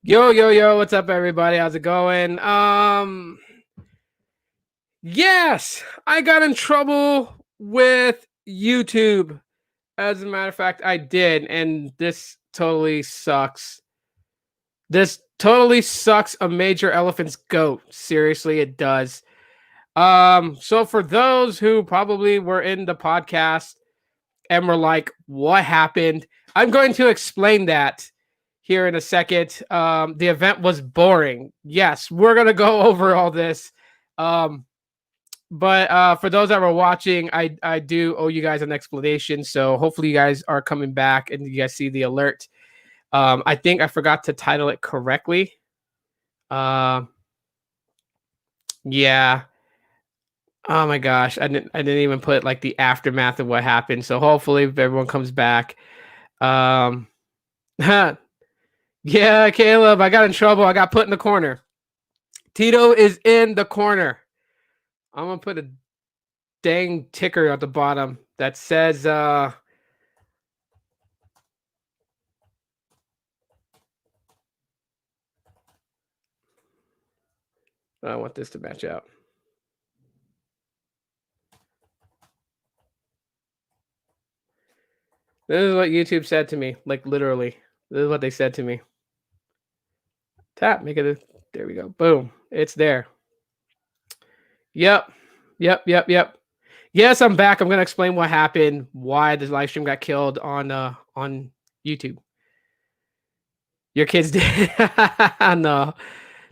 Yo, what's up, everybody? How's it going? Yes, I got in trouble with YouTube. As a matter of fact, I did, and this totally sucks. This totally sucks a major elephant's goat. Seriously, it does. So for those who probably were in the podcast and were like, what happened? I'm going to explain that here in a second. The event was boring. Yes, we're gonna go over all this. But for those that were watching, I do owe you guys an explanation. So hopefully you guys are coming back and you guys see the alert. I think I forgot to title it correctly. Yeah. Oh my gosh, I didn't even put like the aftermath of what happened. So hopefully if everyone comes back. Um Yeah, Caleb, I got in trouble. I got put in the corner. Tito is in the corner. I'm gonna put a dang ticker at the bottom that says I want this to match out. This is what YouTube said to me, like literally. This is what they said to me. Tap, make it there we go. Boom. It's there. Yep. Yes, I'm back. I'm gonna explain what happened, why the live stream got killed on YouTube. Your kids did. No.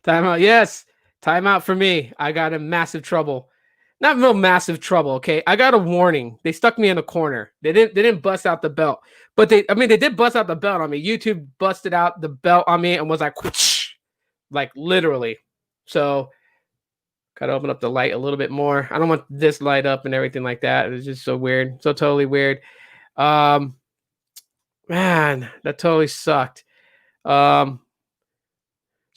Timeout. Yes. Timeout for me. I got in massive trouble. Not real massive trouble, okay? I got a warning. They stuck me in a corner. They didn't bust out the belt. But they did bust out the belt on me. YouTube busted out the belt on me and was like whoosh, like literally. So gotta open up the light a little bit more. I don't want this light up and everything like that. It's just so weird. So totally weird. Man, that totally sucked.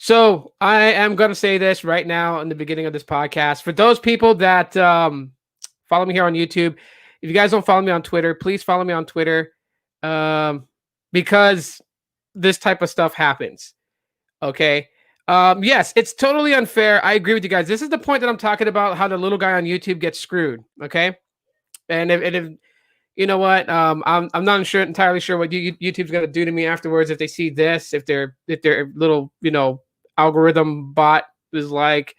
So I am going to say this right now in the beginning of this podcast. For those people that follow me here on YouTube, if you guys don't follow me on Twitter, please follow me on Twitter because this type of stuff happens. Okay. Yes, it's totally unfair. I agree with you guys. This is the point that I'm talking about, how the little guy on YouTube gets screwed. Okay. And if you know what, I'm not entirely sure what YouTube's going to do to me afterwards if they see this, if their little, algorithm bot is like,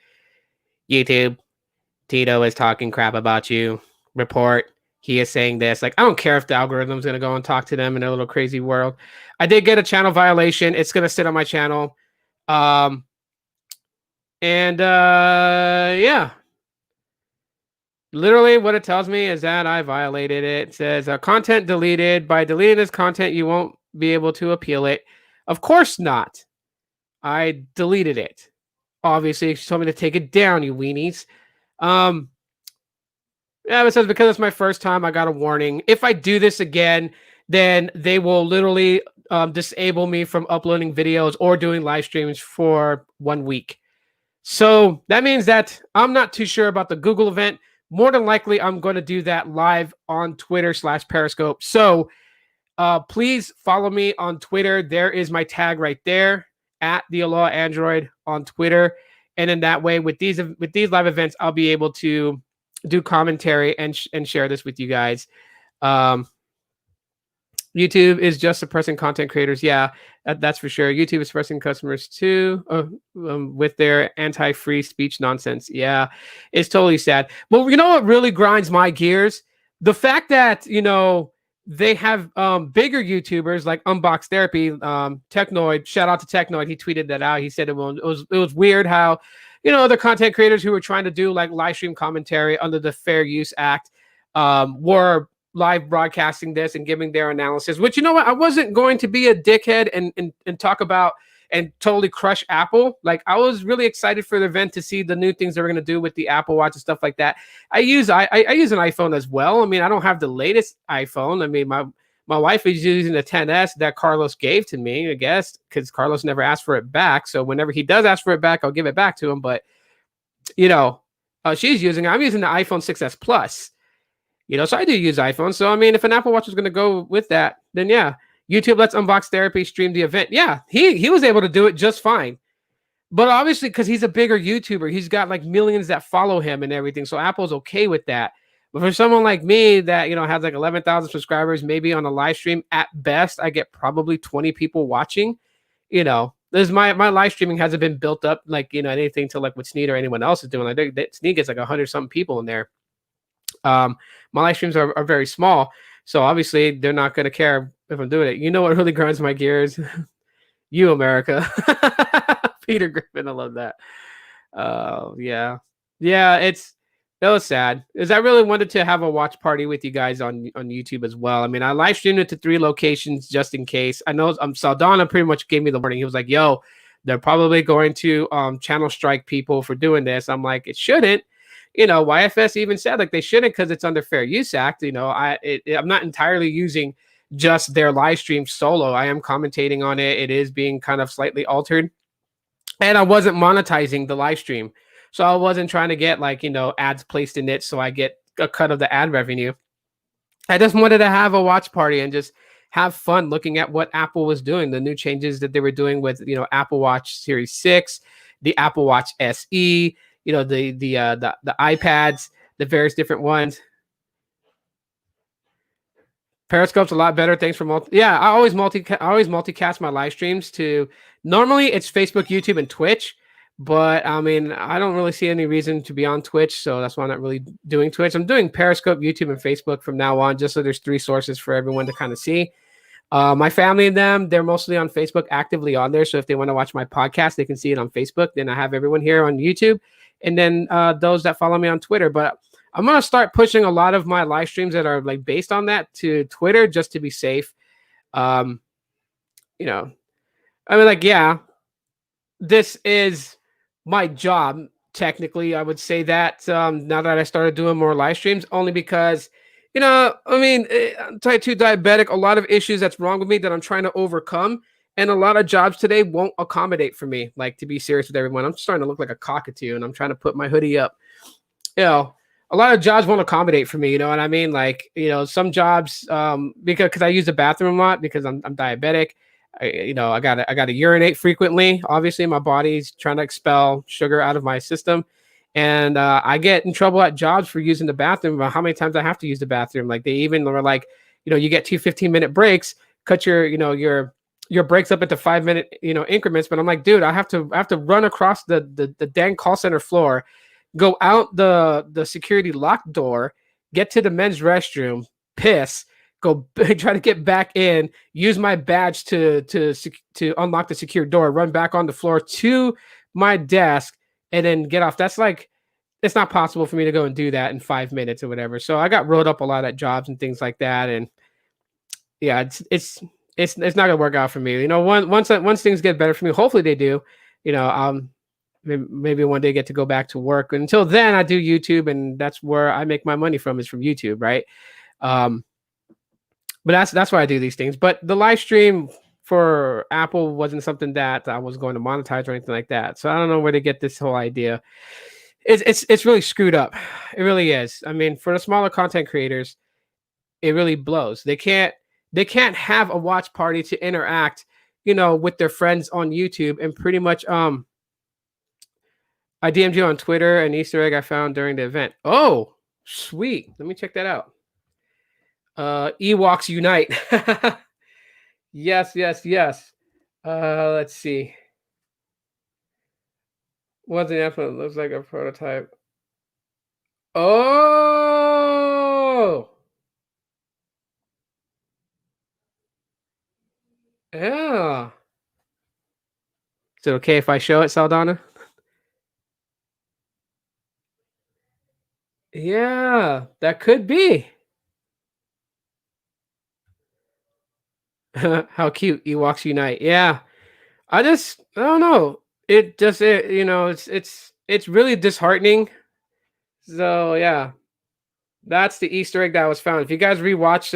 YouTube, Tito is talking crap about you. Report. He is saying this. Like, I don't care if the algorithm's going to go and talk to them in their little crazy world. I did get a channel violation. It's going to sit on my channel. Yeah. Literally what it tells me is that I violated it. It says content deleted. By deleting this content, you won't be able to appeal it. Of course not. I deleted it. Obviously, she told me to take it down, you weenies. Yeah, it says because it's my first time, I got a warning. If I do this again, then they will literally disable me from uploading videos or doing live streams for 1 week. So that means that I'm not too sure about the Google event. More than likely, I'm going to do that live on Twitter/Periscope. So please follow me on Twitter. There is my tag right there, at the Aloha Android on Twitter. And in that way, with these live events, I'll be able to do commentary and share this with you guys. YouTube is just suppressing content creators. Yeah, that's for sure. YouTube is suppressing customers too with their anti-free speech nonsense. Yeah, it's totally sad. But you know what really grinds my gears? The fact that, they have bigger YouTubers like Unbox Therapy, Technoid. Shout out to Technoid. He tweeted that out. He said it was weird how, the content creators who were trying to do like live stream commentary under the Fair Use Act were live broadcasting this and giving their analysis, which, you know what, I wasn't going to be a dickhead and talk about and totally crush Apple. Like, I was really excited for the event to see the new things they were going to do with the Apple Watch and stuff like that. I use an iPhone as well. I mean, I don't have the latest iPhone. I mean, my wife is using the 10S that Carlos gave to me, I guess, because Carlos never asked for it back. So whenever he does ask for it back, I'll give it back to him. But, she's using it. I'm using the iPhone 6S Plus. So I do use iPhone. So, I mean, if an Apple Watch is going to go with that, then yeah. YouTube Let's Unbox Therapy stream the event. Yeah, he was able to do it just fine. But obviously, because he's a bigger YouTuber, he's got like millions that follow him and everything. So Apple's okay with that. But for someone like me that, has like 11,000 subscribers, maybe on a live stream, at best, I get probably 20 people watching. There's my live streaming hasn't been built up like, anything to like what Sneed or anyone else is doing. Like Sneed gets like 100 something people in there. My live streams are very small. So obviously they're not going to care if I'm doing it. You know what really grinds my gears? You, America. Peter Griffin, I love that. Yeah. That was sad. Because I really wanted to have a watch party with you guys on YouTube as well. I mean, I live streamed it to 3 locations just in case. I know Saldana pretty much gave me the warning. He was like, yo, they're probably going to channel strike people for doing this. I'm like, it shouldn't. YFS even said like they shouldn't because it's under Fair Use Act. I'm not entirely using just their live stream solo. I am commentating on it. It is being kind of slightly altered. And I wasn't monetizing the live stream. So I wasn't trying to get like, ads placed in it so I get a cut of the ad revenue. I just wanted to have a watch party and just have fun looking at what Apple was doing, the new changes that they were doing with, Apple Watch Series 6, the Apple Watch SE, the iPads, the various different ones. Periscope's a lot better. Thanks for I always multicast my live streams to. Normally it's Facebook, YouTube, and Twitch, but I mean I don't really see any reason to be on Twitch, so that's why I'm not really doing Twitch. I'm doing Periscope, YouTube, and Facebook from now on, just so there's 3 sources for everyone to kind of see. My family and them, they're mostly on Facebook, actively on there. So if they want to watch my podcast, they can see it on Facebook. Then I have everyone here on YouTube, and then those that follow me on Twitter. But I'm going to start pushing a lot of my live streams that are like based on that to Twitter just to be safe. I mean, like, yeah, this is my job. Technically, I would say that now that I started doing more live streams, only because, I mean, I'm type 2 diabetic, a lot of issues that's wrong with me that I'm trying to overcome. And a lot of jobs today won't accommodate for me. Like, to be serious with everyone, I'm starting to look like a cockatoo and I'm trying to put my hoodie up. A lot of jobs won't accommodate for me. You know what I mean? Like, some jobs, because I use the bathroom a lot because I'm diabetic. I gotta urinate frequently. Obviously, my body's trying to expel sugar out of my system, and I get in trouble at jobs for using the bathroom about how many times I have to use the bathroom. Like they even were like, you get 2 15-minute breaks, cut your breaks up into 5-minute increments. But I'm like, dude, I have to run across the dang call center floor, go out the security locked door, get to the men's restroom, piss, go try to get back in, use my badge to unlock the secure door, run back on the floor to my desk, and then get off. That's like, it's not possible for me to go and do that in 5 minutes or whatever. So I got rolled up a lot at jobs and things like that. And yeah, it's not gonna work out for me. Once things get better for me, hopefully they do. Maybe one day get to go back to work. Until then, I do YouTube, and that's where I make my money from, is from YouTube, right? But that's why I do these things. But the live stream for Apple wasn't something that I was going to monetize or anything like that. So I don't know where to get this whole idea. It's really screwed up. It really is. I mean, for the smaller content creators, it really blows. They can't have a watch party to interact, with their friends on YouTube. And pretty much I DM'd you on Twitter an Easter egg I found during the event. Oh, sweet. Let me check that out. Ewoks Unite. Yes. Let's see. What's the effort? Looks like a prototype. Oh, yeah. Is it okay if I show it, Saldana? Yeah, that could be. How cute, Ewoks Unite. Yeah. I don't know. It's really disheartening. So yeah, that's the Easter egg that was found. If you guys rewatch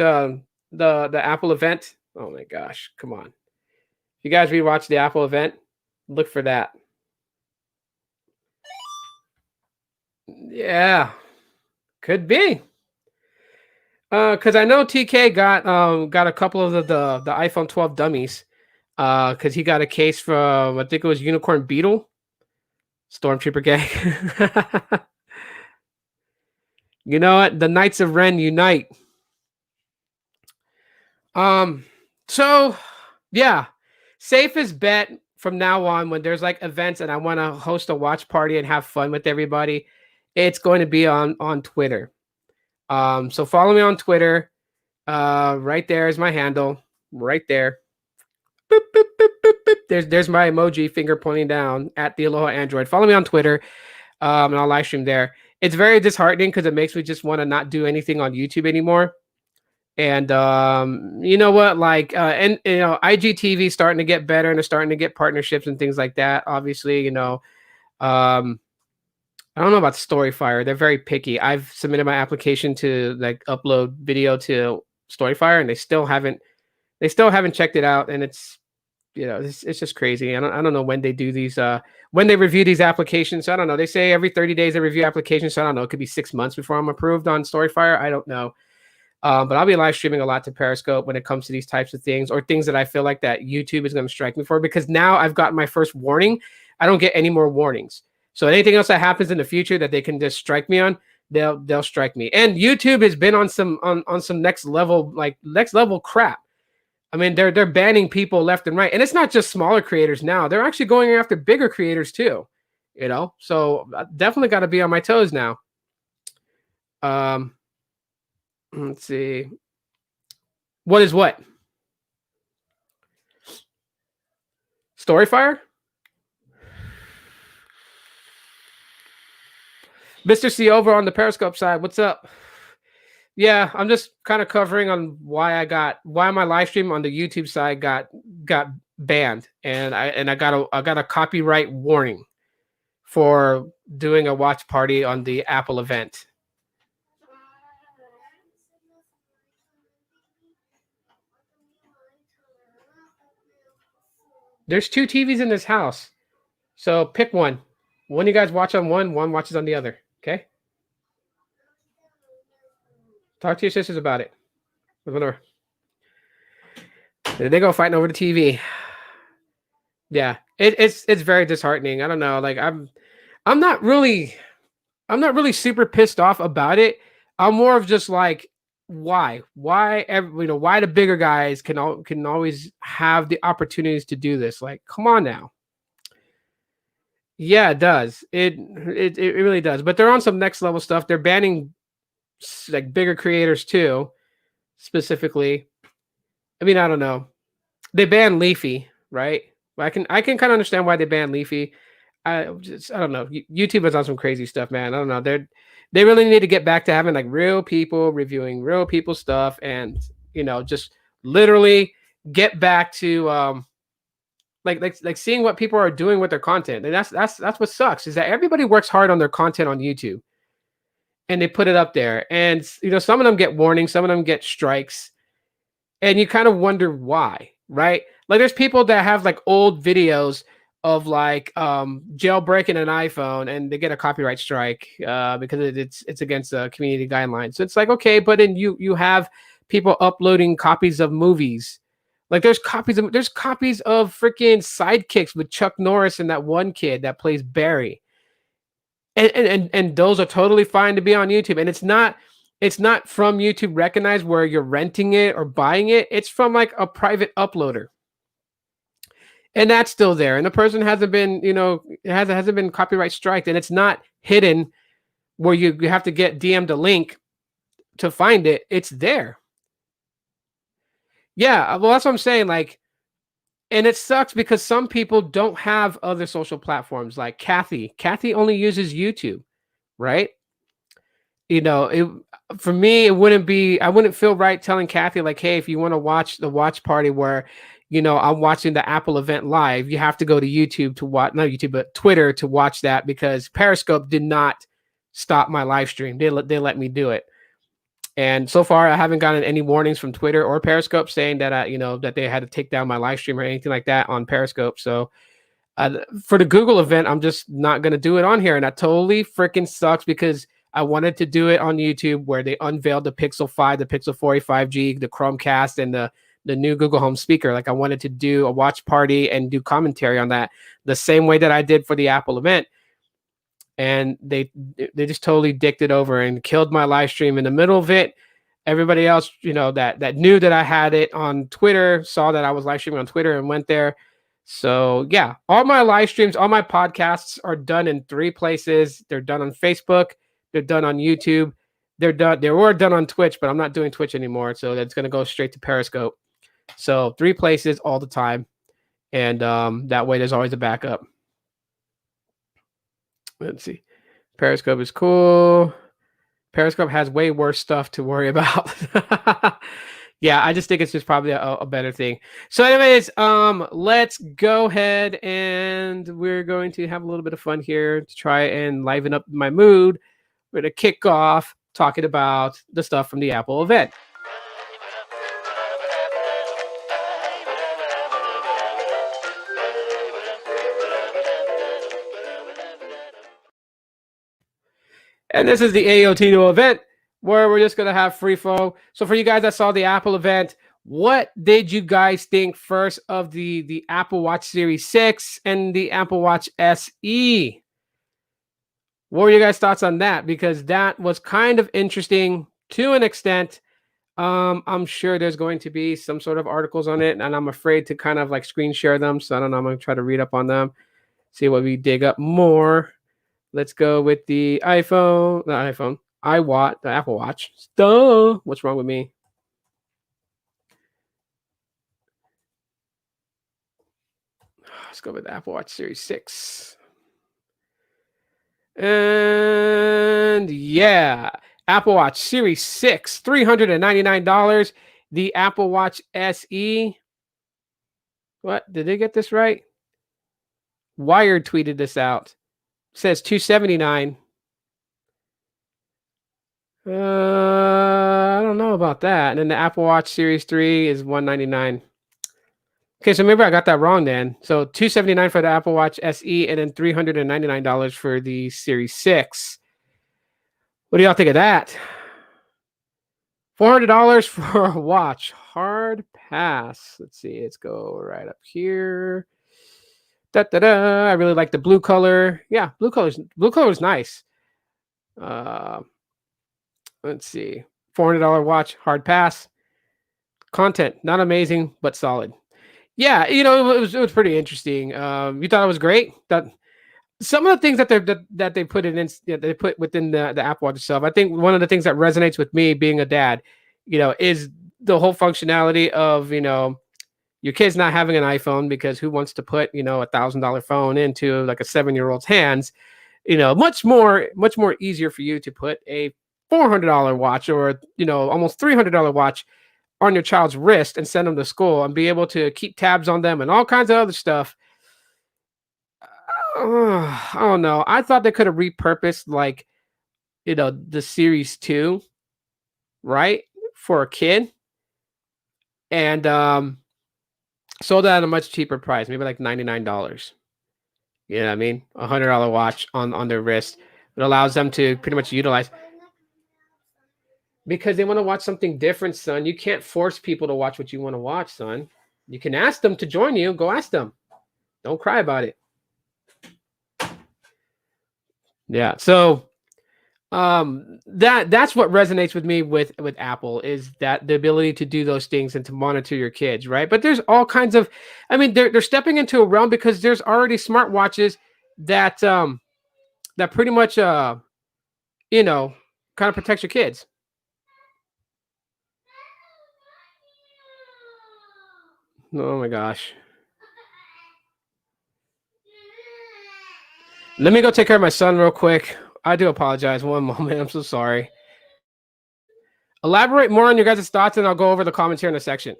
the Apple event, oh my gosh, come on. If you guys rewatch the Apple event, look for that. Yeah, could be. Because I know TK got a couple of the iPhone 12 dummies. Because he got a case from, I think it was Unicorn Beetle, Stormtrooper gang. You know what? The Knights of Ren unite. Um, so yeah, safest bet from now on when there's like events and I want to host a watch party and have fun with everybody, it's going to be on Twitter. So follow me on Twitter. Right there is my handle. Right there. Boop, boop, boop, boop, boop. There's my emoji finger pointing down at the Aloha Android. Follow me on Twitter. And I'll live stream there. It's very disheartening because it makes me just want to not do anything on YouTube anymore. And you know what? Like, and you know, IGTV is starting to get better and they're starting to get partnerships and things like that. Obviously, you know, I don't know about Storyfire. They're very picky. I've submitted my application to like upload video to Storyfire, and they still haven't checked it out. And it's, you know, it's just crazy. I don't know when they do these when they review these applications. So I don't know. They say every 30 days they review applications. So I don't know. It could be 6 months before I'm approved on Storyfire. I don't know. But I'll be live streaming a lot to Periscope when it comes to these types of things, or things that I feel like that YouTube is going to strike me for, because now I've gotten my first warning. I don't get any more warnings. So anything else that happens in the future that they can just strike me on, they'll strike me. And YouTube has been on some next level crap. I mean, they're banning people left and right, and it's not just smaller creators now. They're actually going after bigger creators too. You know, so I definitely got to be on my toes now. Let's see. What is what? Storyfire? Mr. C over on the Periscope side. What's up? Yeah, I'm just kind of covering on why my live stream on the YouTube side got banned, and I got a copyright warning for doing a watch party on the Apple event. There's 2 TVs in this house, so pick one. One you guys watch on one watches on the other. Okay. Talk to your sisters about it. Whatever. There they go, fighting over the TV. Yeah, it's very disheartening. I don't know. Like I'm not really super pissed off about it. I'm more of just like, why why the bigger guys can always have the opportunities to do this. Like, come on now. Yeah, it does. It really does. But they're on some next level stuff. They're banning like bigger creators too, specifically. I mean, I don't know. They banned Leafy, right? I can kind of understand why they banned Leafy. I don't know. YouTube is on some crazy stuff, man. I don't know. They really need to get back to having like real people reviewing real people stuff, and you know, just literally get back to like seeing what people are doing with their content. And that's what sucks, is that everybody works hard on their content on YouTube and they put it up there. And you know, some of them get warnings, some of them get strikes, and you kind of wonder why, right? Like there's people that have like old videos of like jailbreaking an iPhone and they get a copyright strike because it's against community guidelines. So it's like, okay, but then you have people uploading copies of movies. Like there's copies of freaking Sidekicks with Chuck Norris and that one kid that plays Barry. And those are totally fine to be on YouTube. And it's not from YouTube recognized where you're renting it or buying it. It's from like a private uploader. And that's still there. And the person hasn't been, you know, hasn't been copyright striked. And it's not hidden where you have to get DM'd a link to find it. It's there. Yeah, well, that's what I'm saying. Like, and it sucks because some people don't have other social platforms. Like Kathy only uses YouTube, right? You know, for me, I wouldn't feel right telling Kathy like, hey, if you want to watch the watch party where, you know, I'm watching the Apple event live, you have to go to YouTube to watch, not YouTube, but Twitter to watch that, because Periscope did not stop my live stream. They let me do it. And so far, I haven't gotten any warnings from Twitter or Periscope saying that, you know, that they had to take down my live stream or anything like that on Periscope. So for the Google event, I'm just not going to do it on here. And that totally freaking sucks, because I wanted to do it on YouTube where they unveiled the Pixel 5, the Pixel 4a 5G, the Chromecast, and the new Google Home speaker. Like I wanted to do a watch party and do commentary on that the same way that I did for the Apple event. And they just totally dicked it over and killed my live stream in the middle of it. Everybody else, that knew that I had it on Twitter, saw that I was live streaming on Twitter and went there. So yeah, all my live streams, all my podcasts are done in 3 places. They're done on Facebook, they're done on YouTube, they were done on Twitch, but I'm not doing Twitch anymore. So that's gonna go straight to Periscope. So 3 places all the time. And that way there's always a backup. Let's see. Periscope is cool. Periscope has way worse stuff to worry about. Yeah, I just think it's just probably a better thing. So anyways, let's go ahead and we're going to have a little bit of fun here to try and liven up my mood. We're going to kick off talking about the stuff from the Apple event. And this is the AOTino event where we're just going to have free flow. So for you guys that saw the Apple event, what did you guys think first of the Apple Watch Series 6 and the Apple Watch SE? What were your guys' thoughts on that? Because that was kind of interesting to an extent. I'm sure there's going to be some sort of articles on it, and I'm afraid to kind of like screen share them. So I don't know. I'm going to try to read up on them, see what we dig up more. Let's go with the iPhone, the Apple Watch. Duh. What's wrong with me? Let's go with the Apple Watch Series 6. And yeah, Apple Watch Series 6, $399. The Apple Watch SE. What? Did they get this right? Wired tweeted this out. It says $279. I don't know about that. And then the Apple Watch Series 3 is $199. Okay, so maybe I got that wrong then. So $279 for the Apple Watch SE and then $399 for the Series 6. What do y'all think of that? $400 for a watch. Hard pass. Let's see. Let's go right up here. I really like the blue color. Yeah, blue color is nice. Let's see. $400 watch. Hard pass. Content not amazing, but solid. Yeah, it was pretty interesting. You thought it was great. That some of the things that they put they put within the Apple Watch itself. I think one of the things that resonates with me being a dad, is the whole functionality of your kids not having an iPhone, because who wants to put $1,000 phone into like a 7-year-old's hands? Much more easier for you to put a $400 watch or almost $300 watch on your child's wrist and send them to school and be able to keep tabs on them and all kinds of other stuff. I don't know. I thought they could have repurposed the Series 2, right, for a kid, and sold that at a much cheaper price, maybe like $99. You know what I mean? $100 watch on their wrist. It allows them to pretty much utilize, because they want to watch something different, son. You can't force people to watch what you want to watch, son. You can ask them to join you. Go ask them. Don't cry about it. Yeah. So that's what resonates with me with Apple, is that the ability to do those things and to monitor your kids, right? But there's all kinds of, they're stepping into a realm because there's already smartwatches that that pretty much kind of protects your kids. Oh my gosh. Let me go take care of my son real quick. I do apologize. One moment. I'm so sorry. Elaborate more on your guys' thoughts, and I'll go over the comments here in a section.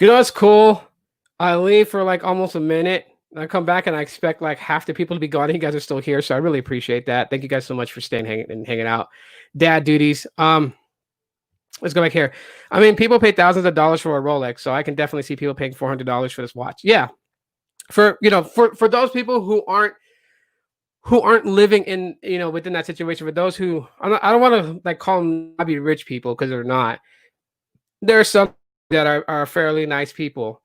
You know what's cool? I leave for like almost a minute. I come back and I expect like half the people to be gone. You guys are still here, so I really appreciate that. Thank you guys so much for staying hanging out. Dad duties. Let's go back here. I mean, people pay thousands of dollars for a Rolex, so I can definitely see people paying $400 for this watch. Yeah, for for those people who aren't living in within that situation. For those who I don't want to like call them be rich people because they're not. There are some that are fairly nice people.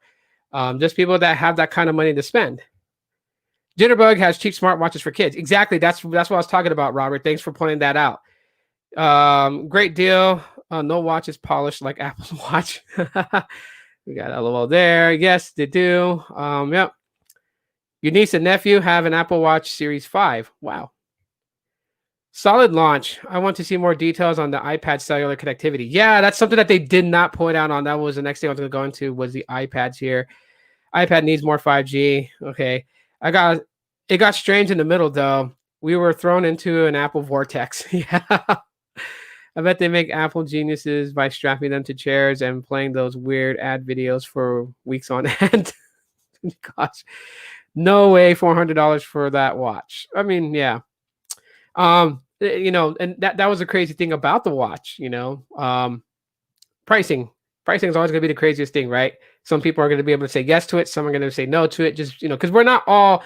Just people that have that kind of money to spend. Jitterbug has cheap smartwatches for kids. Exactly. That's what I was talking about, Robert. Thanks for pointing that out. Great deal. No watch is polished like Apple's watch. We got LOL there. Yes, they do. Yep. Your niece and nephew have an Apple Watch Series 5. Wow. Solid launch. I want to see more details on the iPad cellular connectivity. Yeah, that's something that they did not point out on. That was the next thing I was going to go into was the iPads here. iPad needs more 5G. Okay. It got strange in the middle though. We were thrown into an Apple vortex. Yeah. I bet they make Apple geniuses by strapping them to chairs and playing those weird ad videos for weeks on end. Gosh. No way $400 for that watch. I mean, yeah. And that was the crazy thing about the watch, pricing. Pricing is always going to be the craziest thing, right? Some people are going to be able to say yes to it. Some are going to say no to it. Just, because we're not all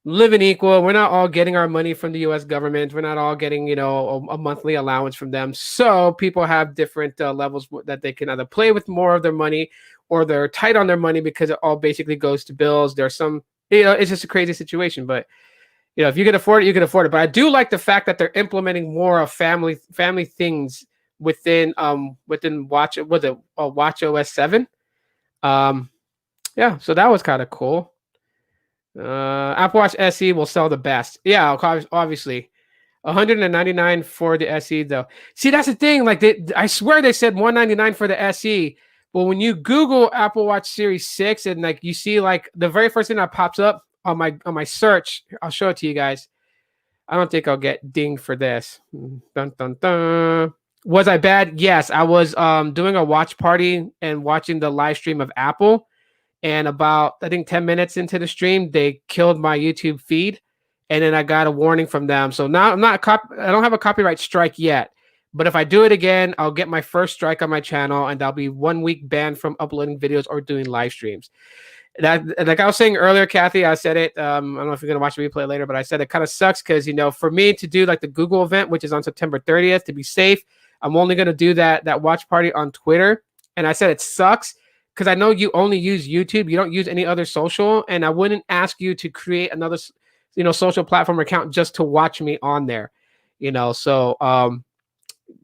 living equal. We're not all getting our money from the U.S. government. We're not all getting, a monthly allowance from them. So people have different levels that they can either play with more of their money or they're tight on their money because it all basically goes to bills. There's some, it's just a crazy situation, but if you can afford it, you can afford it. But I do like the fact that they're implementing more of family things within Watch Watch OS 7. Yeah, so that was kind of cool. Apple Watch SE will sell the best. Yeah, obviously. $199 for the SE though. See, that's the thing. Like I swear they said $199 for the SE. But when you Google Apple Watch Series 6 and like you see like the very first thing that pops up on my search, I'll show it to you guys. I don't think I'll get dinged for this. Dun, dun, dun. Was I bad? Yes, I was doing a watch party and watching the live stream of Apple. And about, I think 10 minutes into the stream, they killed my YouTube feed. And then I got a warning from them. So now I don't have a copyright strike yet. But if I do it again, I'll get my first strike on my channel and I'll be 1 week banned from uploading videos or doing live streams. That, like I was saying earlier, Kathy, I said it. I don't know if you're going to watch the replay later, but I said it kind of sucks because, for me to do like the Google event, which is on September 30th, to be safe, I'm only going to do that watch party on Twitter. And I said it sucks because I know you only use YouTube. You don't use any other social. And I wouldn't ask you to create another, social platform account just to watch me on there, So,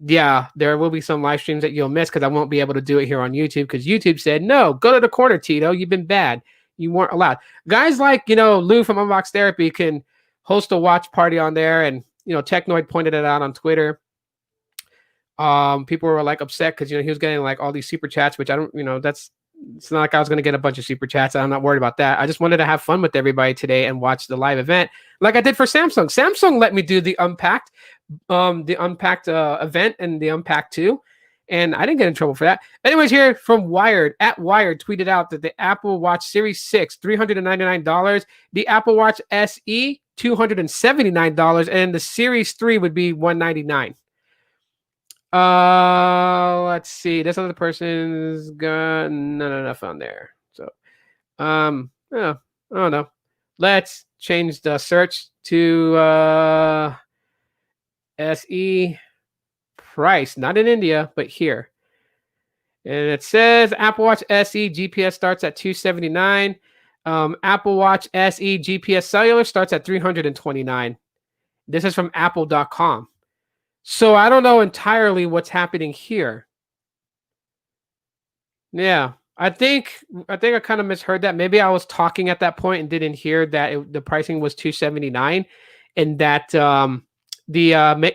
yeah, there will be some live streams that you'll miss because I won't be able to do it here on YouTube because YouTube said, no, go to the corner, Tito. You've been bad. You weren't allowed. Guys like, Lou from Unbox Therapy can host a watch party on there. And, Technoid pointed it out on Twitter. People were like upset because, he was getting like all these super chats, which I don't, it's not like I was going to get a bunch of super chats. I'm not worried about that. I just wanted to have fun with everybody today and watch the live event like I did for Samsung. Samsung let me do the Unpacked event and the Unpacked 2. And I didn't get in trouble for that. Anyways, here from Wired, @Wired tweeted out that the Apple Watch Series 6, $399. The Apple Watch SE, $279. And the Series 3 would be $199. Let's see. This other person's got not enough on there. So, I don't know. Let's change the search to SE price, not in India, but here. And it says Apple Watch SE GPS starts at $279. Apple Watch SE GPS cellular starts at $329. This is from apple.com. So I don't know entirely what's happening here. Yeah, I think I kind of misheard that. Maybe I was talking at that point and didn't hear that the pricing was $279, and that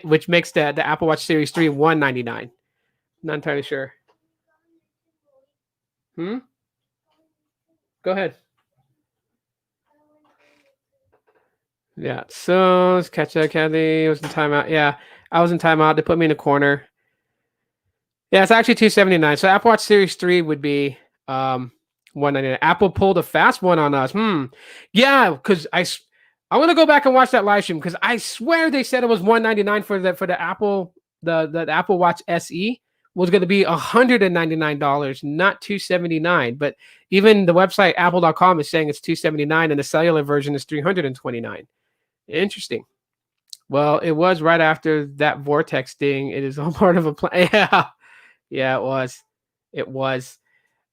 which makes the Apple Watch Series 3 $199. Not entirely sure. Go ahead. Yeah, so let's catch up, Kathy. I was in timeout. Yeah, I was in timeout. They put me in a corner. Yeah, it's actually $279. So Apple Watch Series 3 would be 199. Apple pulled a fast one on us. Yeah, because I want to go back and watch that live stream because I swear they said it was 199 for the Apple the Apple Watch SE was going to be $199, not 279. But even the website apple.com is saying it's 279, and the cellular version is 329. Interesting. Well, it was right after that Vortex thing. It is all part of a plan. Yeah, it was. It was.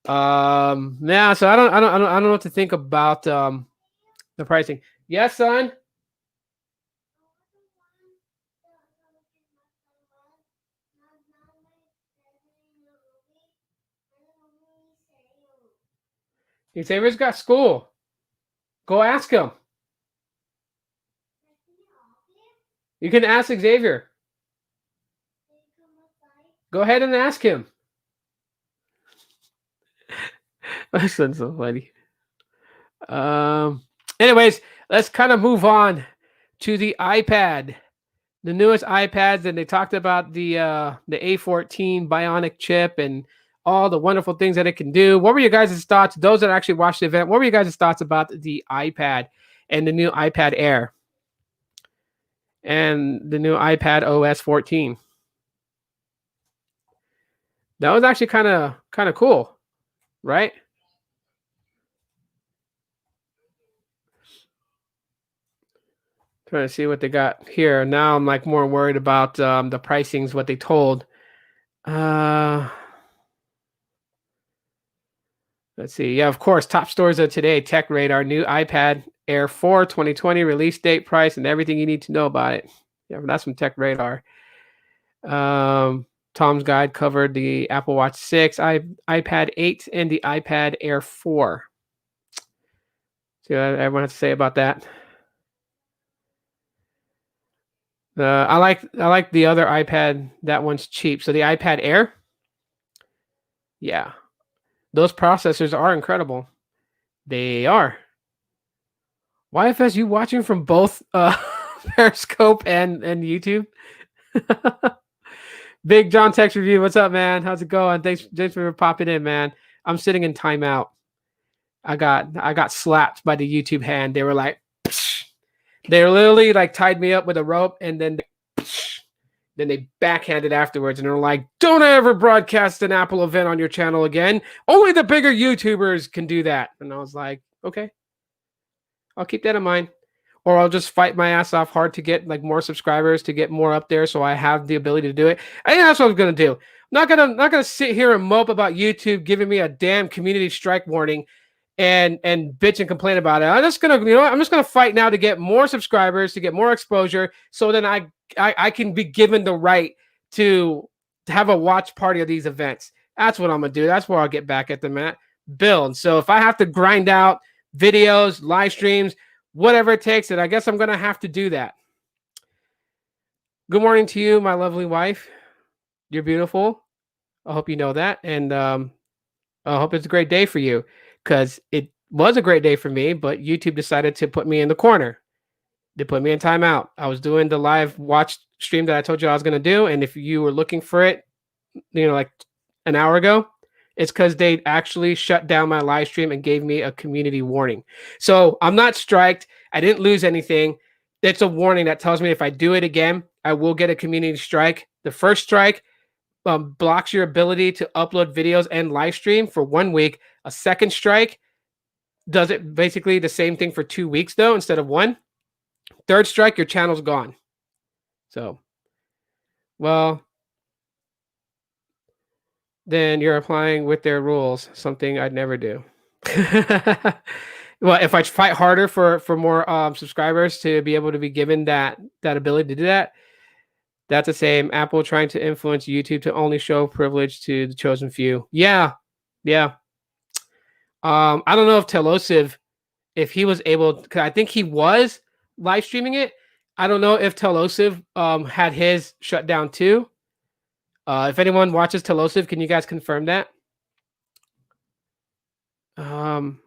Yeah. So I don't know what to think about the pricing. Yes, son. Xavier's got school. Go ask him. You can ask Xavier. Go ahead and ask him. My son's so funny. Anyways, let's kind of move on to the iPad. The newest iPads, and they talked about the A14 Bionic chip and all the wonderful things that it can do. What were your guys' thoughts? Those that actually watched the event, what were your guys' thoughts about the iPad and the new iPad Air and the new iPad OS 14? That was actually kind of cool, right? Trying to see what they got here. Now I'm like more worried about the pricings, what they told. Let's see. Yeah, of course. Top stories of today. Tech Radar, new iPad Air 4 2020 release date, price, and everything you need to know about it. Yeah, that's from Tech Radar. Tom's Guide covered the Apple Watch 6, iPad 8, and the iPad Air 4. See what everyone has to say about that. I like the other iPad. That one's cheap. So the iPad Air, yeah, those processors are incredible. They are. YFS, you watching from both Periscope and YouTube? Big John Text Review. What's up, man? How's it going? Thanks for popping in, man. I'm sitting in timeout. I got slapped by the YouTube hand. They were like, psh. They literally like tied me up with a rope, and then they backhanded afterwards, and they're like, "Don't ever broadcast an Apple event on your channel again. Only the bigger YouTubers can do that." And I was like, "Okay, I'll keep that in mind." Or I'll just fight my ass off hard to get like more subscribers, to get more up there, so I have the ability to do it. I think that's what I'm gonna do. I'm not gonna sit here and mope about YouTube giving me a damn community strike warning and bitch and complain about it. I'm just gonna fight now to get more subscribers, to get more exposure, so then I can be given the right to have a watch party of these events. That's what I'm gonna do. That's where I'll get back at them at. Build. So if I have to grind out videos, live streams, whatever it takes, and I guess I'm gonna have to do that. Good morning to you, my lovely wife. You're beautiful. I hope you know that, and I hope it's a great day for you, because it was a great day for me, but YouTube decided to put me in the corner. They put me in timeout. I was doing the live watch stream that I told you I was going to do, and if you were looking for it, like an hour ago, it's because they actually shut down my live stream and gave me a community warning. So I'm not striked. I didn't lose anything. It's a warning that tells me if I do it again, I will get a community strike. The first strike blocks your ability to upload videos and live stream for 1 week. A second strike does it basically the same thing for 2 weeks, though, instead of one. Third strike, your channel's gone. So, well, then you're applying with their rules, something I'd never do. Well, if I fight harder for more subscribers to be able to be given that ability to do that, that's the same. Apple trying to influence YouTube to only show privilege to the chosen few. Yeah. I don't know if Telosiv, if he was able, because I think he was live streaming it. I don't know if Telosiv had his shut down too. If anyone watches Telosiv, can you guys confirm that? I'm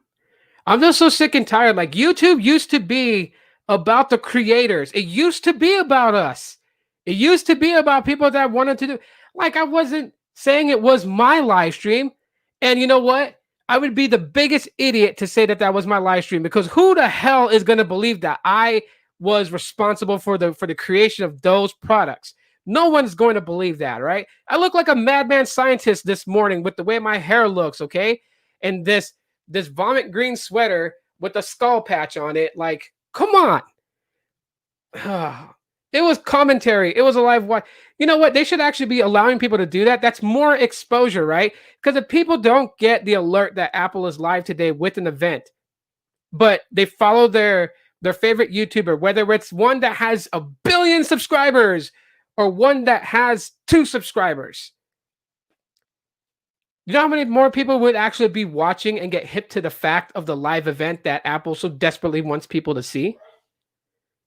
just so sick and tired. Like, YouTube used to be about the creators. It used to be about us. It used to be about people that wanted to do. Like, I wasn't saying it was my live stream. And you know what? I would be the biggest idiot to say that that was my live stream, because who the hell is going to believe that I was responsible for the creation of those products? No one's going to believe that, right? I look like a madman scientist this morning with the way my hair looks, okay? And this vomit green sweater with a skull patch on it. Like, come on. It was commentary. It was a live watch. You know what? They should actually be allowing people to do that. That's more exposure, right? Because if people don't get the alert that Apple is live today with an event, but they follow their favorite YouTuber, whether it's one that has 1 billion subscribers or one that has 2 subscribers, you know how many more people would actually be watching and get hip to the fact of the live event that Apple so desperately wants people to see?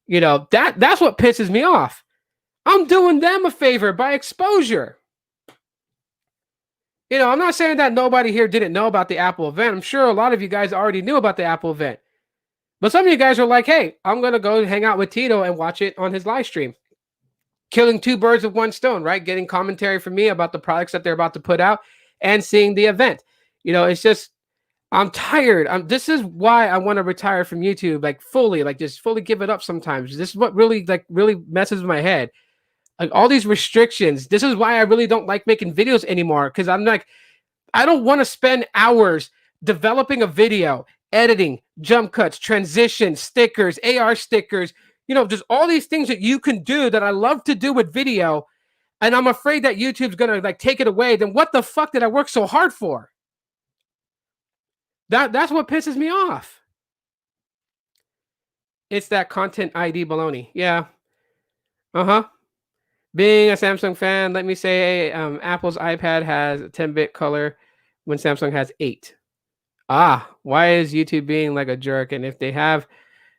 You know, that's what pisses me off. I'm doing them a favor by exposure. You know, I'm not saying that nobody here didn't know about the Apple event. I'm sure a lot of you guys already knew about the Apple event. But some of you guys are like, hey, I'm going to go hang out with Tito and watch it on his live stream. Killing 2 birds with 1 stone, right? Getting commentary from me about the products that they're about to put out and seeing the event. You know, it's just, I'm tired. This is why I want to retire from YouTube, like fully, like just fully give it up sometimes. This is what really messes with my head. Like all these restrictions. This is why I really don't like making videos anymore, because I'm like, I don't want to spend hours developing a video, editing, jump cuts, transitions, stickers, AR stickers, you know, just all these things that you can do that I love to do with video. And I'm afraid that YouTube's going to like take it away. Then what the fuck did I work so hard for? That's what pisses me off. It's that content ID baloney. Yeah. Uh-huh. Being a Samsung fan, let me say Apple's iPad has 10-bit color when Samsung has 8. Why is YouTube being like a jerk? And if they have,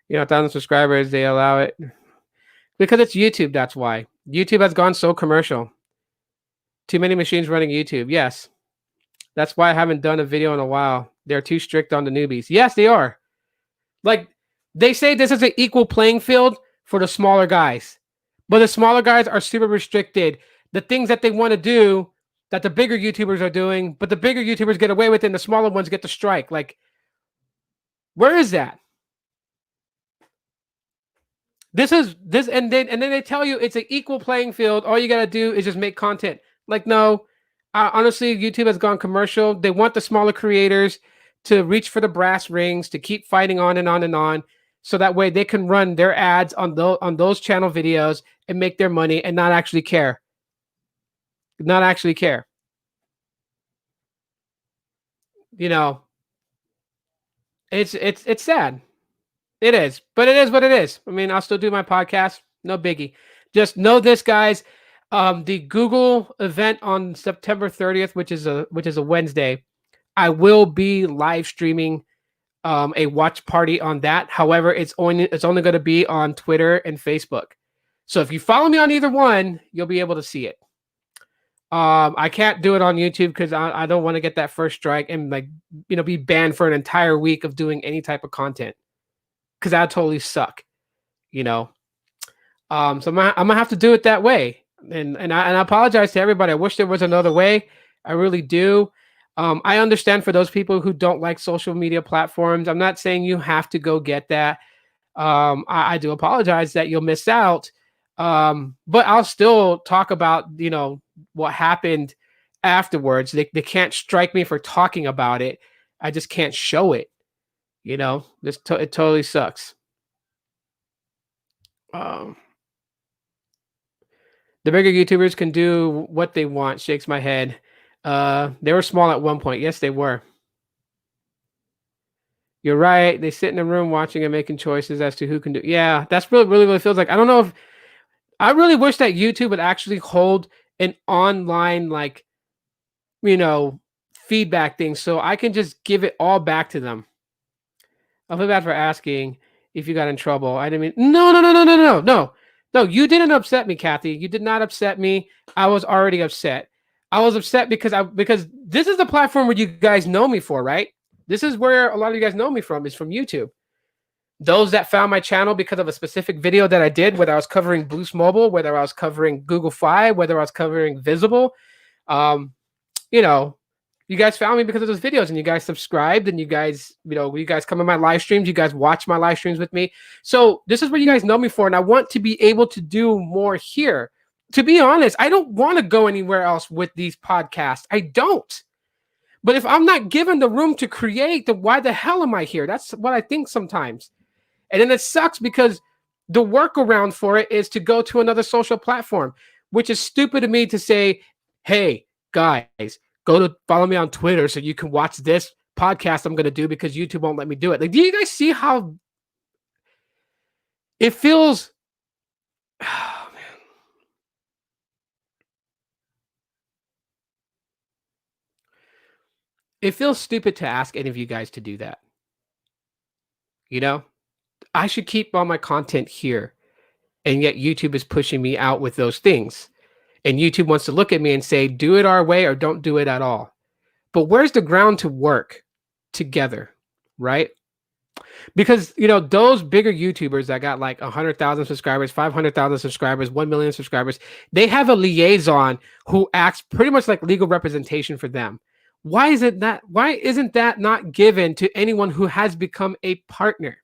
1,000 subscribers, they allow it? Because it's YouTube, that's why. YouTube has gone so commercial. Too many machines running YouTube. Yes. That's why I haven't done a video in a while. They're too strict on the newbies. Yes, they are. Like, they say this is an equal playing field for the smaller guys. But the smaller guys are super restricted. The things that they want to do that the bigger YouTubers are doing, but the bigger YouTubers get away with it and the smaller ones get to strike. Like, where is that? And then they tell you it's an equal playing field. All you got to do is just make content. Like, no. Honestly, YouTube has gone commercial. They want the smaller creators to reach for the brass rings, to keep fighting on and on and on, so that way they can run their ads on those channel videos and make their money and not actually care. Not actually care. You know, it's sad. It is, but it is what it is. I mean, I'll still do my podcast. No biggie. Just know this, guys. The Google event on September 30th, which is a Wednesday, I will be live streaming a watch party on that. However, it's only going to be on Twitter and Facebook. So if you follow me on either one, you'll be able to see it. I can't do it on YouTube because I don't want to get that first strike and be banned for an entire week of doing any type of content, because that totally suck. So I'm gonna have to do it that way. And I apologize to everybody. I wish there was another way. I really do. I understand for those people who don't like social media platforms. I'm not saying you have to go get that. I do apologize that you'll miss out. But I'll still talk about, what happened afterwards. They can't strike me for talking about it. I just can't show it. It totally sucks. The bigger YouTubers can do what they want. Shakes my head. They were small at one point. Yes, they were. You're right. They sit in a room watching and making choices as to who can do. Yeah, that's really what it feels like. I don't know if I really wish that YouTube would actually hold an online, feedback thing, so I can just give it all back to them. I feel bad for asking if you got in trouble. I didn't mean no. You didn't upset me, Kathy. You did not upset me. I was already upset. I was upset because this is the platform where you guys know me for, right? This is where a lot of you guys know me from, is from YouTube. Those that found my channel because of a specific video that I did, whether I was covering Boost Mobile, whether I was covering Google Fi, whether I was covering Visible, You guys found me because of those videos, and you guys subscribed, and you guys, you guys come in my live streams. You guys watch my live streams with me. So this is what you guys know me for, and I want to be able to do more here. To be honest, I don't want to go anywhere else with these podcasts. I don't. But if I'm not given the room to create, then why the hell am I here? That's what I think sometimes. And then it sucks because the workaround for it is to go to another social platform, which is stupid to me to say, hey, guys, go to follow me on Twitter so you can watch this podcast I'm going to do because YouTube won't let me do it. Like, do you guys see how it feels? Oh, man. It feels stupid to ask any of you guys to do that. I should keep all my content here. And yet YouTube is pushing me out with those things. And YouTube wants to look at me and say, do it our way or don't do it at all. But where's the ground to work together, right? Because, those bigger YouTubers that got like 100,000 subscribers, 500,000 subscribers, 1 million subscribers, they have a liaison who acts pretty much like legal representation for them. Why isn't that not given to anyone who has become a partner?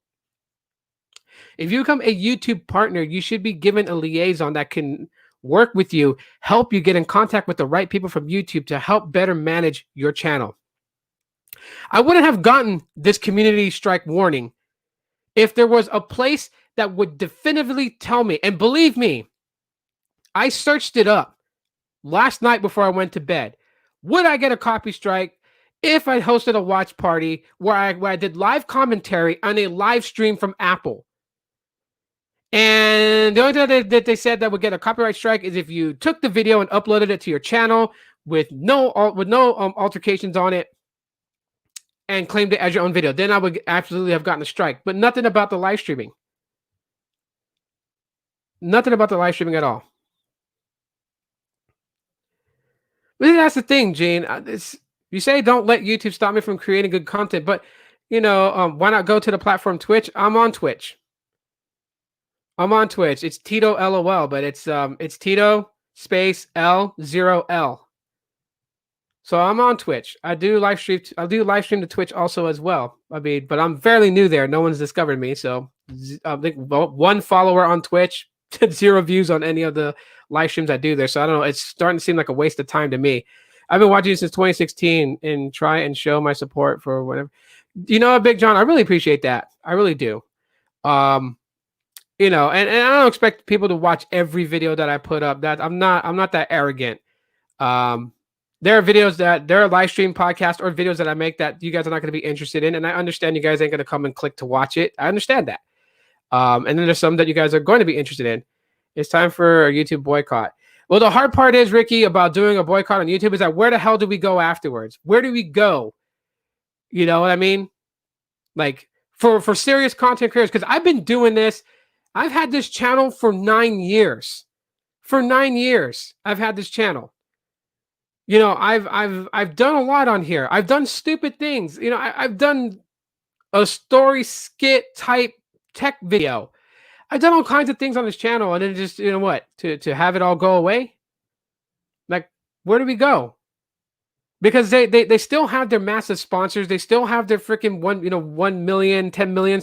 If you become a YouTube partner, you should be given a liaison that can work with you, help you get in contact with the right people from YouTube to help better manage your channel. I wouldn't have gotten this community strike warning if there was a place that would definitively tell me, and believe me, I searched it up last night before I went to bed. Would I get a copy strike if I hosted a watch party where I did live commentary on a live stream from Apple? And the only thing that they said that would get a copyright strike is if you took the video and uploaded it to your channel with no altercations on it and claimed it as your own video. Then I would absolutely have gotten a strike. But nothing about the live streaming. Nothing about the live streaming at all. But that's the thing, Gene. You say don't let YouTube stop me from creating good content, but why not go to the platform Twitch? I'm on Twitch. It's Tito LOL, but it's Tito space L0L. So I'm on Twitch. I do live stream to Twitch also as well. But I'm fairly new there. No one's discovered me. So I think 1 follower on Twitch, 0 views on any of the live streams I do there. So I don't know. It's starting to seem like a waste of time to me. I've been watching you since 2016 and try and show my support for whatever. Big John, I really appreciate that. I really do. And I don't expect people to watch every video that I put up. That I'm not that arrogant. There are live stream podcasts or videos that I make that you guys are not going to be interested in. And I understand you guys ain't going to come and click to watch it. I understand that. And then there's some that you guys are going to be interested in. It's time for a YouTube boycott. Well, the hard part is, Ricky, about doing a boycott on YouTube is that where the hell do we go afterwards? Where do we go? You know what I mean? Like for serious content creators, because I've been doing this. I've had this channel for 9 years. For 9 years, I've had this channel. I've done a lot on here. I've done stupid things. I've done a story skit type tech video. I've done all kinds of things on this channel, and then just to have it all go away. Like, where do we go? Because they still have their massive sponsors. They still have their freaking 1 million, 10 million,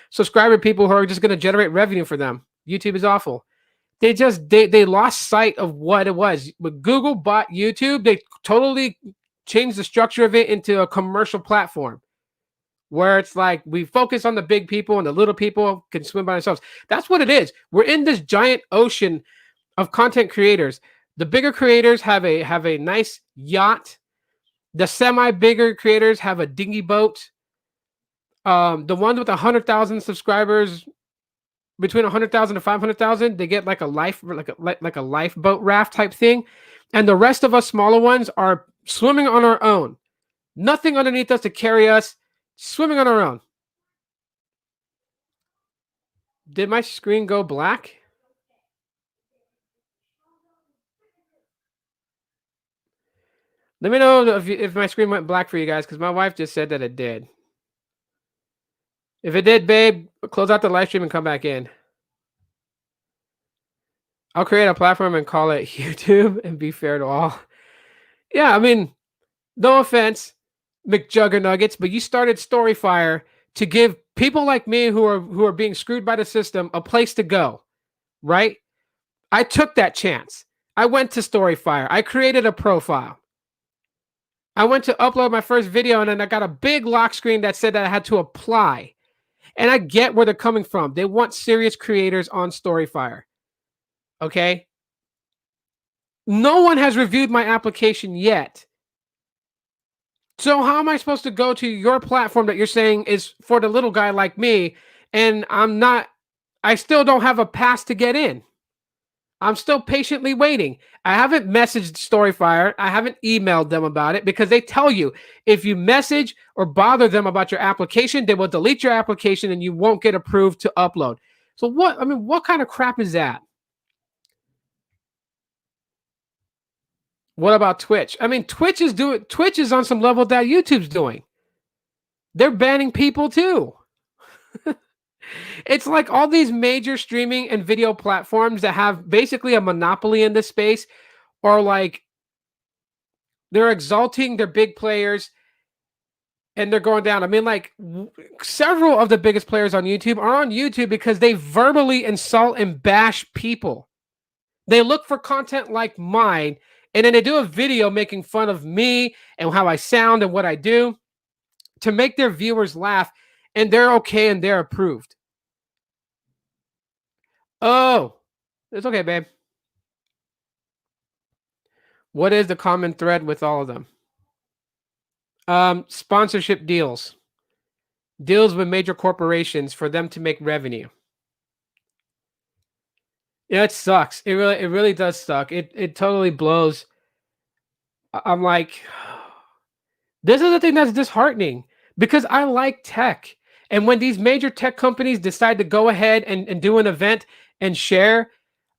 subscriber people who are just going to generate revenue for them. YouTube is awful. They lost sight of what it was. When Google bought YouTube, they totally changed the structure of it into a commercial platform where it's like we focus on the big people and the little people can swim by themselves. That's what it is. We're in this giant ocean of content creators. The bigger creators have a nice yacht. The semi-bigger creators have a dinghy boat. The ones with 100,000 subscribers, between 100,000 to 500,000, they get like a lifeboat raft type thing, and the rest of us smaller ones are swimming on our own. Nothing underneath us to carry us, swimming on our own. Did my screen go black? Let me know if my screen went black for you guys, because my wife just said that it did. If it did, babe, close out the live stream and come back in. I'll create a platform and call it YouTube and be fair to all. Yeah, I mean, No offense, McJuggernuggets, but you started Storyfire to give people like me who are being screwed by the system a place to go, right? I took that chance. I went to Storyfire. I created a profile. I went to upload my first video and then I got a big lock screen that said that I had to apply. And I get where they're coming from. They want serious creators on Storyfire. Okay? No one has reviewed my application yet. So how am I supposed to go to your platform that you're saying is for the little guy like me and I still don't have a pass to get in? I'm still patiently waiting. I haven't messaged Storyfire. I haven't emailed them about it because they tell you if you message or bother them about your application, they will delete your application and you won't get approved to upload. So what kind of crap is that? What about Twitch? I mean, Twitch is on some level that YouTube's doing. They're banning people too. It's like all these major streaming and video platforms that have basically a monopoly in this space are like they're exalting their big players and they're going down. I mean, like several of the biggest players on YouTube are on YouTube because they verbally insult and bash people. They look for content like mine, and then they do a video making fun of me and how I sound and what I do to make their viewers laugh, and they're okay and they're approved. Oh, it's okay, babe. What is the common thread with all of them? Sponsorship deals. Deals with major corporations for them to make revenue. Yeah, it sucks. It really does suck. It totally blows. I'm like, this is the thing that's disheartening because I like tech. And when these major tech companies decide to go ahead and do an event and share,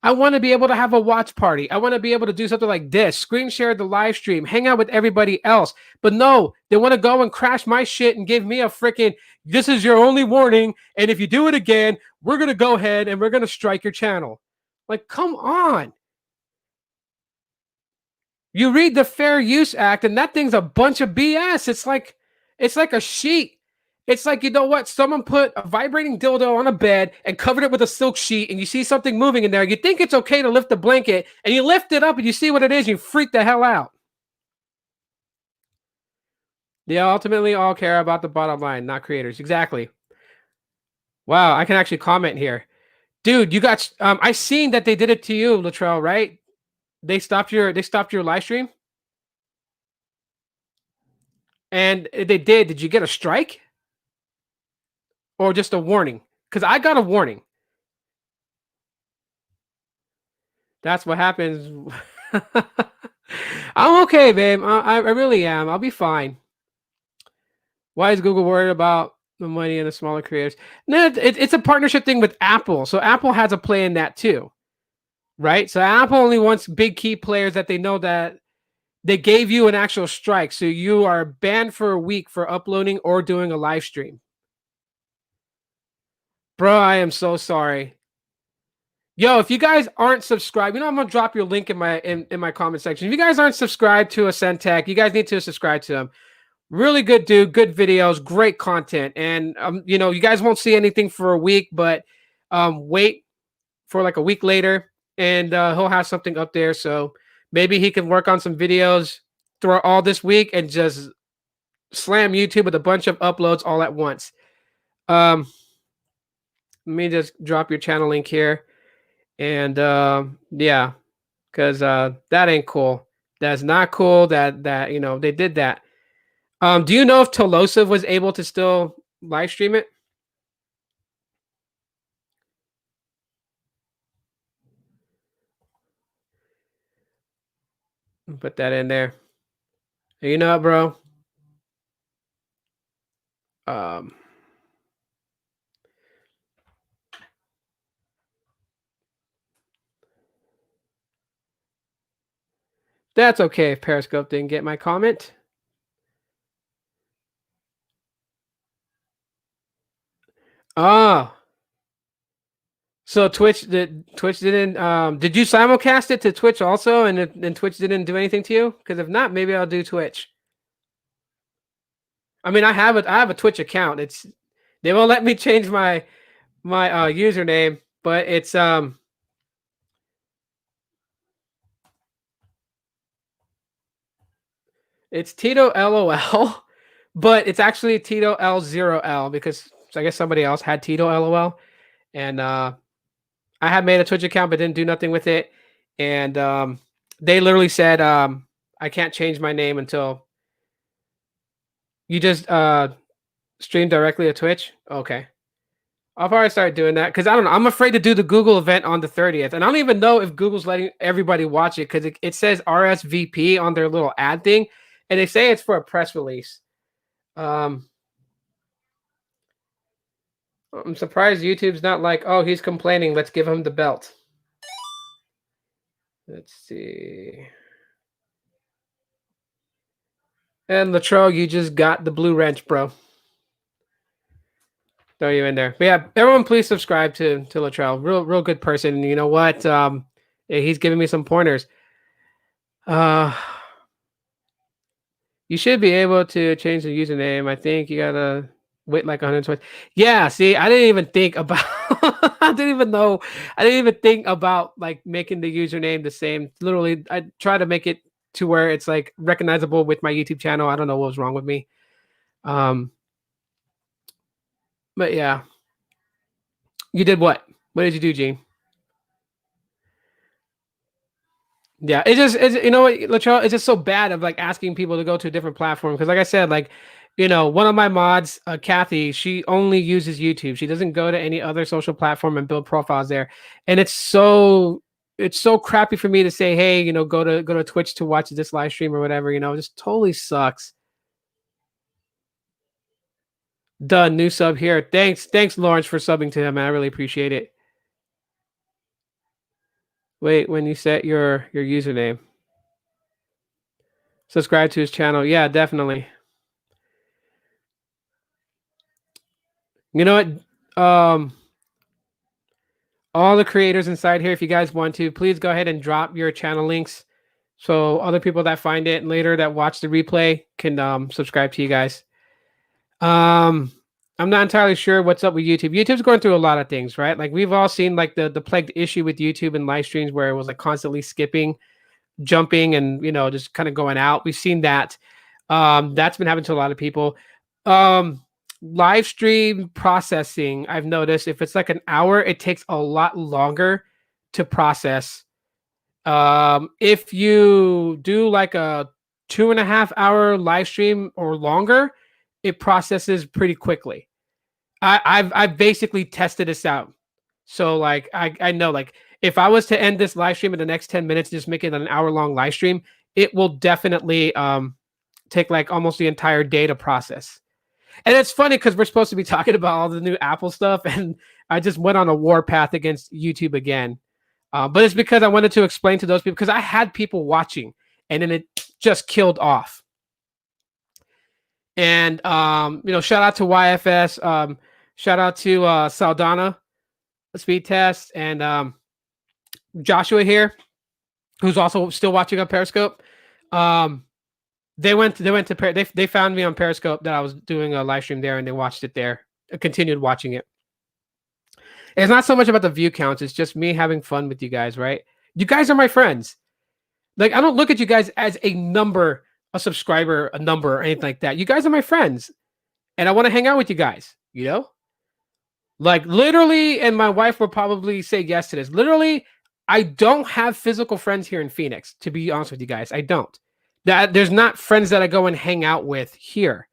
I want to be able to have a watch party. I want to be able to do something like this, screen share the live stream, hang out with everybody else. But no, they want to go and crash my shit and give me a freaking, this is your only warning. And if you do it again, we're going to go ahead and we're going to strike your channel. Like, come on. You read the Fair Use Act and that thing's a bunch of BS. It's like a sheet. It's like, you know what? Someone put a vibrating dildo on a bed and covered it with a silk sheet and you see something moving in there. You think it's okay to lift the blanket and you lift it up and you see what it is. And you freak the hell out. They ultimately all care about the bottom line, not creators. Exactly. Wow, I can actually comment here. Dude, you got I seen that they did it to you, Latrell, right? They stopped your live stream? And they did. Did you get a strike? Or just a warning? Because I got a warning. That's what happens. I'm okay, babe. I really am. I'll be fine. Why is Google worried about the money and the smaller creators? No, it's a partnership thing with Apple. So Apple has a play in that too. Right? So Apple only wants big key players that they know that they gave you an actual strike. So you are banned for a week for uploading or doing a live stream. Bro, I am so sorry. Yo, if you guys aren't subscribed, I'm gonna drop your link in my comment section. If you guys aren't subscribed to Eccentech, you guys need to subscribe to him. Really good dude, good videos, great content. And you guys won't see anything for a week, but wait for like a week later, and he'll have something up there. So maybe he can work on some videos throughout all this week and just slam YouTube with a bunch of uploads all at once. Let me just drop your channel link here. And yeah, because that ain't cool. That's not cool that they did that. Do you know if Tolosive was able to still live stream it? Put that in there. You know what, bro? That's okay if Periscope didn't get my comment. Oh. So Twitch didn't did you simulcast it to Twitch also and Twitch didn't do anything to you? Because if not, maybe I'll do Twitch. I mean, I have a Twitch account. They won't let me change my username, but it's Tito LOL, but it's actually Tito L0L because I guess somebody else had Tito LOL, and I had made a Twitch account but didn't do nothing with it, and they literally said I can't change my name until you just stream directly to Twitch. Okay. I'll probably start doing that because I don't know. I'm afraid to do the Google event on the 30th. And I don't even know if Google's letting everybody watch it because it says RSVP on their little ad thing. And they say it's for a press release. I'm surprised YouTube's not like, oh, he's complaining. Let's give him the belt. Let's see. And Latrell, you just got the blue wrench, bro. Throw you in there. But yeah, everyone please subscribe to Latrell. Real good person. And you know what? He's giving me some pointers. You should be able to change the username. I think you gotta wait like 120. Yeah, see, I didn't even think about I didn't even know. I didn't even think about like making the username the same. Literally, I try to make it to where it's like recognizable with my YouTube channel. I don't know what was wrong with me. But yeah. You did what? What did you do, Gene? Yeah, it's you know what, Latrell, it's just so bad of like asking people to go to a different platform because, like I said, like one of my mods, Kathy, she only uses YouTube. She doesn't go to any other social platform and build profiles there, and it's so crappy for me to say, hey, go to Twitch to watch this live stream or whatever. It just totally sucks. Done. New sub here. Thanks, Lawrence, for subbing to him. Man. I really appreciate it. Wait, when you set your username, subscribe to his channel. Yeah, definitely. You know what? All the creators inside here, if you guys want to, please go ahead and drop your channel links so other people that find it later that watch the replay can subscribe to you guys. I'm not entirely sure what's up with YouTube. YouTube's going through a lot of things, right? Like we've all seen like the plagued issue with YouTube and live streams where it was like constantly skipping, jumping, and just kind of going out. We've seen that. That's been happening to a lot of people. Live stream processing, I've noticed if it's like an hour, it takes a lot longer to process. If you do like a 2.5 hour live stream or longer, it processes pretty quickly. I've basically tested this out. So like I know like if I was to end this live stream in the next 10 minutes, just make it an hour-long live stream, it will definitely take like almost the entire day to process. And it's funny because we're supposed to be talking about all the new Apple stuff, and I just went on a warpath against YouTube again. But it's because I wanted to explain to those people because I had people watching, and then it just killed off. And shout out to YFS, shout out to Saldana, Speed Test, and Joshua here, who's also still watching on Periscope. They found me on Periscope that I was doing a live stream there, and they watched it there. Continued watching it. It's not so much about the view counts; it's just me having fun with you guys, right? You guys are my friends. Like I don't look at you guys as a number, a subscriber, a number, or anything like that. You guys are my friends, and I want to hang out with you guys. Like literally, and my wife will probably say yes to this. Literally, I don't have physical friends here in Phoenix. To be honest with you guys, I don't. There's not friends that I go and hang out with here.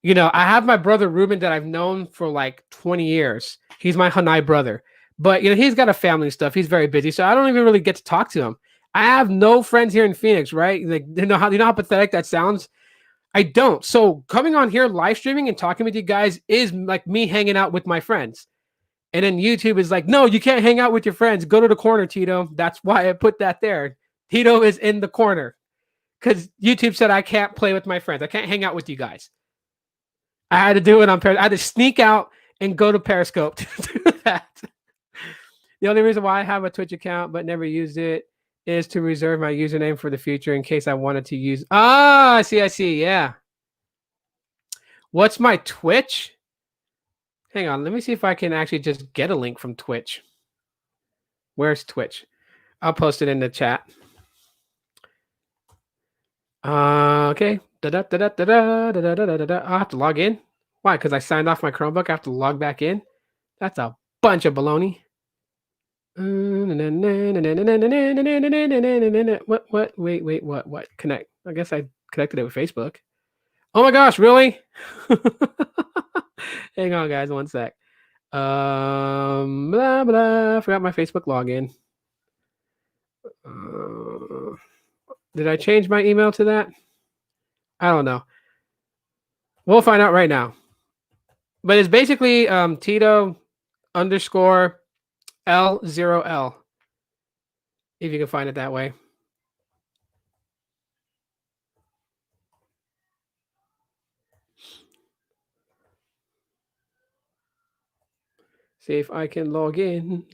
I have my brother Ruben that I've known for like 20 years. He's my Hanai brother. But he's got a family and stuff. He's very busy. So I don't even really get to talk to him. I have no friends here in Phoenix, right? Like you know how pathetic that sounds? I don't. So coming on here live streaming and talking with you guys is like me hanging out with my friends. And then YouTube is like, no, you can't hang out with your friends. Go to the corner, Tito. That's why I put that there. Tito is in the corner. Because YouTube said I can't play with my friends. I can't hang out with you guys. I had to do it on Periscope. I had to sneak out and go to Periscope to do that. The only reason why I have a Twitch account but never used it is to reserve my username for the future in case I wanted to use. I see. Yeah. What's my Twitch? Hang on, let me see if I can actually just get a link from Twitch. Where's Twitch? I'll post it in the chat. Okay. I'll have to log in. Why? Because I signed off my Chromebook. I have to log back in. That's a bunch of baloney. What? Wait. What? Connect. I guess I connected it with Facebook. Oh my gosh, really? Hang on, guys, one sec. Blah blah. Forgot my Facebook login. Did I change my email to that? I don't know. We'll find out right now. But it's basically Tito _ L0L. If you can find it that way. See if I can log in.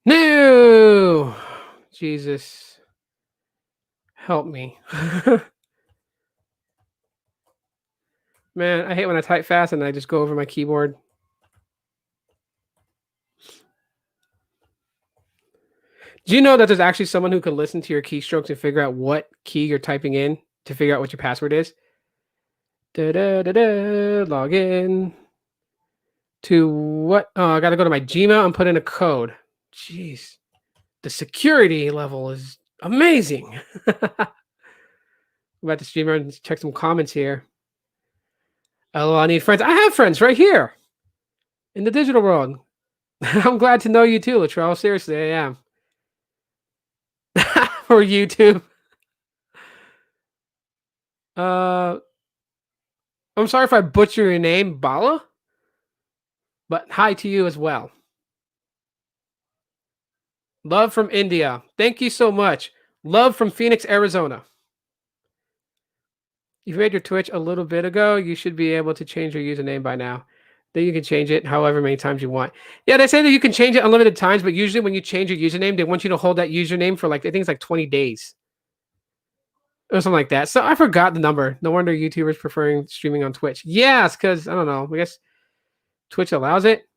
No! Jesus. Help me. Man, I hate when I type fast and I just go over my keyboard. Do you know that there's actually someone who can listen to your keystrokes and figure out what key you're typing in to figure out what your password is? Log in. To what? Oh, I gotta go to my Gmail and put in a code. Jeez. The security level is amazing. I'm about to stream and check some comments here. Oh, I need friends. I have friends right here in the digital world. I'm glad to know you too, Latrell. Seriously, I am. For YouTube. I'm sorry if I butcher your name, Bala. But hi to you as well. Love from India. Thank you so much. Love from Phoenix, Arizona. You made your Twitch a little bit ago. You should be able to change your username by now. Then you can change it however many times you want. Yeah, they say that you can change it unlimited times, but usually when you change your username, they want you to hold that username for like, I think it's like 20 days. Or something like that. So I forgot the number. No wonder YouTubers preferring streaming on Twitch. Yes, because I don't know. I guess Twitch allows it.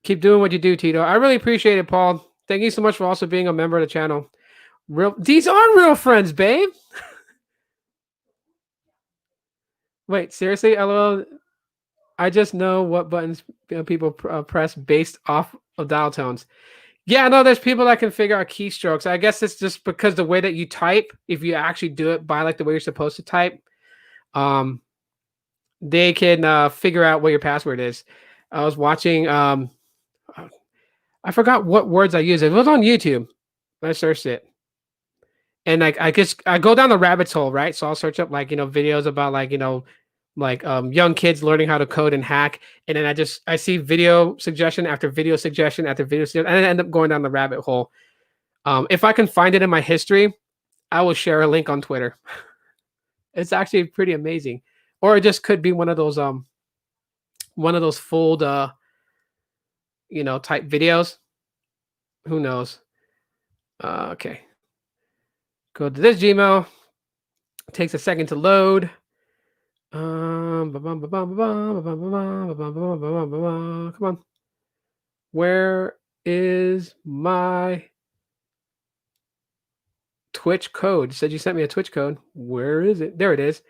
Keep doing what you do, Tito. I really appreciate it, Paul. Thank you so much for also being a member of the channel. These are real friends, babe. Wait, seriously? LOL. I just know what buttons people press based off of dial tones. Yeah, no, there's people that can figure out keystrokes. I guess it's just because the way that you type, if you actually do it by like the way you're supposed to type, they can figure out what your password is. I was watching, I forgot what words I used. It was on YouTube. I searched it. And like I guess I go down the rabbit's hole, right? So I'll search up like, videos about like, young kids learning how to code and hack. And then I see video suggestion after video suggestion after video suggestion, and I end up going down the rabbit hole. If I can find it in my history, I will share a link on Twitter. It's actually pretty amazing. Or it just could be one of those fold type videos. Who knows? Okay. Go to this Gmail. It takes a second to load. Come on. Where is my Twitch code? You said you sent me a Twitch code. Where is it? There it is.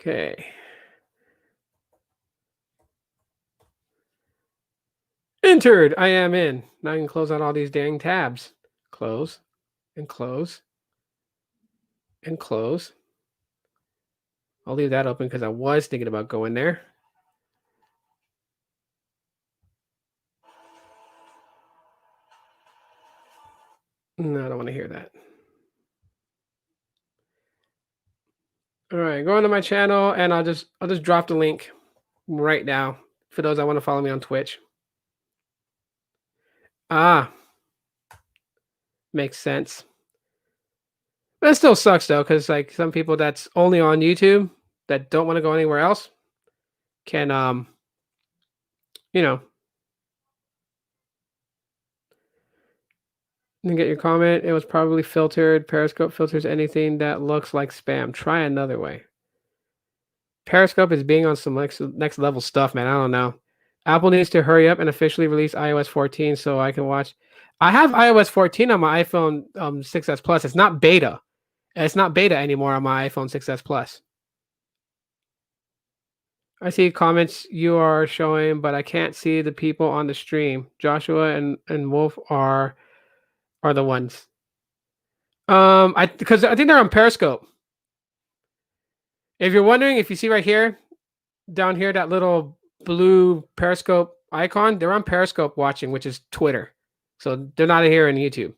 Okay. Entered. I am in. Now I can close out all these dang tabs. Close and close and close. I'll leave that open because I was thinking about going there. No, I don't want to hear that. All right, go onto my channel and I'll just drop the link right now for those that want to follow me on Twitch. Makes sense. But it still sucks though, because like some people that's only on YouTube that don't want to go anywhere else can Didn't get your comment. It was probably filtered. Periscope filters anything that looks like spam. Try another way. Periscope is being on some next level stuff, man. I don't know. Apple needs to hurry up and officially release iOS 14 so I can watch. I have iOS 14 on my iPhone 6s Plus. It's not beta. It's not beta anymore on my iPhone 6s Plus. I see comments you are showing, but I can't see the people on the stream. Joshua and Wolf are the ones. Because I think they're on Periscope. If you're wondering, if you see right here, down here, that little blue Periscope icon, they're on Periscope watching, which is Twitter. So they're not here in YouTube.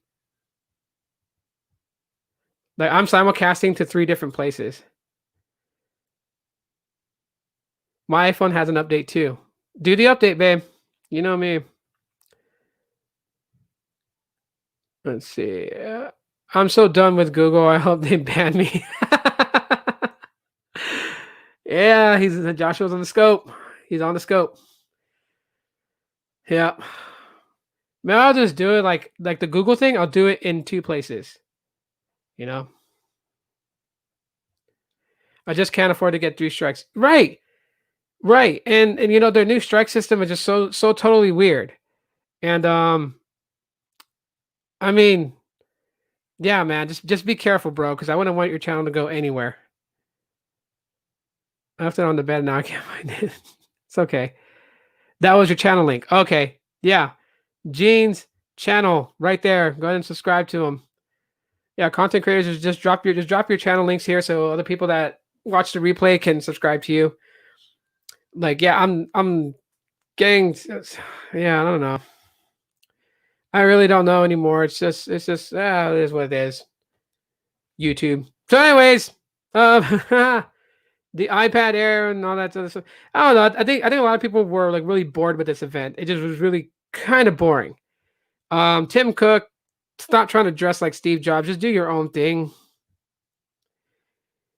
Like I'm simulcasting to 3 different places. My iPhone has an update too. Do the update, babe. You know me. Let's see. I'm so done with Google. I hope they ban me. Yeah, Joshua's on the scope. He's on the scope. Yeah. Maybe I'll just do it like the Google thing. I'll do it in 2 places. You know, I just can't afford to get 3 strikes. Right, right. And you know their new strike system is just so totally weird. And I mean, yeah, man, just be careful, bro, because I wouldn't want your channel to go anywhere. I left it on the bed now. I can't find it. It's okay. That was your channel link. Okay, yeah, Gene's channel right there. Go ahead and subscribe to him. Yeah, content creators, just drop your channel links here so other people that watch the replay can subscribe to you. Like, yeah, I'm getting, yeah, I don't know. I really don't know anymore. It's just it is what it is. YouTube. So, anyways, the iPad Air and all that other stuff. I don't know. I think a lot of people were like really bored with this event. It just was really kind of boring. Tim Cook, stop trying to dress like Steve Jobs. Just do your own thing.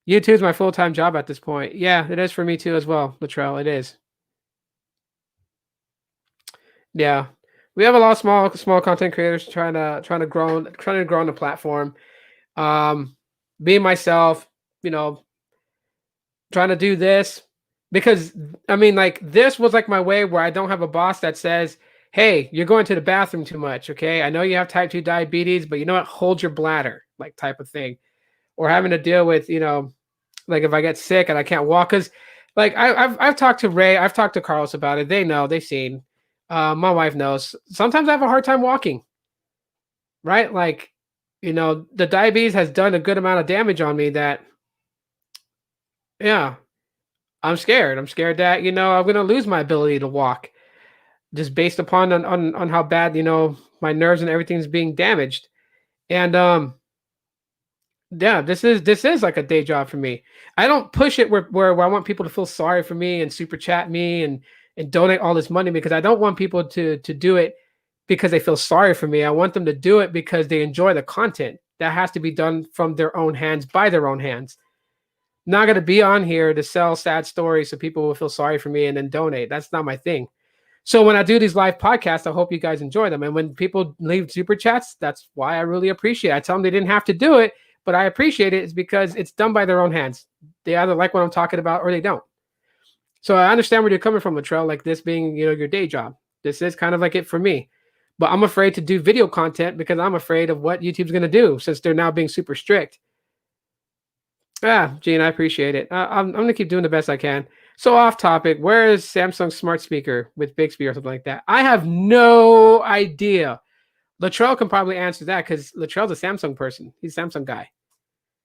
YouTube's my full-time job at this point. Yeah, it is for me too as well, Latrell. It is. Yeah. We have a lot of small content creators trying to grow on the platform. Being myself, you know, trying to do this because I mean like this was like my way where I don't have a boss that says, "Hey, you're going to the bathroom too much, okay? I know you have type 2 diabetes, but you know what? Hold your bladder," like type of thing. Or having to deal with, you know, like if I get sick and I can't walk, because like I've talked to Ray, I've talked to Carlos about it. They know, they've seen. My wife knows. Sometimes I have a hard time walking. Right? Like, you know, the diabetes has done a good amount of damage on me that, yeah, I'm scared. I'm scared that, you know, I'm gonna lose my ability to walk just based upon on how bad, you know, my nerves and everything's being damaged. And yeah, this is like a day job for me. I don't push it where I want people to feel sorry for me and super chat me and donate all this money because I don't want people to do it because they feel sorry for me. I want them to do it because they enjoy the content. That has to be done from their own hands, by their own hands. Not going to be on here to sell sad stories so people will feel sorry for me and then donate. That's not my thing. So when I do these live podcasts, I hope you guys enjoy them. And when people leave super chats, that's why I really appreciate it. I tell them they didn't have to do it, but I appreciate it. It's because it's done by their own hands. They either like what I'm talking about or they don't. So I understand where you're coming from, Latrell, like this being, you know, your day job. This is kind of like it for me. But I'm afraid to do video content because I'm afraid of what YouTube's going to do since they're now being super strict. Gene, I appreciate it. I'm going to keep doing the best I can. So off topic, where is Samsung's smart speaker with Bixby or something like that? I have no idea. Latrell can probably answer that because Latrell's a Samsung person. He's a Samsung guy.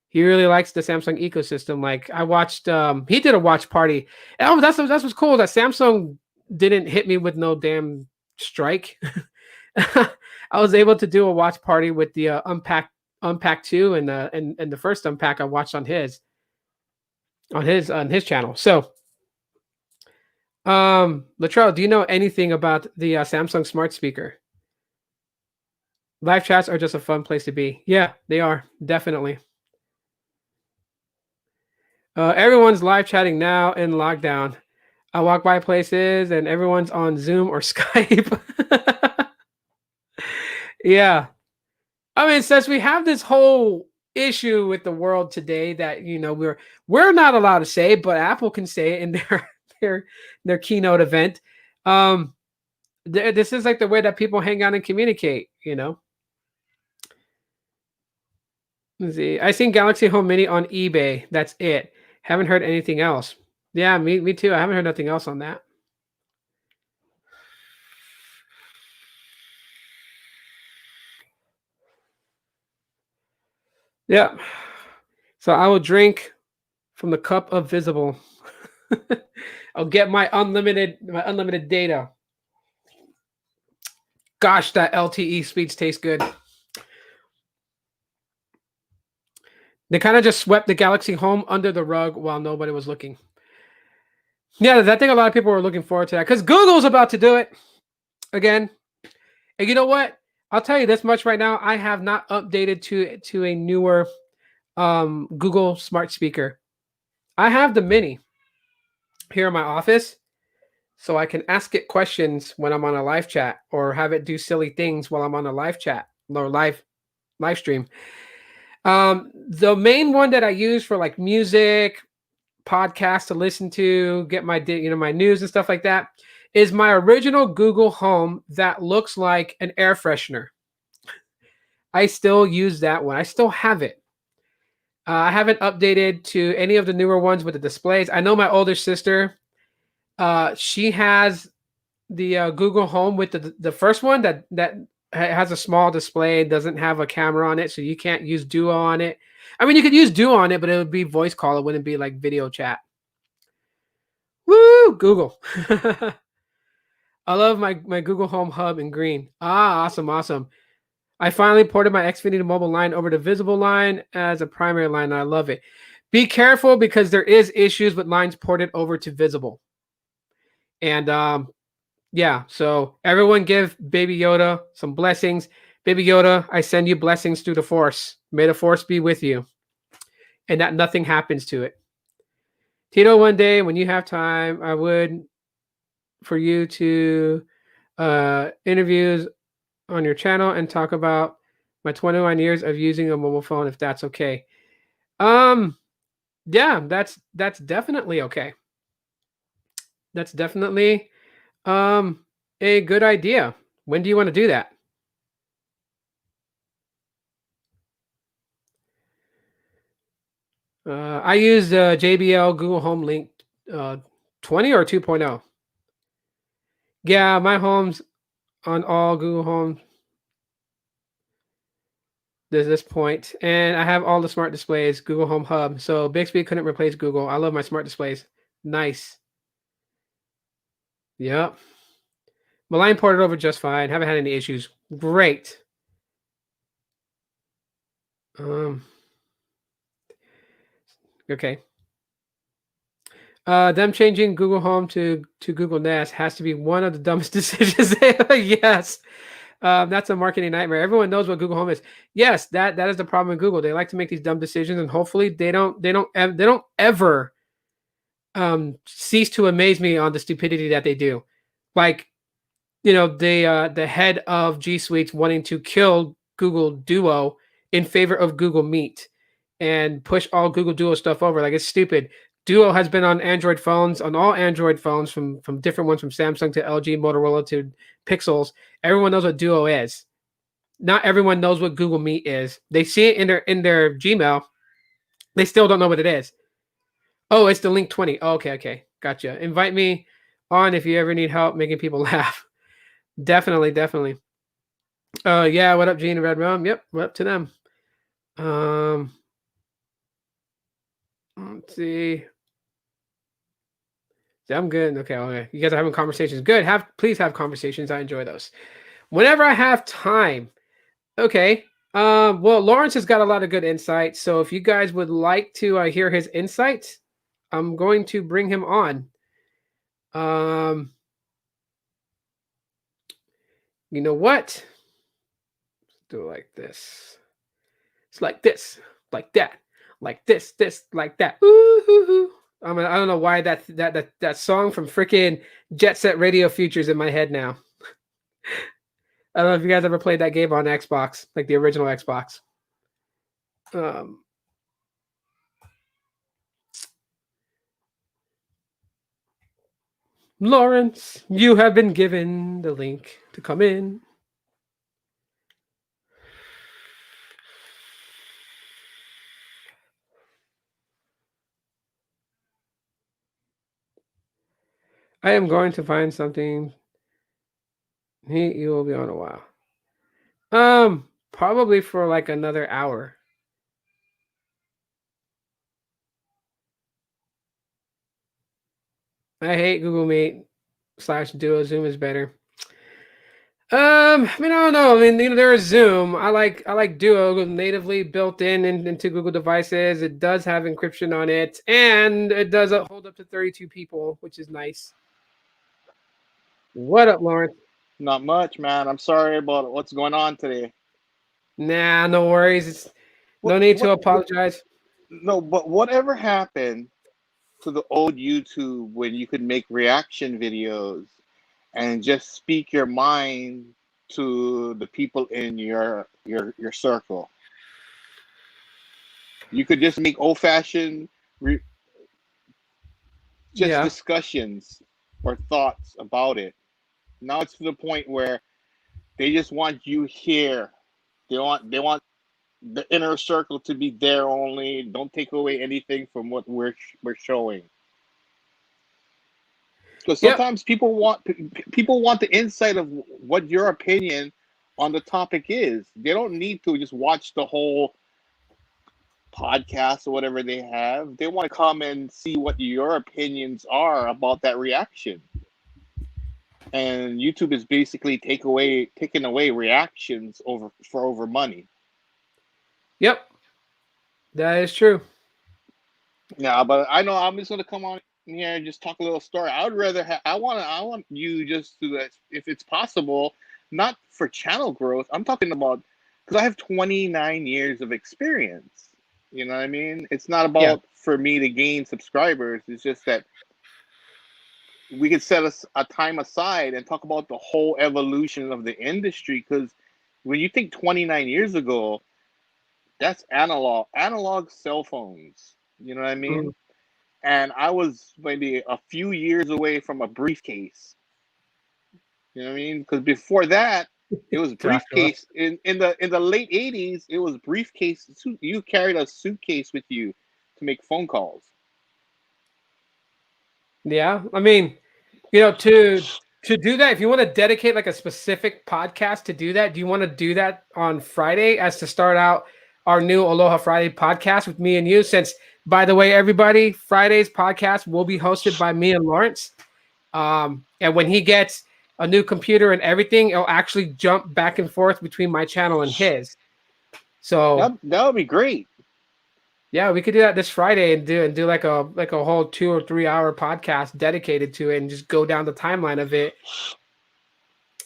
He really likes the Samsung ecosystem. Like I watched, he did a watch party. Oh, that's what's cool. That Samsung didn't hit me with no damn strike. I was able to do a watch party with the Unpack 2 and the first Unpack I watched on his channel. So, Latrell, do you know anything about the Samsung smart speaker? Live chats are just a fun place to be. Yeah, they are definitely. Everyone's live chatting now in lockdown. I walk by places and everyone's on Zoom or Skype. Yeah. I mean, since we have this whole issue with the world today that we're not allowed to say, but Apple can say it in their their keynote event. Um, this is like the way that people hang out and communicate. Let's see. I seen Galaxy Home Mini on eBay. That's it. Haven't heard anything else. Yeah, me too. I haven't heard nothing else on that. Yeah. So I will drink from the cup of visible. I'll get my unlimited data. Gosh, that LTE speeds taste good. They kind of just swept the Galaxy Home under the rug while nobody was looking. Yeah, I think a lot of people were looking forward to that because Google's about to do it again. And you know what? I'll tell you this much right now. I have not updated to a newer Google smart speaker. I have the Mini here in my office, so I can ask it questions when I'm on a live chat or have it do silly things while I'm on a live chat or live stream. The main one that I use for like music, podcasts to listen to, get my my news and stuff like that is my original Google Home that looks like an air freshener. I still use that one. I still have it. I haven't updated to any of the newer ones with the displays. I know my older sister, she has the Google Home with the first one that has a small display, doesn't have a camera on it, so you can't use Duo on it. I mean, you could use Duo on it, but it would be voice call. It wouldn't be like video chat. Woo, Google. I love my Google Home Hub in green. Ah, awesome, awesome. I finally ported my Xfinity mobile line over to Visible line as a primary line, and I love it. Be careful because there is issues with lines ported over to Visible. And yeah, so everyone give Baby Yoda some blessings. Baby Yoda, I send you blessings through the Force. May the Force be with you. And that nothing happens to it. Tito, one day when you have time, I would for you to interviews on your channel and talk about my 21 years of using a mobile phone, if that's okay. Yeah, that's definitely okay. That's definitely a good idea. When do you want to do that? I used JBL Google Home Link 20 or 2.0. Yeah, my home's on all Google Home. There's this point, and I have all the smart displays, Google Home Hub. So Bixby couldn't replace Google. I love my smart displays. Nice. Yep. My line ported over just fine. Haven't had any issues. Great. Okay. Them changing Google Home to Google Nest has to be one of the dumbest decisions. Yes. That's a marketing nightmare. Everyone knows what Google Home is. Yes, that is the problem with Google. They like to make these dumb decisions, and hopefully they don't ever cease to amaze me on the stupidity that they do. Like, the head of G Suite's wanting to kill Google Duo in favor of Google Meet and push all Google Duo stuff over. Like, it's stupid. Duo has been on Android phones, on all Android phones from different ones, from Samsung to LG, Motorola to Pixels. Everyone knows what Duo is. Not everyone knows what Google Meet is. They see it in their Gmail. They still don't know what it is. Oh, it's the Link 20. Oh, okay. Gotcha. Invite me on if you ever need help making people laugh. Definitely. Yeah, what up, Gene and Red Rum? Yep, what up to them? Let's see. Yeah, I'm good. Okay. You guys are having conversations. Good. Please have conversations. I enjoy those. Whenever I have time. Okay. Well, Lawrence has got a lot of good insights. So if you guys would like to hear his insights, I'm going to bring him on. You know what? Let's do it like this. It's like this, like that, like this, like that. Ooh. I don't know why that song from freaking Jet Set Radio Futures in my head now. I don't know if you guys ever played that game on Xbox, like the original Xbox. Um, Lawrence, you have been given the link to come in. I am going to find something. You will be on a while. Probably for like another hour. I hate Google Meet / Duo. Zoom is better. I don't know. I mean, there is Zoom. I like Duo natively built into Google devices. It does have encryption on it, and it does hold up to 32 people, which is nice. What up, Lawrence? Not much, man. I'm sorry about what's going on today. Nah, no worries. It's What, no need to what, what, apologize. no, but whatever happened to the old YouTube when you could make reaction videos and just speak your mind to the people in your circle? You could just make old-fashioned just Yeah. discussions or thoughts about it. Now it's to the point where they just want you here. They want the inner circle to be there only. Don't take away anything from what we're showing. Because Yep. sometimes people want the insight of what your opinion on the topic is. They don't need to just watch the whole podcast or whatever they have. They want to come and see what your opinions are about that reaction. And YouTube is basically taking away reactions over money. Yep. That is true. Yeah, but I know I'm just gonna come on here and just talk a little story. I would rather I want you just to, if it's possible, not for channel growth. I'm talking about because I have 29 years of experience. You know what I mean? It's not Yeah. about for me to gain subscribers. It's just that we could set a time aside and talk about the whole evolution of the industry. Because when you think 29 years ago, that's analog cell phones. You know what I Mm. mean? And I was maybe a few years away from a briefcase. You know what I mean? Because before that, it was Joshua. briefcase. In the late '80s, it was briefcase. You carried a suitcase with you to make phone calls. Yeah. I mean, to do that, if you want to dedicate like a specific podcast to do that, do you want to do that on Friday as to start out our new Aloha Friday podcast with me and you? Since, by the way, everybody, Friday's podcast will be hosted by me and Lawrence. And when he gets a new computer and everything, it'll actually jump back and forth between my channel and his. So That would be great. yeah, we could do that this Friday and do like a whole 2 or 3 hour podcast dedicated to it and just go down the timeline of it.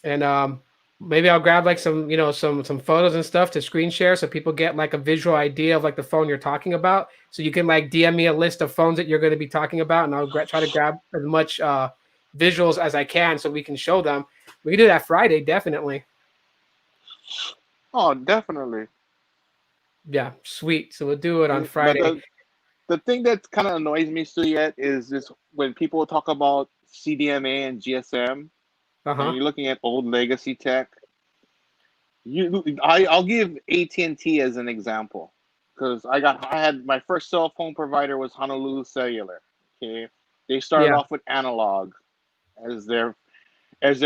And maybe I'll grab like some photos and stuff to screen share so people get like a visual idea of like the phone you're talking about. So you can like DM me a list of phones that you're going to be talking about, and I'll try to grab as much visuals as I can so we can show them. We can do that Friday, definitely. Oh, definitely. Yeah, sweet. So we'll do it on But Friday. the thing that kind of annoys me still yet is this when people talk about CDMA and GSM, Uh and huh. you're looking at old legacy tech. I'll give AT&T as an example because I had my first cell phone provider was Honolulu Cellular. Okay, they started Yeah. off with analog as their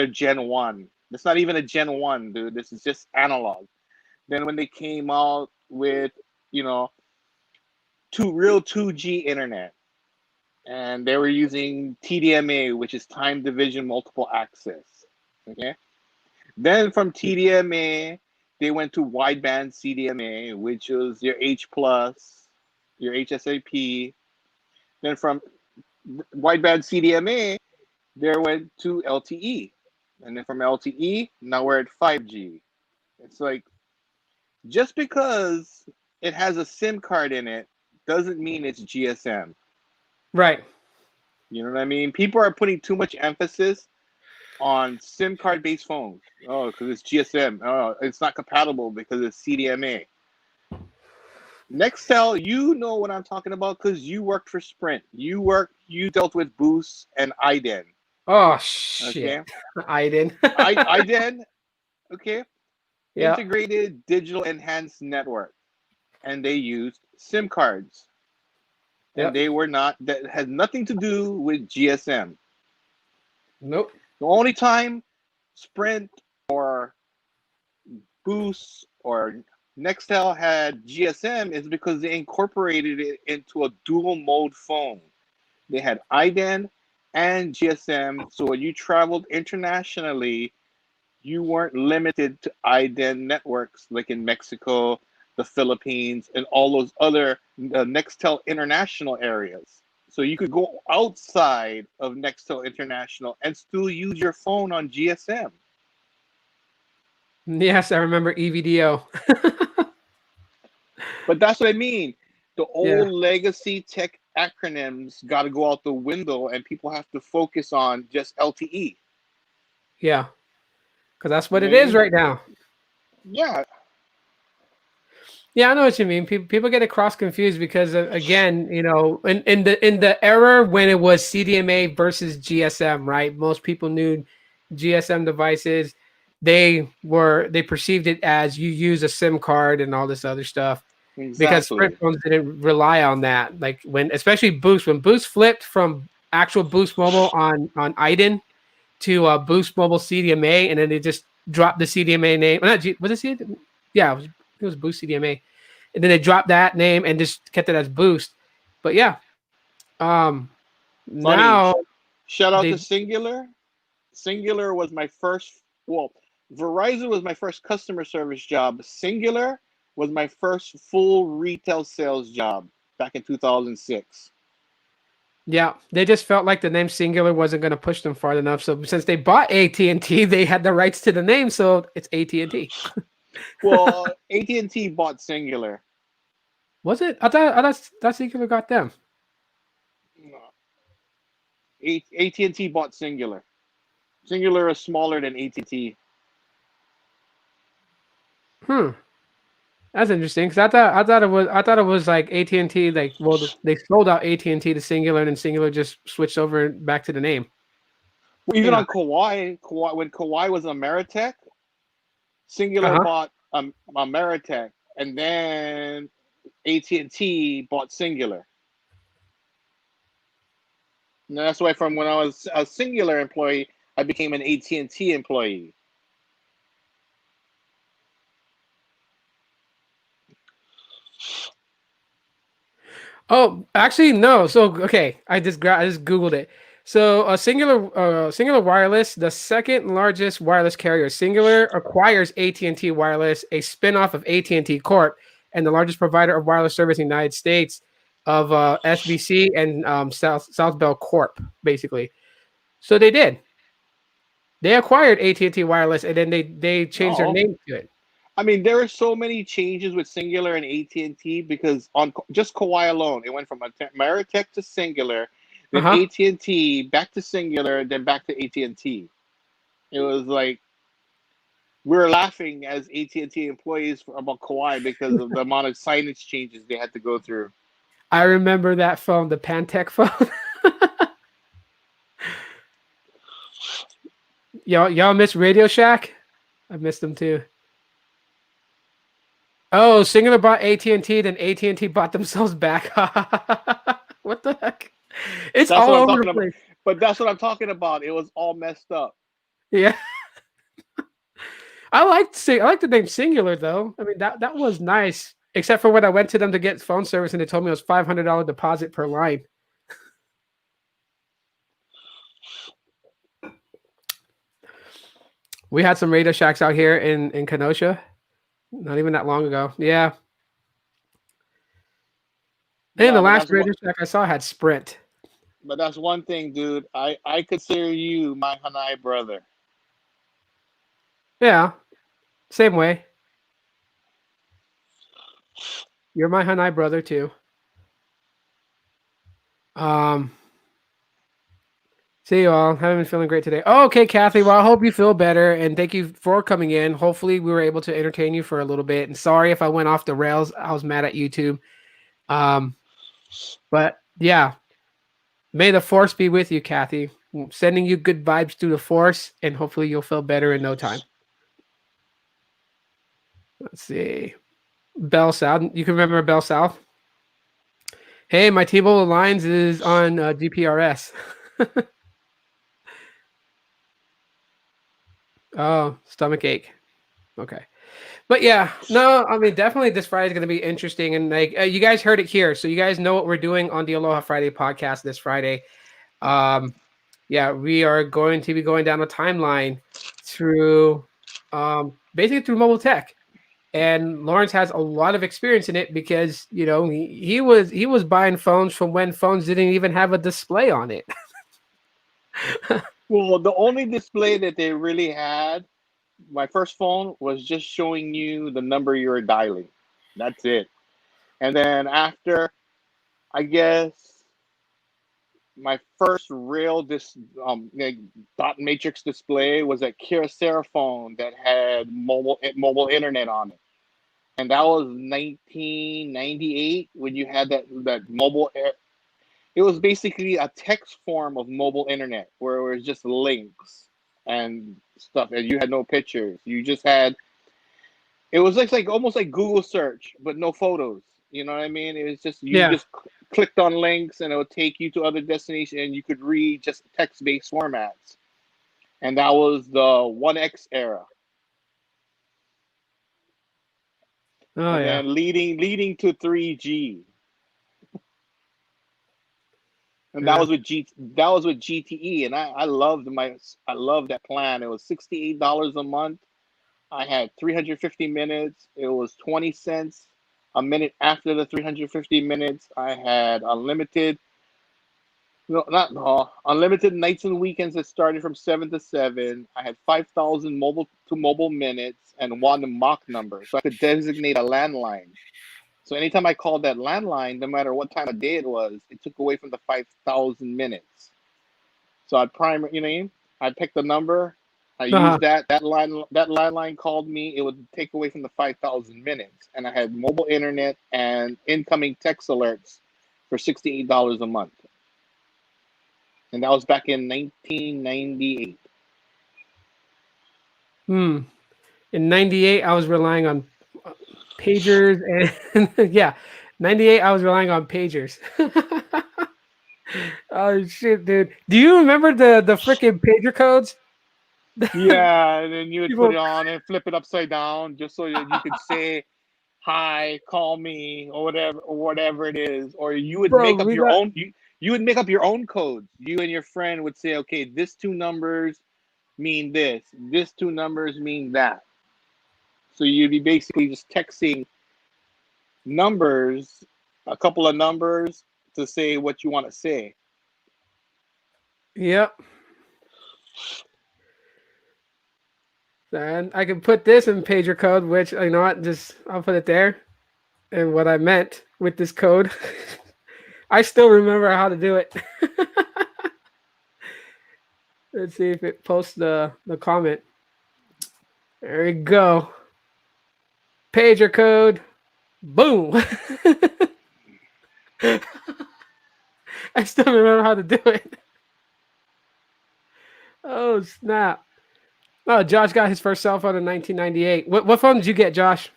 Gen 1. It's not even a Gen 1, dude. This is just analog. Then when they came out with, you know, 2G internet, and they were using TDMA, which is time division multiple access. Okay. Then from TDMA, they went to wideband CDMA, which was your H plus, your HSAP. Then from wideband CDMA, they went to LTE. And then from LTE, now we're at 5G. It's like just because it has a SIM card in it doesn't mean it's GSM. Right. You know what I mean? People are putting too much emphasis on SIM card based phones. Oh, because it's GSM. Oh, it's not compatible because it's CDMA. Nextel, you know what I'm talking about because you worked for Sprint. You dealt with Boost and IDEN. Oh shit. Okay, I didn't. IDEN. Okay, Yeah. integrated digital enhanced network, and they used SIM cards, and Yep. they were not. That had nothing to do with GSM. Nope. The only time Sprint or Boost or Nextel had GSM is because they incorporated it into a dual mode phone. They had IDEN and GSM, so when you traveled internationally, you weren't limited to IDEN networks like in Mexico, the Philippines, and all those other Nextel international areas. So you could go outside of Nextel International and still use your phone on GSM. Yes, I remember EVDO. But that's what I mean. The Yeah. old legacy tech acronyms got to go out the window, and people have to focus on just LTE. Yeah. Because that's You what know it what I is mean? right now. Yeah, Yeah, I know what you mean. People get it cross confused because again, in the era when it was CDMA versus GSM, right? Most people knew GSM devices. They perceived it as you use a SIM card and all this other stuff because Sprint exactly. phones didn't rely on that. Like especially Boost, when Boost flipped from actual Boost Mobile on IDEN to Boost Mobile CDMA, and then they just dropped the CDMA name. Not was it CDMA? Yeah, it was Boost CDMA, and then they dropped that name and just kept it as Boost. But yeah, um, Funny. now Shout out to they Singular. Singular was my first. Well, Verizon was my first customer service job. Singular was my first full retail sales job back in 2006. yeah they just felt like the name Singular wasn't going to push them far enough. So since they bought AT&T, they had the rights to the name, so it's AT&T. Well, AT&T bought Singular. Was it? I thought Singular got them. AT&T bought Singular. Singular is smaller than AT&T. Hmm. That's interesting because I thought it was like AT&T, like, well, they sold out AT&T to Singular and then Singular just switched over back to the name. Well, even Yeah. on Kauai, when Kauai was Ameritech, Uh Singular huh. bought Ameritech, and then AT&T bought Singular. And that's why from when I was a Singular employee, I became an AT&T employee. Oh, actually, no. So okay, I just googled it. So Singular Wireless, the second largest wireless carrier, Singular acquires AT&T Wireless, a spinoff of AT&T Corp, and the largest provider of wireless service in the United States of SBC and South Bell Corp, basically. So they did. They acquired AT&T Wireless, and then they changed their Oh, name to it. I mean, there are so many changes with Singular and AT&T because on just Kauai alone, it went from Ameritech to Singular, Uh then huh. AT&T back to Singular, then back to AT&T. It was like we were laughing as AT&T employees about Kauai because of the amount of signage changes they had to go through. I remember that phone, the Pantech phone. Y'all miss Radio Shack? I missed them too. Oh, Singular bought AT&T, then AT&T bought themselves back. What the heck? It's That's all what I'm over the talking about. place. But that's what I'm talking about. It was all messed up. Yeah. I like the name Singular though. I mean that was nice. Except for when I went to them to get phone service and they told me it was $500 deposit per line. We had some Radio Shacks out here in Kenosha, not even that long ago. Yeah. And the No, last Radio Shack I saw had Sprint. but that's one thing, dude. I consider you my Hanai brother. Yeah. Same way. You're my Hanai brother too. Um See you all. Haven't been feeling great today. Oh, okay, Kathy. Well, I hope you feel better, and thank you for coming in. Hopefully, we were able to entertain you for a little bit. And sorry if I went off the rails. I was mad at YouTube. But yeah, may the force be with you, Kathy. Sending you good vibes through the force, and hopefully, you'll feel better in no time. Let's see. Bell South. You can remember Bell South? Hey, my T-Mobile Alliance is on GPRS. Oh, stomach ache. Okay. But yeah, no, I mean, definitely this Friday is going to be interesting. And like, you guys heard it here. So you guys know what we're doing on the Aloha Friday podcast this Friday. Yeah, we are going to be going down a timeline through basically through mobile tech. And Lawrence has a lot of experience in it because, you know, he was buying phones from when phones didn't even have a display on it. Well, the only display that they really had, my first phone, was just showing you the number you were dialing. That's it. And then after, I guess, my first real dot matrix display was that Kyocera phone that had mobile internet on it, and that was 1998 when you had that mobile. It was basically a text form of mobile internet where it was just links and stuff, and you had no pictures. You just had. It was like almost like Google search, but no photos. You know what I mean? It was just you Yeah. just clicked on links, and it would take you to other destinations, and you could read just text-based formats. And that was the 1X era. Oh And yeah. then leading to 3G. And Yeah. that was with GTE, and I loved that plan. It was $68 a month. I had 350 minutes. It was 20 cents a minute after the 350 minutes. I had unlimited, no, not unlimited nights and weekends that started from 7 to 7. I had 5,000 mobile to mobile minutes and one mock number, so I could designate a landline. So anytime I called that landline, no matter what time of day it was, it took away from the 5,000 minutes. So I'd you know what I mean? I'd pick the number. I Uh-huh. used that landline called me. It would take away from the 5,000 minutes, and I had mobile internet and incoming text alerts for $68 a month, and that was back in 1998. In 98, I was relying on pagers and yeah, 98, I was relying on pagers. Oh shit, dude. Do you remember the freaking pager codes? Yeah, and then you would put People, it on and flip it upside down just so that you could say hi, call me, or whatever it is, or you would bro, make up we your got own. You would make up your own codes. You and your friend would say, okay, this two numbers mean this. This two numbers mean that. So you'd be basically just texting numbers, a couple of numbers to say what you want to say. yep. And I can put this in pager code, which you know what, just I'll put it there. And what I meant with this code, I still remember how to do it. Let's see if it posts the comment. There we go. Pager code. Boom. I still remember how to do it. Oh snap! Oh, Josh got his first cell phone in 1998. What phone did you get, Josh?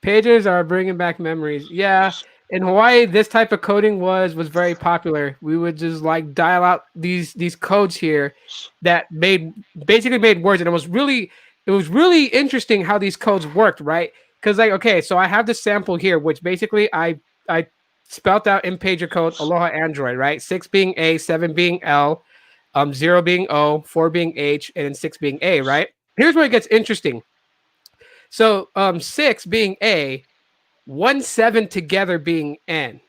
Pagers are bringing back memories. Yeah, in Hawaii, this type of coding was very popular. We would just like dial out these codes here that basically made words, and it was really interesting how these codes worked, right? Because like okay, so I have this sample here, which basically I spelt out in pager code Aloha Android, right? 6 being A, 7 being L, 0 being O, 4 being H, and then 6 being A, right? Here's where it gets interesting. So 6 being A, 1 7 together being N,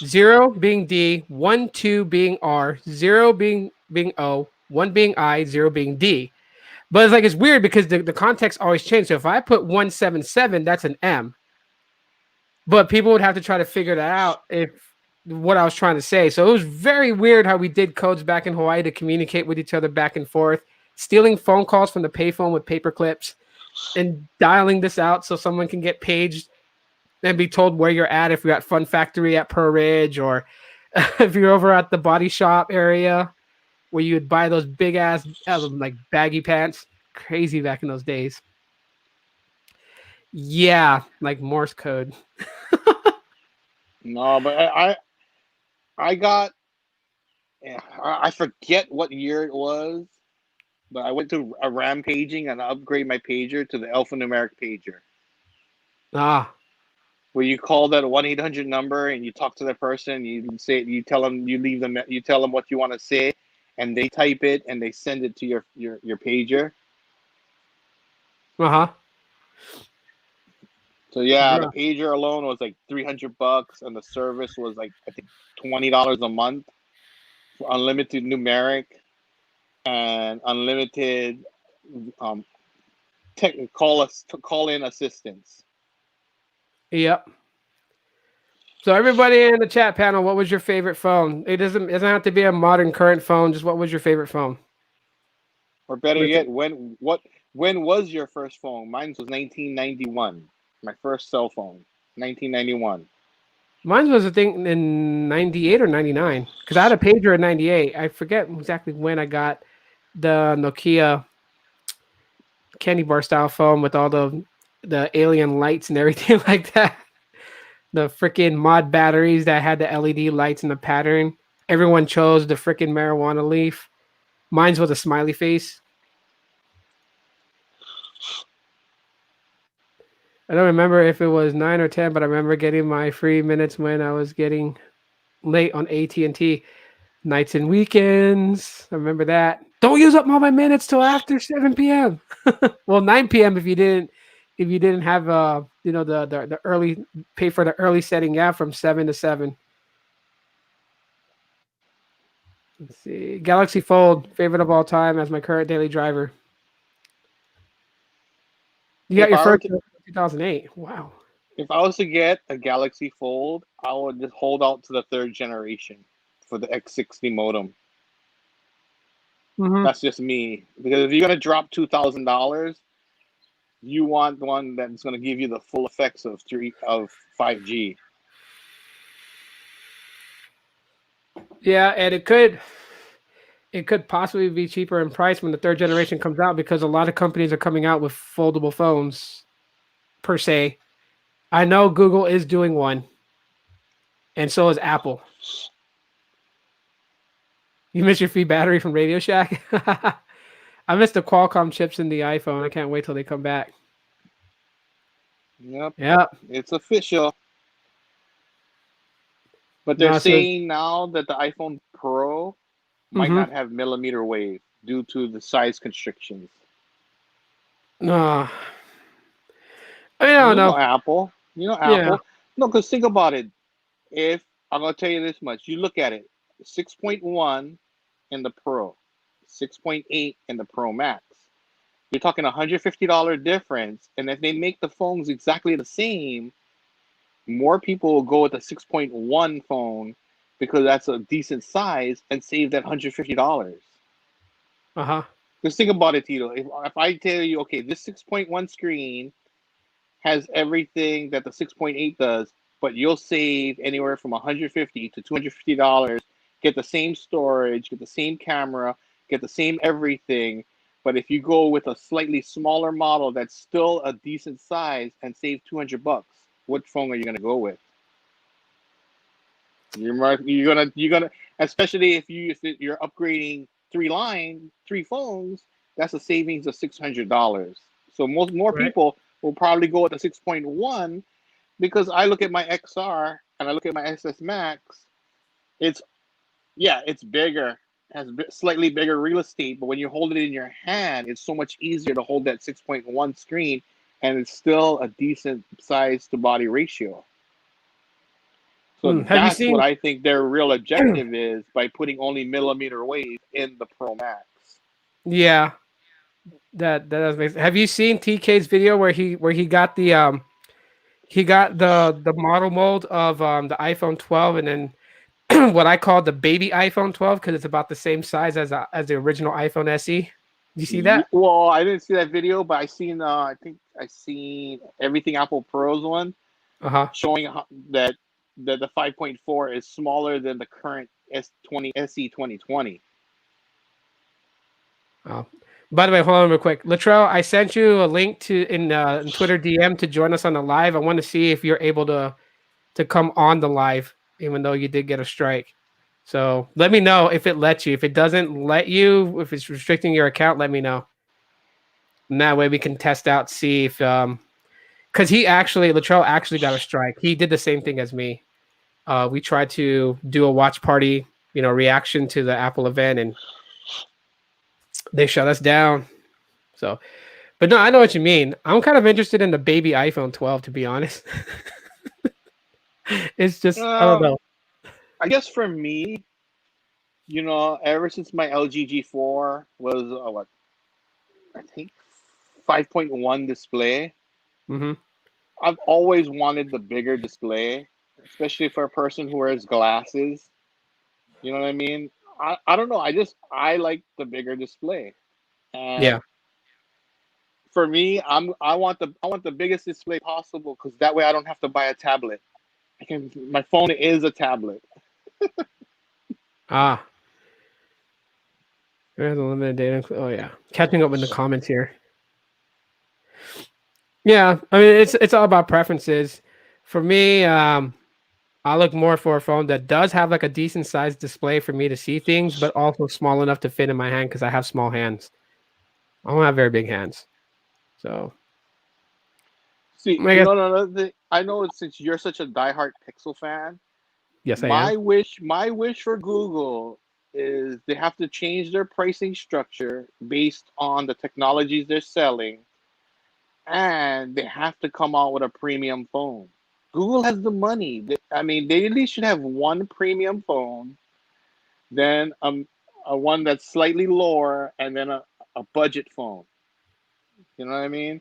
0 being D, 1 2 being R, 0 being O, 1 being I, 0 being D. But it's like it's weird because the context always changes. So if I put 177, that's an M. But people would have to try to figure that out if what I was trying to say. So it was very weird how we did codes back in Hawaii to communicate with each other back and forth, stealing phone calls from the payphone with paper clips and dialing this out so someone can get paged and be told where you're at if you're at Fun Factory at Pearl Ridge or if you're over at the body shop area where you would buy those big ass like baggy pants. Crazy back in those days. Yeah, like Morse code. No, but I got I forget what year it was, but I went to a rampaging and I upgrade my pager to the alphanumeric pager, Ah, where you call that 1-800 number and you talk to the person. You tell them, you tell them what you want to say, and they type it and they send it to your pager. uh-huh. So yeah, the Bruh. pager alone was like $300, and the service was like I think $20 a month for unlimited numeric and unlimited um call in assistance. Yep. So everybody in the chat panel, what was your favorite phone? It doesn't have to be a modern current phone. Just what was your favorite phone? Or better With it. yet, when was your first phone? Mine was 1991. My first cell phone, 1991. Mine was a thing in 98 or 99 because I had a pager in 98. I forget exactly when I got the Nokia candy bar style phone with all the alien lights and everything like that. The freaking mod batteries that had the LED lights and the pattern. Everyone chose the freaking marijuana leaf. Mine's was a smiley face. I don't remember if it was 9 or 10, but I remember getting my free minutes when I was getting late on AT&T nights and weekends. I remember that. Don't use up all my minutes till after 7 p.m. Well, 9 p.m. if you didn't have the early pay for the early setting, yeah, from 7 to 7. Let's see. Galaxy Fold, favorite of all time as my current daily driver. You got If your I were first to in 2008. Wow. if I was to get a Galaxy Fold, I would just hold out to the third generation for the X60 modem. Mm-hmm. That's just me. Because if you're gonna drop $2,000, you want one that's gonna give you the full effects of 5G. Yeah, and it could possibly be cheaper in price when the third generation comes out because a lot of companies are coming out with foldable phones per se. I know Google is doing one, and so is Apple. You miss your free battery from Radio Shack? I miss the Qualcomm chips in the iPhone. I can't wait till they come back. Yep, Yeah. it's official. But they're No, so saying now that the iPhone Pro might mm-hmm. not have millimeter wave due to the size constrictions. No. I mean, I And don't know. Yeah. Apple. No, because think about it. If I'm gonna tell you this much, you look at it, 6.1 in the Pro, 6.8 in the Pro Max. You're talking $150 difference, and if they make the phones exactly the same, more people will go with the 6.1 phone because that's a decent size and save that $150. Uh-huh. Just think about it, Tito. If I tell you, okay, this 6.1 screen has everything that the 6.8 does, but you'll save anywhere from $150 to $250, get the same storage, get the same camera, get the same everything. But if you go with a slightly smaller model that's still a decent size and save $200, what phone are you gonna go with? You're gonna especially if you're upgrading three phones, that's a savings of $600. So more Right. people will probably go with the 6.1 because I look at my XR and I look at my SS Max. It's it's bigger, has slightly bigger real estate, but when you hold it in your hand, it's so much easier to hold that 6.1 screen, and it's still a decent size to body ratio. So Have you that's what seen I think their real objective is by putting only millimeter wave in the Pro Max. Yeah, that does make sense. Have you seen TK's video where he got the model mold of the iPhone 12 and then what I call the baby iPhone 12 because it's about the same size as the original iPhone SE. You see that? Well, I didn't see that video, but I seen. I think I seen everything Apple Pros one Uh-huh. showing that the 5.4 is smaller than the current S20 SE 2020. Oh. By the way, hold on real quick. Latrell, I sent you a link to in Twitter DM to join us on the live. I want to see if you're able to come on the live, even though you did get a strike. So let me know if it lets you. If it doesn't let you, if it's restricting your account, let me know. And that way we can test out, see if because Latrell actually got a strike. He did the same thing as me. We tried to do a watch party, reaction to the Apple event, and they shut us down. So, but no, I know what you mean. I'm kind of interested in the baby iPhone 12, to be honest. It's just, I don't know. I guess for me, ever since my LG G4 was what I think 5.1 display, Mm-hmm. I've always wanted the bigger display, especially for a person who wears glasses. You know what I mean? I don't know. I like the bigger display, Yeah. and for me, I want the biggest display possible because that way I don't have to buy a tablet. My phone is a tablet. Ah, there's a limited data. Oh yeah, catching up in the comments here. Yeah, I mean it's all about preferences. For me, I look more for a phone that does have like a decent sized display for me to see things, but also small enough to fit in my hand because I have small hands. I don't have very big hands, so See, I guess I know since you're such a diehard Pixel fan, yes, I am. my wish for Google is they have to change their pricing structure based on the technologies they're selling, and they have to come out with a premium phone. Google has the money. I mean, they at least should have one premium phone, then a one that's slightly lower, and then a budget phone. You know what I mean?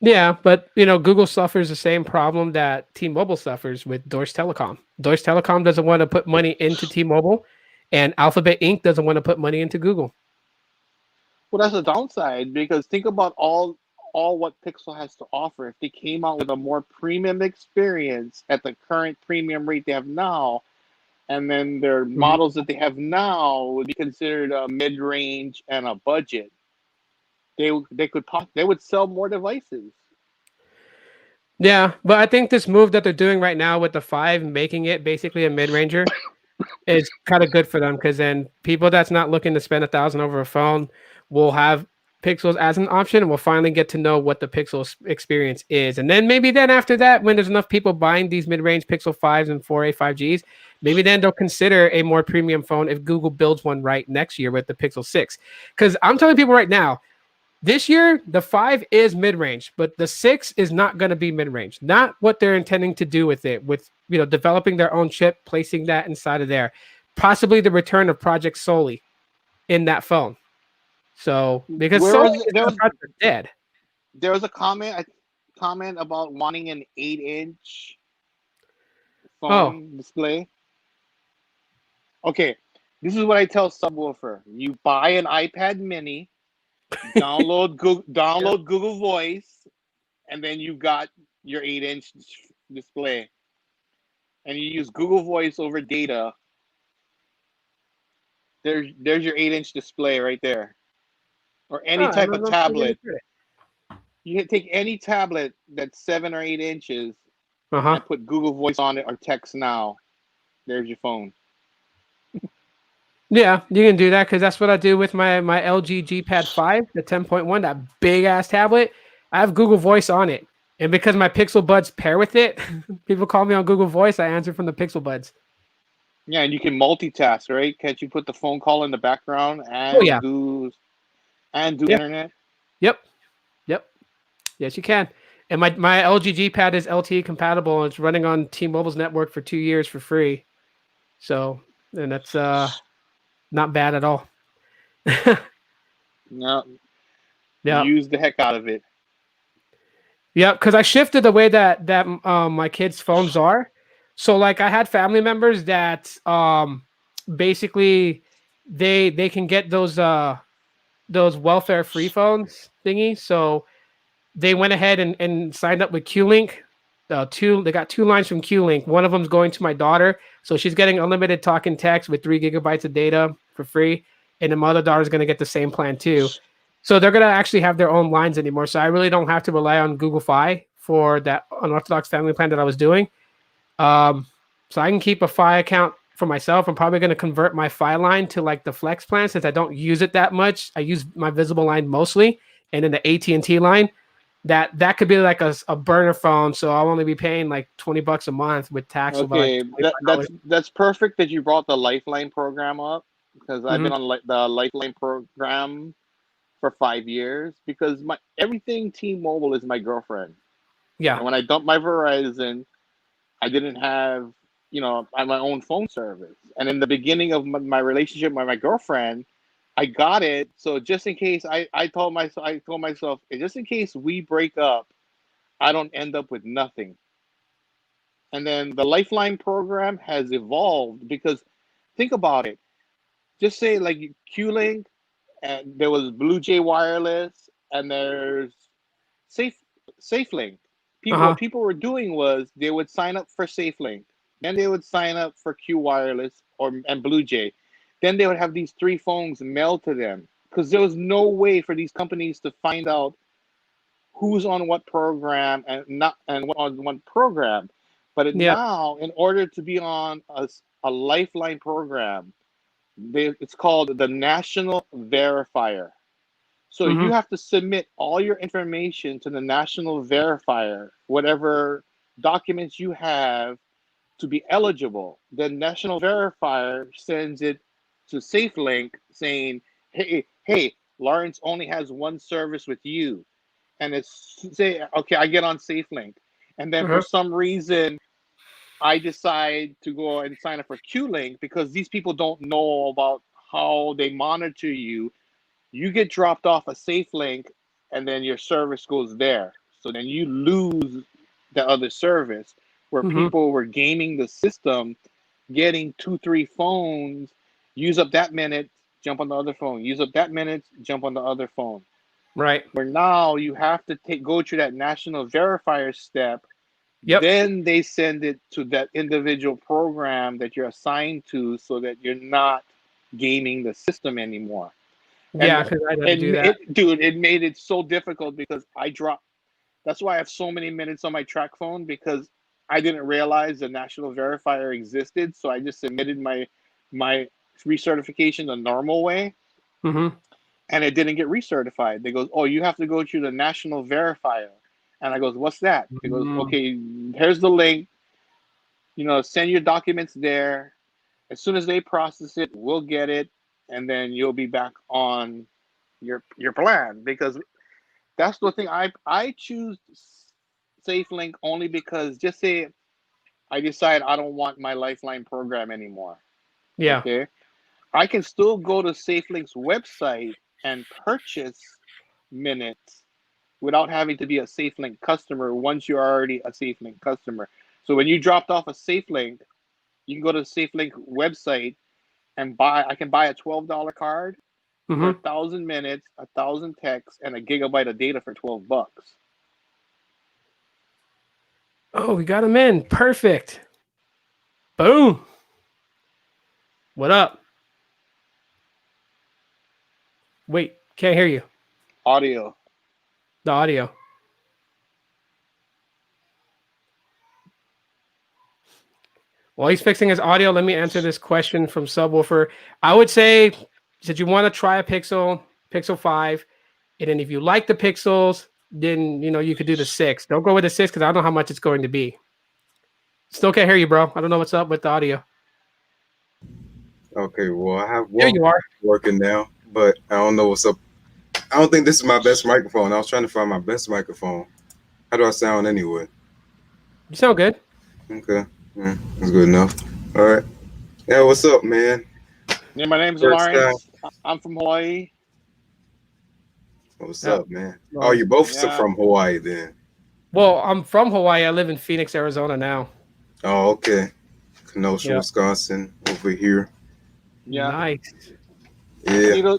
Yeah, but Google suffers the same problem that T-Mobile suffers with Deutsche Telekom. Deutsche Telekom doesn't want to put money into T-Mobile, and Alphabet Inc. doesn't want to put money into Google. Well, that's a downside because think about all what Pixel has to offer. If they came out with a more premium experience at the current premium rate they have now, and then their Mhm. models that they have now would be considered a mid-range and a budget, they would sell more devices. Yeah, but I think this move that they're doing right now with the 5, making it basically a mid-ranger, is kind of good for them because then people that's not looking to spend 1,000 over a phone will have Pixels as an option, and will finally get to know what the Pixel experience is. And then after that, when there's enough people buying these mid-range Pixel 5s and 4A 5Gs, maybe then they'll consider a more premium phone if Google builds one right next year with the Pixel 6. Because I'm telling people right now, this year, the 5 is mid-range, but the 6 is not going to be mid-range. Not what they're intending to do with it, with developing their own chip, placing that inside of there. Possibly the return of Project Soli in that phone. So because Where Soli was is there not was dead. there was a comment about wanting an 8-inch Oh, phone display. Okay, this is what I tell Subwoofer. You buy an iPad Mini, yeah. download Google Voice, and then you got your 8-inch display, and you use Google Voice over data. There's your 8-inch display right there, or Oh, any I type don't of know if I give tablet. it credit. You can take any tablet that's 7 or 8 inches Uh-huh. and put Google Voice on it or text now. There's your phone. Yeah, you can do that because that's what I do with my LG G Pad 5, the 10.1, that big ass tablet. I have Google Voice on it. And because my Pixel Buds pair with it, people call me on Google Voice, I answer from the Pixel Buds. Yeah, and you can multitask, right? Can't you put the phone call in the background Oh yeah. and do Yeah. internet? Yep. Yep. Yes, you can. And my LG G Pad is LTE compatible, and it's running on T-Mobile's network for 2 years for free. So, and that's not bad at all. No, Yeah. use the heck out of it. Yeah, because I shifted the way that my kids' phones are. So like I had family members that basically they can get those welfare free phones thingy. So they went ahead and signed up with Q-Link. They got 2 lines from Q-Link. One of them's going to my daughter, so she's getting unlimited talk and text with 3 GB of data for free, and then my other daughter's gonna get the same plan too. So they're gonna actually have their own lines anymore. So I really don't have to rely on Google Fi for that unorthodox family plan that I was doing. Um, so I can keep a Fi account for myself. I'm probably gonna convert my Fi line to like the Flex plan since I don't use it that much. I use my Visible line mostly, and then the AT&T line that could be like a burner phone, so I'll only be paying like $20 a month with tax of about like Okay, $25. that's perfect that you brought the Lifeline program up because I've been Mm-hmm. on the Lifeline program for 5 years because my everything T-Mobile is my girlfriend. Yeah. And when I dumped my Verizon, I didn't have, I had my own phone service. And in the beginning of my relationship with my girlfriend, I got it. So just in case, I told myself, just in case we break up, I don't end up with nothing. And then the Lifeline program has evolved because think about it. Just say like Q-Link, and there was Blue Jay Wireless, and there's Safe SafeLink. What Uh-huh. people were doing was they would sign up for SafeLink, then they would sign up for Q Wireless and Blue Jay, then they would have these 3 phones mailed to them because there was no way for these companies to find out who's on what program and not and what on what program. But Yep. now, in order to be on a Lifeline program, it's called the National Verifier. So you Mm-hmm. have to submit all your information to the national verifier, whatever documents you have to be eligible. The national verifier sends it to SafeLink saying, hey, Lawrence only has one service with you. And it's say, okay, I get on SafeLink. And then for Uh-huh. some reason, I decide to go and sign up for QLink because these people don't know about how they monitor you. You get dropped off a safe link and then your service goes there. So then you lose the other service where Mm-hmm. people were gaming the system, getting 2, 3 phones, use up that minute, jump on the other phone, use up that minute, jump on the other phone. Right. Where now you have to go through that national verifier step, Yep. then they send it to that individual program that you're assigned to so that you're not gaming the system anymore. Yeah, And because I had to do that. dude, it made it so difficult because I dropped. That's why I have so many minutes on my track phone because I didn't realize the national verifier existed. So I just submitted my recertification the normal way, Mm-hmm. and it didn't get recertified. They goes, oh, you have to go through the national verifier, and I goes, what's that? It goes, Mm-hmm. okay, here's the link. Send your documents there. As soon as they process it, we'll get it, and then you'll be back on your plan because that's the thing. I choose SafeLink only because just say I decide I don't want my Lifeline program anymore. Yeah. Okay, I can still go to SafeLink's website and purchase minutes without having to be a SafeLink customer once you're already a SafeLink customer. So when you dropped off a SafeLink, you can go to the SafeLink website and buy. I can buy a $12 card for a Mm-hmm. thousand minutes, 1,000 texts, and a gigabyte of data for $12. Oh, we got him in. Perfect. Boom. What up? Wait, can't hear you. Audio. The audio. While he's fixing his audio, let me answer this question from Subwoofer. I would say, since you want to try a Pixel 5, and then if you like the pixels, then you could do the 6. Don't go with the 6 because I don't know how much it's going to be. Still can't hear you, bro. I don't know what's up with the audio. Okay, well, I have There one you are. working now, but I don't know what's up. I don't think this is my best microphone. I was trying to find my best microphone. How do I sound anyway? You sound good. Okay, that's good enough. All right. Yeah, what's up, man? Yeah, my name's First time. Lawrence. I'm from Hawaii. What's Yeah. up, man? Oh, Well, you both Yeah. from Hawaii then? well, I'm from Hawaii. I live in Phoenix, Arizona now. Oh, okay. Kenosha, Yeah. Wisconsin, over here. Yeah. Nice. Yeah.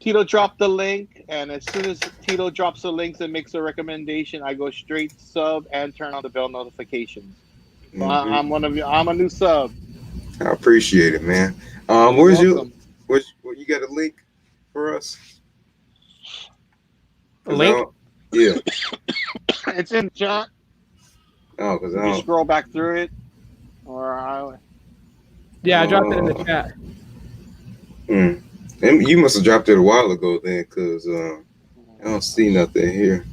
Tito dropped the link, and as soon as Tito drops the links and makes a recommendation, I go straight sub and turn on the bell notifications. So Hmm. I'm one of you. I'm a new sub. I appreciate it, man. You're Where's you? welcome. You got a link for us? A Cause I link? don't. Yeah. It's in chat. Oh, cause I If you don't. scroll back through it, or I, Yeah, I dropped it in the Oh. chat. And you must have dropped it a while ago then, cause I don't see nothing here.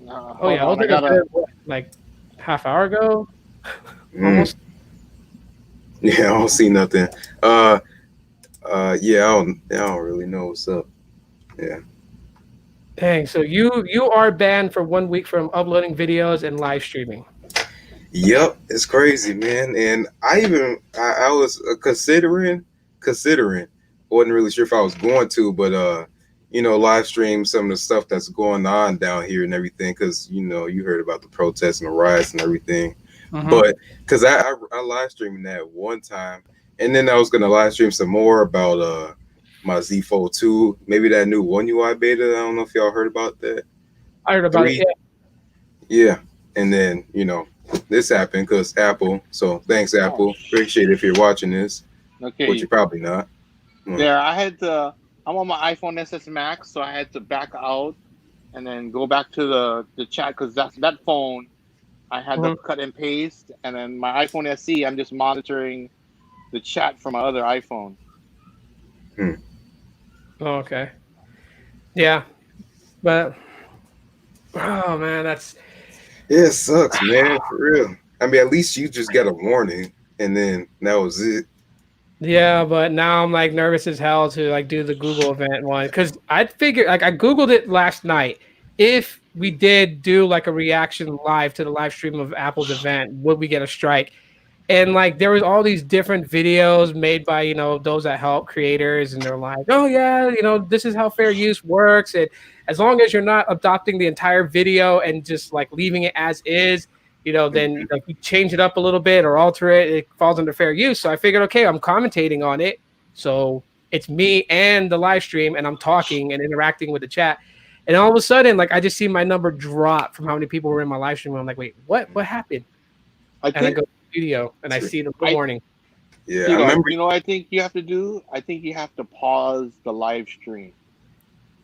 Oh hold yeah, I was on. I in a gotta. good what, like half hour ago, Mm. almost. Yeah, I don't see nothing. Uh, yeah, I don't really know what's up. Yeah. Dang. So you are banned for 1 week from uploading videos and live streaming. Yep, it's crazy, man. And I was considering, wasn't really sure if I was going to, but live stream some of the stuff that's going on down here and everything, because you heard about the protests and the riots and everything. Mm-hmm. But because I live streamed that one time, and then I was gonna live stream some more about my Z Fold 2, maybe that new One UI beta. I don't know if y'all heard about that. I heard about it. 3. Yeah, and then this happened because Apple. So thanks, Oh, Apple. Appreciate it if you're watching this, which okay. you're probably not. Mm. There, I had to. I'm on my iPhone SS Max, so I had to back out and then go back to the chat because that phone I had to Mhm. cut and paste, and then my iPhone SE, I'm just monitoring the chat from my other iPhone. Oh, okay. Yeah, but oh man, that's Yeah, it sucks, man, for real. I mean, at least you just got a warning, and then that was it. yeah. But now I'm like nervous as hell to like do the Google event one because I figured like I googled it last night. If we did do like a reaction live to the live stream of Apple's event, would we get a strike? And like there was all these different videos made by those that help creators, and they're like, oh yeah, this is how fair use works, and as long as you're not adopting the entire video and just like leaving it as is, then like you change it up a little bit or alter it, it falls under fair use. So I figured, okay, I'm commentating on it, so it's me and the live stream, and I'm talking and interacting with the chat. And all of a sudden, like I just see my number drop from how many people were in my live stream. And I'm like, wait, what happened? I And I think go to the video and I see the I warning. Yeah, I Tito, remember. you know what I think you have to do? I think you have to pause the live stream.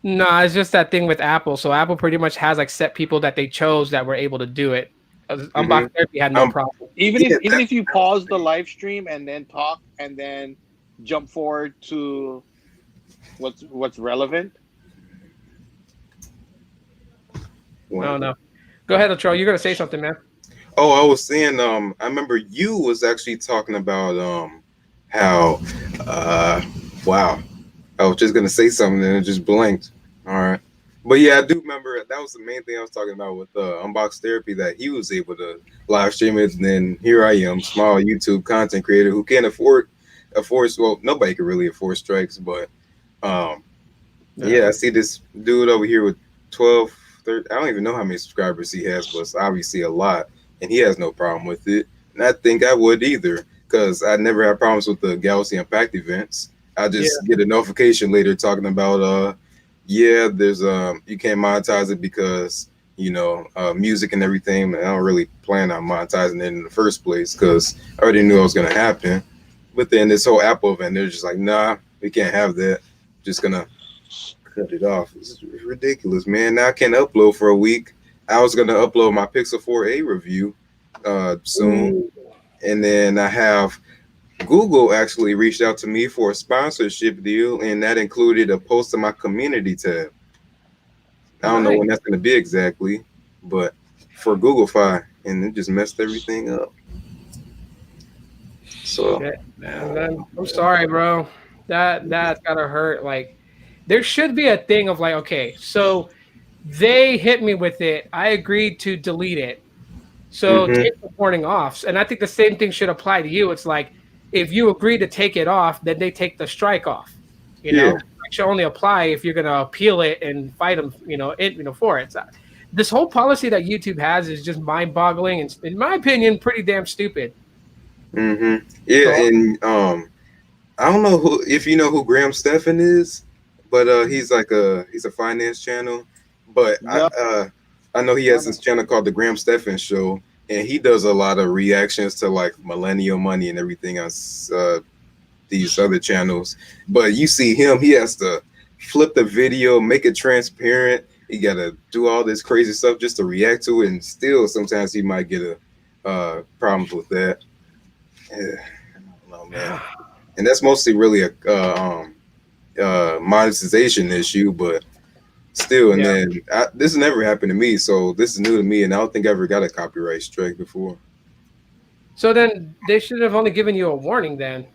No, it's just that thing with Apple. So Apple pretty much has like set people that they chose that were able to do it. Hmm. Unbox Therapy had no problem. Even Yeah, if you pause the live stream and then talk and then jump forward to what's relevant. No, no. Go ahead, Latrell. You're gonna say something, man. Oh, I was saying, I remember you was actually talking about how wow. I was just gonna say something and it just blanked. All right. But yeah, I do remember that was the main thing I was talking about with Unbox Therapy, that he was able to live stream it, and then here I am, small YouTube content creator who can't afford well, nobody can really afford strikes, but yeah, I see this dude over here with 12, 13, I don't even know how many subscribers he has, but it's obviously a lot, and he has no problem with it. And I think I would either, because I never had problems with the Galaxy Unpacked events. I just get a notification later talking about yeah, there's you can't monetize it because music and everything. And I don't really plan on monetizing it in the first place because I already knew it was gonna happen. But then this whole Apple event, they're just like, nah, we can't have that. Just gonna cut it off. It's ridiculous, man. Now I can't upload for a week. I was gonna upload my Pixel 4a review soon, Ooh. and then I have Google actually reached out to me for a sponsorship deal, and that included a post on my community tab. I don't know Nice. when that's gonna be exactly, but for Google Fi, and it just messed everything up. So Shit, man. I'm sorry, bro. That's gotta hurt. Like, there should be a thing of like, okay, so they hit me with it. I agreed to delete it. So hmm take the warning off. And I think the same thing should apply to you. It's like if you agree to take it off, then they take the strike off. yeah, It should only apply if you're gonna appeal it and fight them, for it. So this whole policy that YouTube has is just mind-boggling and, in my opinion, pretty damn stupid. Mm-hmm. Yeah, So, and I don't know if you know who Graham Stephan is, but he's a finance channel. But Yep. I know he has this channel called the Graham Stephan Show, and he does a lot of reactions to like millennial money and everything on these other channels. But you see him, he has to flip the video, make it transparent. He got to do all this crazy stuff just to react to it, and still sometimes he might get a problems with that. Yeah, I don't know, man. And that's mostly really a monetization issue, but still. And then this has never happened to me, so this is new to me, and I don't think I ever got a copyright strike before. so then they should have only given you a warning then.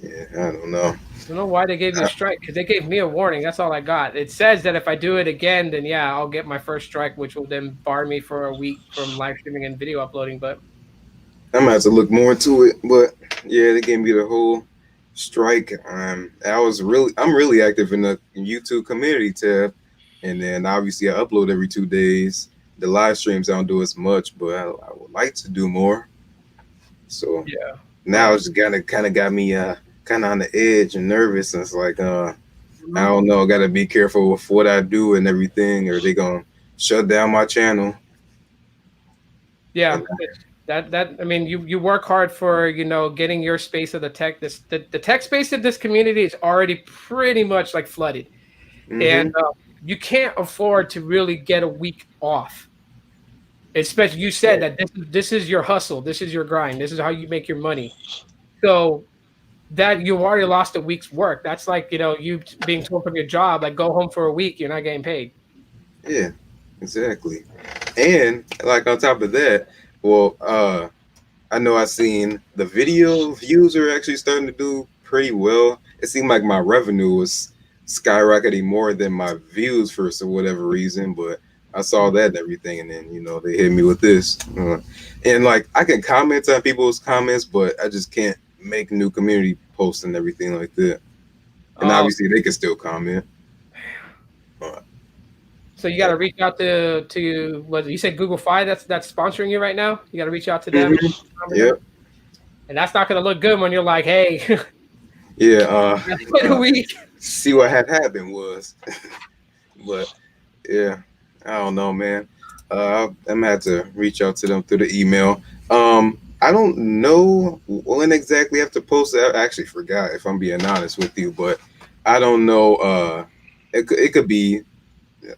Yeah, I don't know. I don't know why they gave you a strike, because they gave me a warning. That's all I got. It says that if I do it again, then yeah, I'll get my first strike, which will then bar me for a week from live streaming and video uploading. But I'm gonna have to look more into it. But yeah, they gave me the whole strike. I'm really active in the YouTube community tab, and then obviously I upload every 2 days. The live streams I don't do as much, but I would like to do more. So yeah, now it's kind of got me kind of on the edge and nervous. And it's like I don't know, got to be careful with what I do and everything, or they gonna shut down my channel. yeah. That I mean, you work hard for getting your space of the tech. The tech space of this community is already pretty much like flooded, and you can't afford to really get a week off. Especially you said that this is your hustle, this is your grind, this is how you make your money. So that you already lost a week's work. That's like you being told from your job, like, go home for a week, you're not getting paid. Yeah, exactly. And like on top of that, well, I know I've seen the video views are actually starting to do pretty well. It seemed like my revenue was skyrocketing more than my views for whatever reason, but I saw that and everything, and then they hit me with this. And like I can comment on people's comments, but I just can't make new community posts and everything like that. And obviously they can still comment. So you got to reach out to what you said, Google Fi, that's sponsoring you right now. You got to reach out to them. Yep. And that's not going to look good when you're like, hey, yeah, a week. See what had happened was, but yeah, I don't know, man. I'm gonna have to reach out to them through the email. I don't know when exactly I have to post it. I actually forgot, if I'm being honest with you, but I don't know. It could be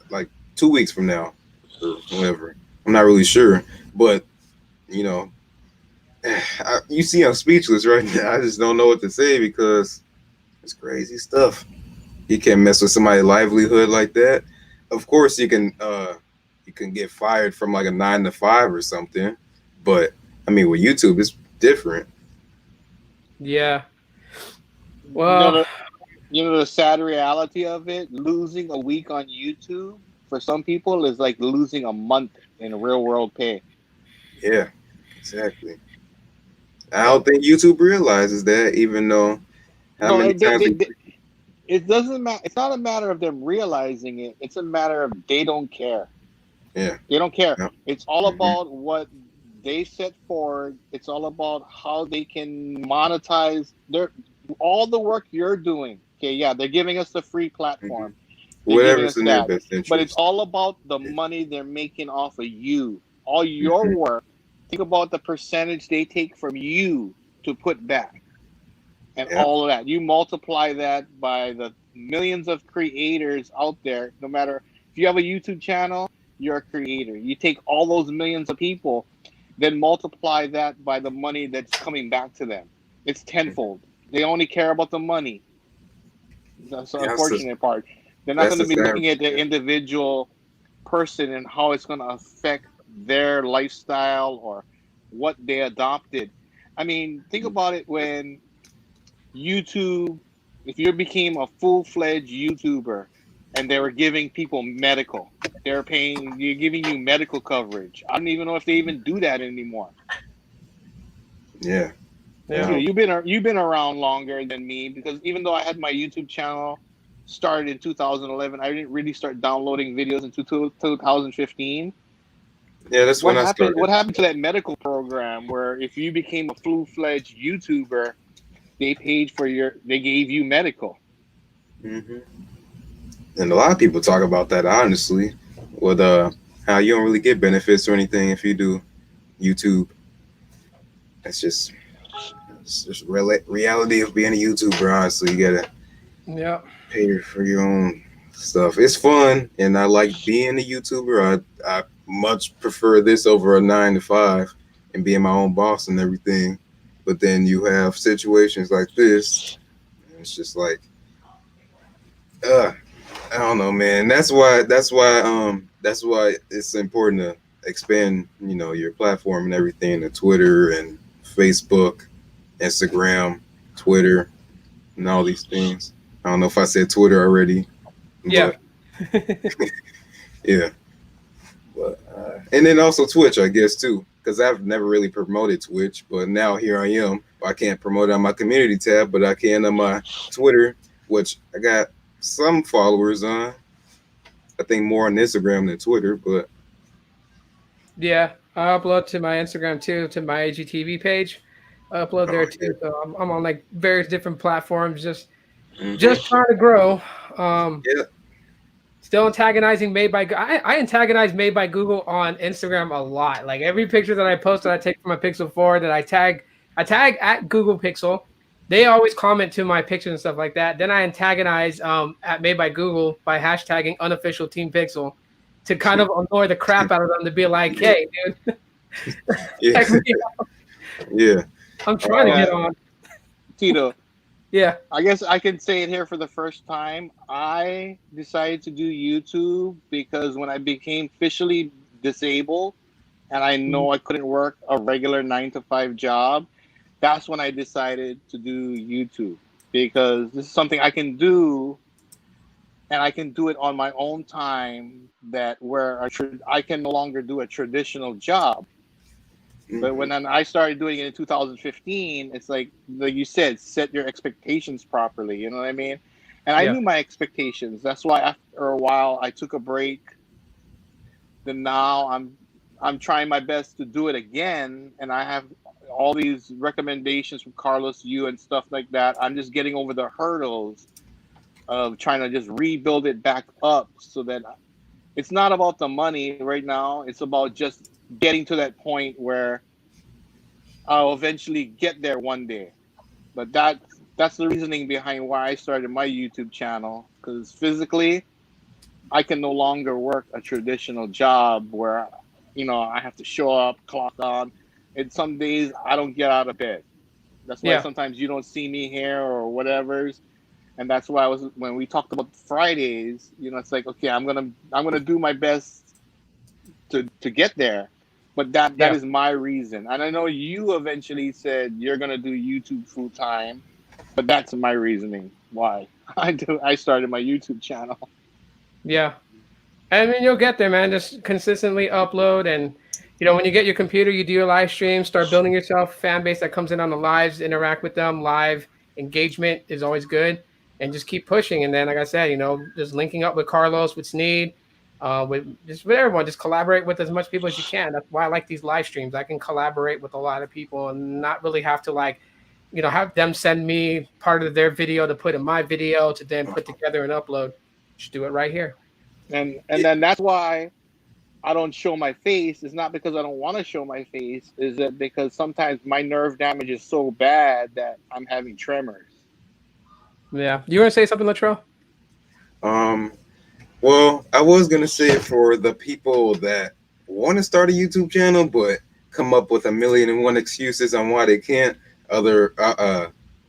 like 2 weeks from now or whatever. I'm not really sure, but you see I'm speechless right now. I just don't know what to say because it's crazy stuff. You can't mess with somebody's livelihood like that. Of course you can get fired from like a 9 to 5 or something, but I mean with YouTube it's different. Yeah. Well, the sad reality of it, losing a week on YouTube for some people is like losing a month in real world pay. Yeah, exactly. I don't think YouTube realizes that, even though it doesn't matter. It's not a matter of them realizing it. It's a matter of they don't care. Yeah, they don't care. No. It's all about what they set forward. It's all about how they can monetize all the work you're doing. Okay, yeah, they're giving us the free platform. Whatever's in their best interest. But it's all about the money they're making off of you. All your work. Think about the percentage they take from you to put back. And all of that. You multiply that by the millions of creators out there. No matter if you have a YouTube channel, you're a creator. You take all those millions of people, then multiply that by the money that's coming back to them. It's tenfold. They only care about the money. That's the unfortunate part. They're not going to be looking at the individual person and how it's going to affect their lifestyle or what they adopted. I mean, think about it when YouTube, if you became a full-fledged YouTuber and they were giving people medical, you're giving you medical coverage. I don't even know if they even do that anymore. Yeah. You've been around longer than me, because even though I had my YouTube channel started in 2011. I didn't really start downloading videos until 2015. Yeah, that's when I started. What happened to that medical program where if you became a full-fledged YouTuber, they gave you medical? Hmm. And a lot of people talk about that, honestly, with how you don't really get benefits or anything if you do YouTube. It's just reality of being a YouTuber. Honestly, you gotta Yeah. pay for your own stuff. It's fun, and I like being a YouTuber. I much prefer this over a 9 to 5 and being my own boss and everything. But then you have situations like this, and it's just like, uh, I don't know, man. That's why it's important to expand, your platform and everything, to Twitter and Facebook, Instagram, Twitter, and all these things. I don't know if I said Twitter already, Yeah. but yeah. But and then also Twitch, I guess too, because I've never really promoted Twitch, but now here I am. I can't promote it on my community tab, but I can on my Twitter, which I got some followers on. I think more on Instagram than Twitter, but Yeah. I upload to my Instagram too, to my AGTV page. I upload oh there yeah. too. So I'm on like various different platforms, just Hmm. trying to grow. Um, Yeah. Still antagonizing Made by I antagonize Made by Google on Instagram a lot. Like every picture that I post that I take from my Pixel 4 that I tag at Google Pixel. They always comment to my pictures and stuff like that. Then I antagonize at Made by Google by hashtagging unofficial Team Pixel to kind of annoy the crap out of them to be like, hey, dude, Yeah. tag me. Yeah. I'm trying to Uh, get on. Tito, Yeah. I guess I can say it here for the first time. I decided to do YouTube because when I became officially disabled and I know I couldn't work a regular 9 to 5 job, that's when I decided to do YouTube because this is something I can do and I can do it on my own time that where I can no longer do a traditional job. But Hmm. when I started doing it in 2015, it's like you said, set your expectations properly. You know what I mean? And I Yeah. knew my expectations. That's why after a while I took a break. Then now I'm trying my best to do it again, and I have all these recommendations from Carlos, you, and stuff like that. I'm just getting over the hurdles of trying to just rebuild it back up so that it's not about the money right now. It's about just getting to that point where I'll eventually get there one day. But that's the reasoning behind why I started my YouTube channel. Because physically, I can no longer work a traditional job where, I have to show up, clock on. And some days I don't get out of bed. That's why Yeah. sometimes you don't see me here or whatever's. And that's why when we talked about Fridays, it's like, okay, I'm gonna do my best to get there. But that Yeah. is my reason. And I know you eventually said you're gonna do YouTube full time, but that's my reasoning why I started my YouTube channel. Yeah. I mean, you'll get there, man. Just consistently upload, and when you get your computer, you do your live stream, start building yourself fan base that comes in on the lives, interact with them. Live engagement is always good, and just keep pushing. And then, like I said, just linking up with Carlos, with Sneed, with everyone, just collaborate with as much people as you can. That's why I like these live streams. I can collaborate with a lot of people and not really have to have them send me part of their video to put in my video to then put together and upload. Just do it right here. And then that's why I don't show my face. It's not because I don't want to show my face. Is that because sometimes my nerve damage is so bad that I'm having tremors. Yeah. You want to say something, Latrell? Um. Well, I was gonna say it for the people that want to start a YouTube channel, but come up with a million and one excuses on why they can't. Other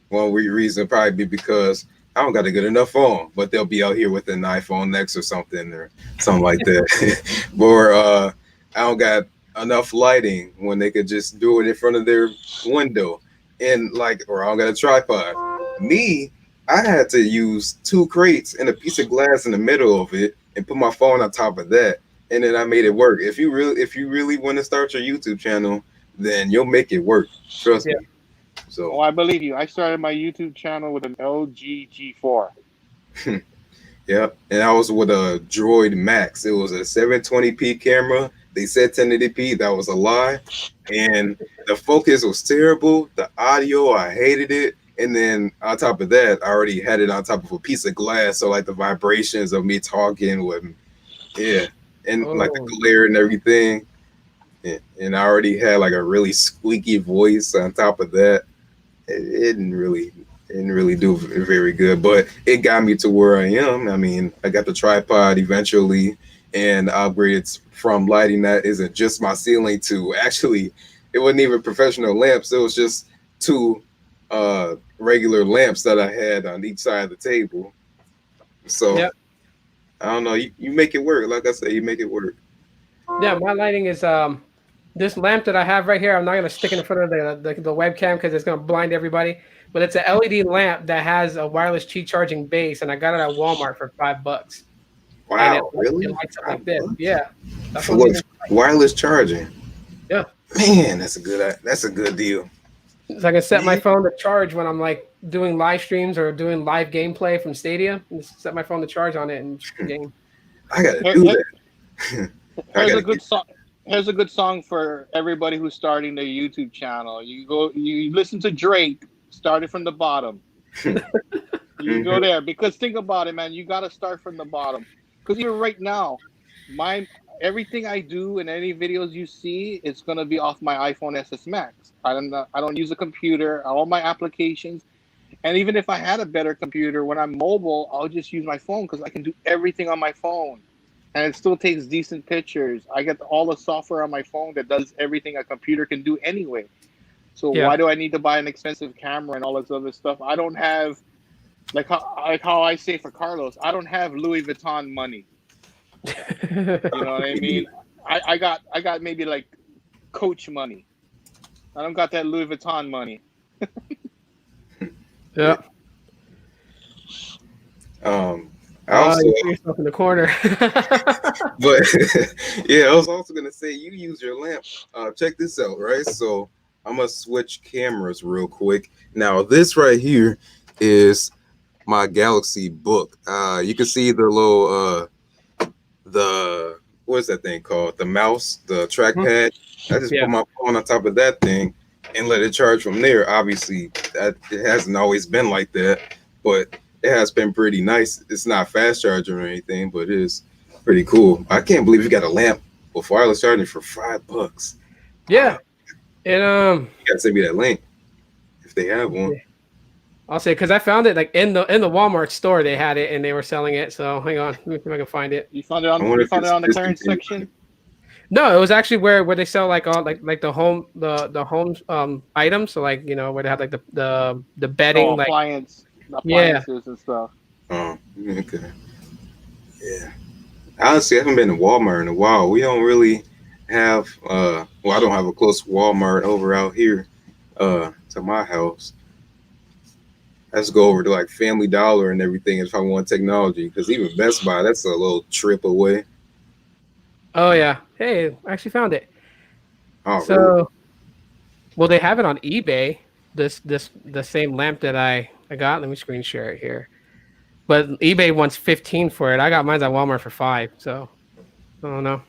one reason would probably be because I don't got a good enough phone, but they'll be out here with an iPhone X or something like that. Or I don't got enough lighting when they could just do it in front of their window, and or I don't got a tripod. Me, I had to use 2 crates and a piece of glass in the middle of it and put my phone on top of that, and then I made it work. If you really want to start your YouTube channel, then you'll make it work. Trust Yeah. me. Oh, So I believe you. I started my YouTube channel with an LG G4. Yeah, and I was with a Droid Max. It was a 720p camera. They said 1080p. That was a lie. And the focus was terrible. The audio, I hated it. And then on top of that, I already had it on top of a piece of glass. So like the vibrations of me talking with, yeah, and like the Oh, glare and everything. And I already had like a really squeaky voice on top of that. It didn't really do very good, but it got me to where I am. I mean, I got the tripod eventually, and upgraded from lighting that isn't just my ceiling to actually, it wasn't even professional lamps. It was just two regular lamps that I had on each side of the table. So yep. I don't know. You make it work. Like I said, you make it work. Yeah, my lighting is this lamp that I have right here. I'm not gonna stick it in front of the webcam because it's gonna blind everybody. But it's a LED lamp that has a wireless Qi charging base, and I got it at Walmart for $5. And Wow, it really? lights up like this. Yeah, that's For what I'm what? using. Wireless charging. Yeah, Man, that's a good deal. so I can set my Man, phone to charge when I'm like doing live streams or doing live gameplay from Stadia. And just set my phone to charge on it and game. I gotta Here- do here- that. I Here's a gotta good get. song. Here's a good song for everybody who's starting their YouTube channel. You listen to Drake, started from the bottom. You go there because think about it, man. You got to start from the bottom. Because even right now, my everything I do and any videos you see, it's gonna be off my iPhone SS Max. I don't use a computer. All my applications, and even if I had a better computer, when I'm mobile, I'll just use my phone because I can do everything on my phone, and it still takes decent pictures. I get all the software on my phone that does everything a computer can do anyway. So Yeah. why do I need to buy an expensive camera and all this other stuff? I don't have like how I say for Carlos, I don't have Louis Vuitton money. You know what I mean? I got maybe like Coach money. I don't got that Louis Vuitton money. Yeah. I also, You put yourself in the corner. but yeah, I was also gonna say you use your lamp. Check this out, right? So I'm gonna switch cameras real quick. Now this right here is my Galaxy Book. You can see the little the what's that thing called? The mouse, the trackpad. I just Yeah. put my phone on top of that thing and let it charge from there. Obviously, that it hasn't always been like that, but it has been pretty nice. It's not fast charging or anything, but it is pretty cool. I can't believe you got a lamp with wireless charging for $5. Yeah. And You gotta send me that link if they have one. I'll say because I found it like in the Walmart store they had it and they were selling it. So hang on, let me see if I can find it. You found it on I wonder you if found it it's on the clearance discontinued. section. No, it was actually where they sell like all like the home items. So like where they have like the bedding like Appliances and stuff. Oh, okay. Yeah. Honestly, I haven't been to Walmart in a while. We don't really have well, I don't have a close Walmart over out here to my house. I just go over to like Family Dollar and everything if I want technology, because even Best Buy, that's a little trip away. Oh yeah. Hey, I actually found it. Oh, So really? well they have it on eBay. The same lamp that I got. Let me screen share it here. But eBay wants 15 for it. I got mine at Walmart for 5. So I don't know.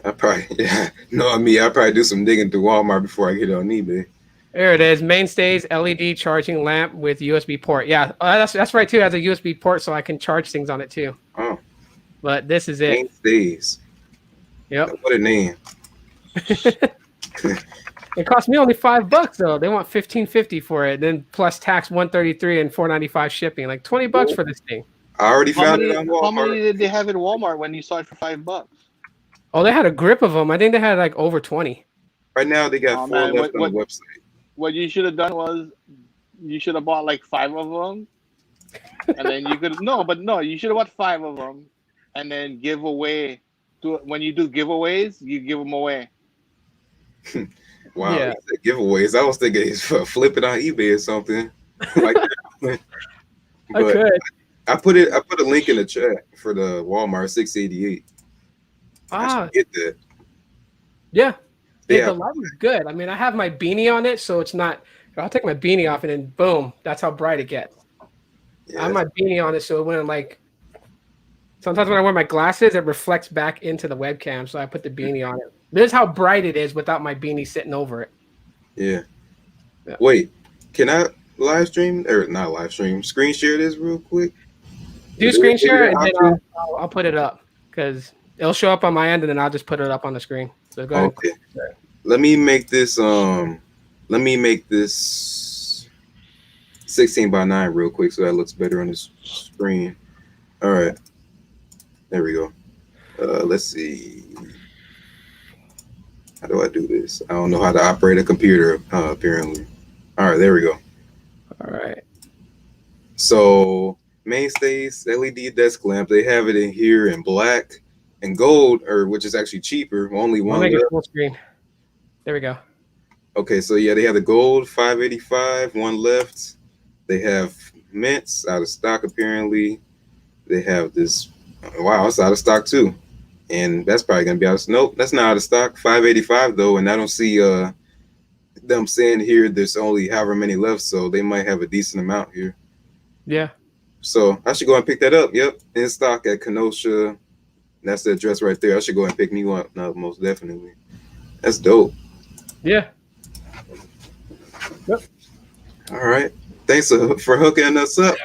I probably, yeah, knowing me, I probably do some digging through Walmart before I get it on eBay. There it is. Mainstays LED charging lamp with USB port. Yeah, that's right too. It has a USB port, so I can charge things on it too. Oh, But this is it. Mainstays. Yep. What a name. It cost me only $5 though. They want $15.50 for it, then plus tax $133 and $4.95 shipping. Like $20 for this thing. I already How found many it on how many Walmart. did they have at Walmart when you saw it for $5? Oh, they had a grip of them. I think they had like over 20. Right now, they got Oh 4 man, left on the website. what you should have done was you should have bought like 5 of them, and then you could you should have bought 5 of them, and then give away. When you do giveaways, you give them away. Wow, Yeah. giveaways. I was thinking it's flip it on eBay or something like that. I But could. I put a link in the chat for the Walmart 688. I should get that. Yeah. Yeah. The light is good. I mean, I have my beanie on it, so it's not. I'll take my beanie off, and then boom, that's how bright it gets. I have Yeah, my beanie on it, so it wouldn't like Sometimes when I wear my glasses, it reflects back into the webcam, so I put the beanie on it. This is how bright it is without my beanie sitting over it. Yeah. Yeah. Wait, can I live stream or not live stream? Screen share this real quick. Do screen share, and then I'll put it up because it'll show up on my end, and then I'll just put it up on the screen. So go ahead. Okay. Let me make this 16:9 real quick so that looks better on this screen. All right. There we go. Let's see. How do I do this? I don't know how to operate a computer, apparently. All right, there we go. All right. So mainstays, LED desk lamp, they have it in here in black and gold, or which is actually cheaper. Only one. I'll make it full screen. There we go. Okay, so yeah, they have the gold 585, one left. They have mints out of stock apparently. They have this. Wow, it's out of stock too. And that's probably gonna be out of nope, that's not out of stock. 585 though, and I don't see them saying here there's only however many left, so they might have a decent amount here. Yeah. So I should go and pick that up. Yep, in stock at Kenosha. That's the address right there. I should go and pick me one up now, most definitely. That's dope. Yeah. Yep. All right. Thanks for hooking us up.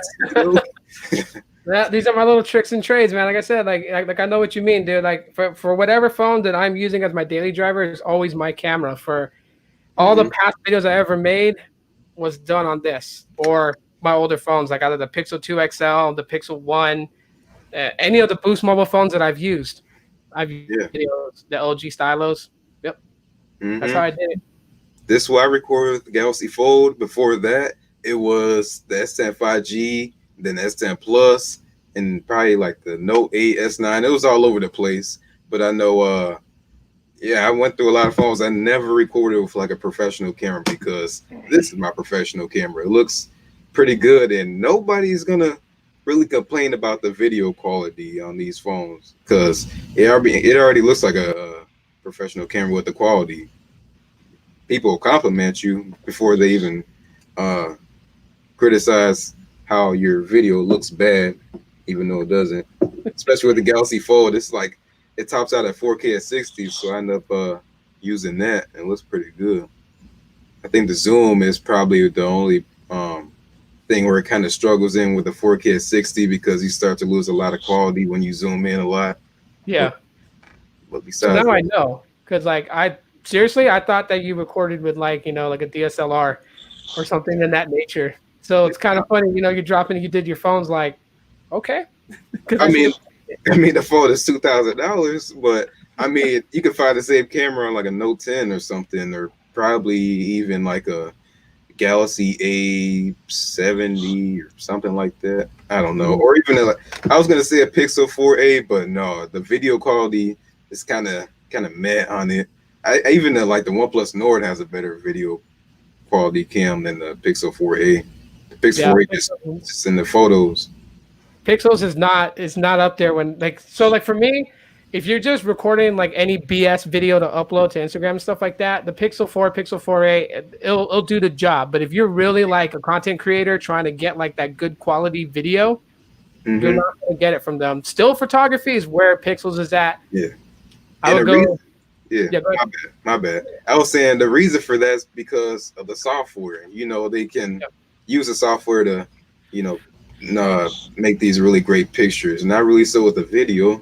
Yeah, these are my little tricks and trades, man. Like I said, like I know what you mean, dude. Like for whatever phone that I'm using as my daily driver is always my camera. For all the past videos I ever made was done on this or my older phones, like either the Pixel 2 XL, the Pixel 1, any of the Boost mobile phones that I've used. I've used videos, the LG Stylos. Yep. That's how I did it. This is what I recorded with the Galaxy Fold. Before that, it was the S10 5G, then the S10 Plus, and probably like the Note 8, S9. It was all over the place. But I know, I went through a lot of phones. I never recorded with like a professional camera because this is my professional camera. It looks pretty good, and nobody's gonna really complain about the video quality on these phones because it already looks like a professional camera with the quality. People compliment you before they even criticize how your video looks bad, even though it doesn't. Especially with the Galaxy Fold, it's like it tops out at 4K at 60, so I end up using that, and it looks pretty good. I think the zoom is probably the only thing where it kind of struggles in with the 4K at 60 because you start to lose a lot of quality when you zoom in a lot. Yeah. But besides, so now I know because like I thought that you recorded with like a DSLR or something in that nature. So it's kind of funny, you're dropping. You did your phones like, okay. I mean, the phone is $2,000, but I mean, you can find the same camera on like a Note 10 or something, or probably even like a Galaxy A70 or something like that. I don't know, or even I was gonna say a Pixel 4a, but no, the video quality is kind of meh on it. I even like the OnePlus Nord has a better video quality cam than the Pixel 4a. The Pixel 4a just in the photos. Pixels is not up there when like for me, if you're just recording like any BS video to upload to Instagram and stuff like that, the Pixel 4, Pixel 4a, it'll do the job. But if you're really like a content creator trying to get like that good quality video, you're not gonna get it from them. Still photography is where Pixels is at. Yeah. I would go. My bad. I was saying the reason for that is because of the software. They can use the software to, make these really great pictures. Not really so with the video.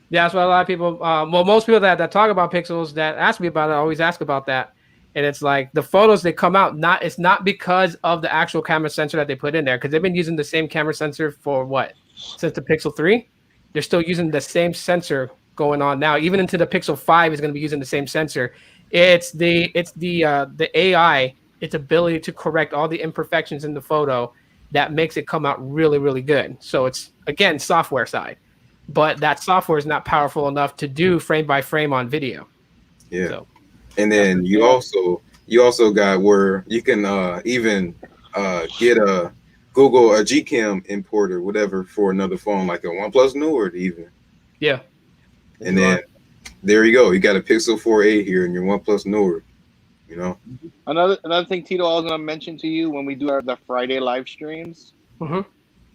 Yeah, that's what a lot of people. Most people that talk about Pixels that ask me about it always ask about that, and it's like the photos that come out. It's not because of the actual camera sensor that they put in there because they've been using the same camera sensor for since the Pixel 3. They're still using the same sensor going on now. Even into the Pixel 5 is going to be using the same sensor. It's the AI, its ability to correct all the imperfections in the photo that makes it come out really, really good. So it's again software side, but that software is not powerful enough to do frame by frame on video. Yeah, so, and then you also got where you can even get a Google a Gcam importer, whatever, for another phone like a OnePlus Nord even. Yeah. And then there you go. You got a Pixel 4a here in your OnePlus Nord. Another thing, Tito, I was gonna mention to you when we do the Friday live streams. And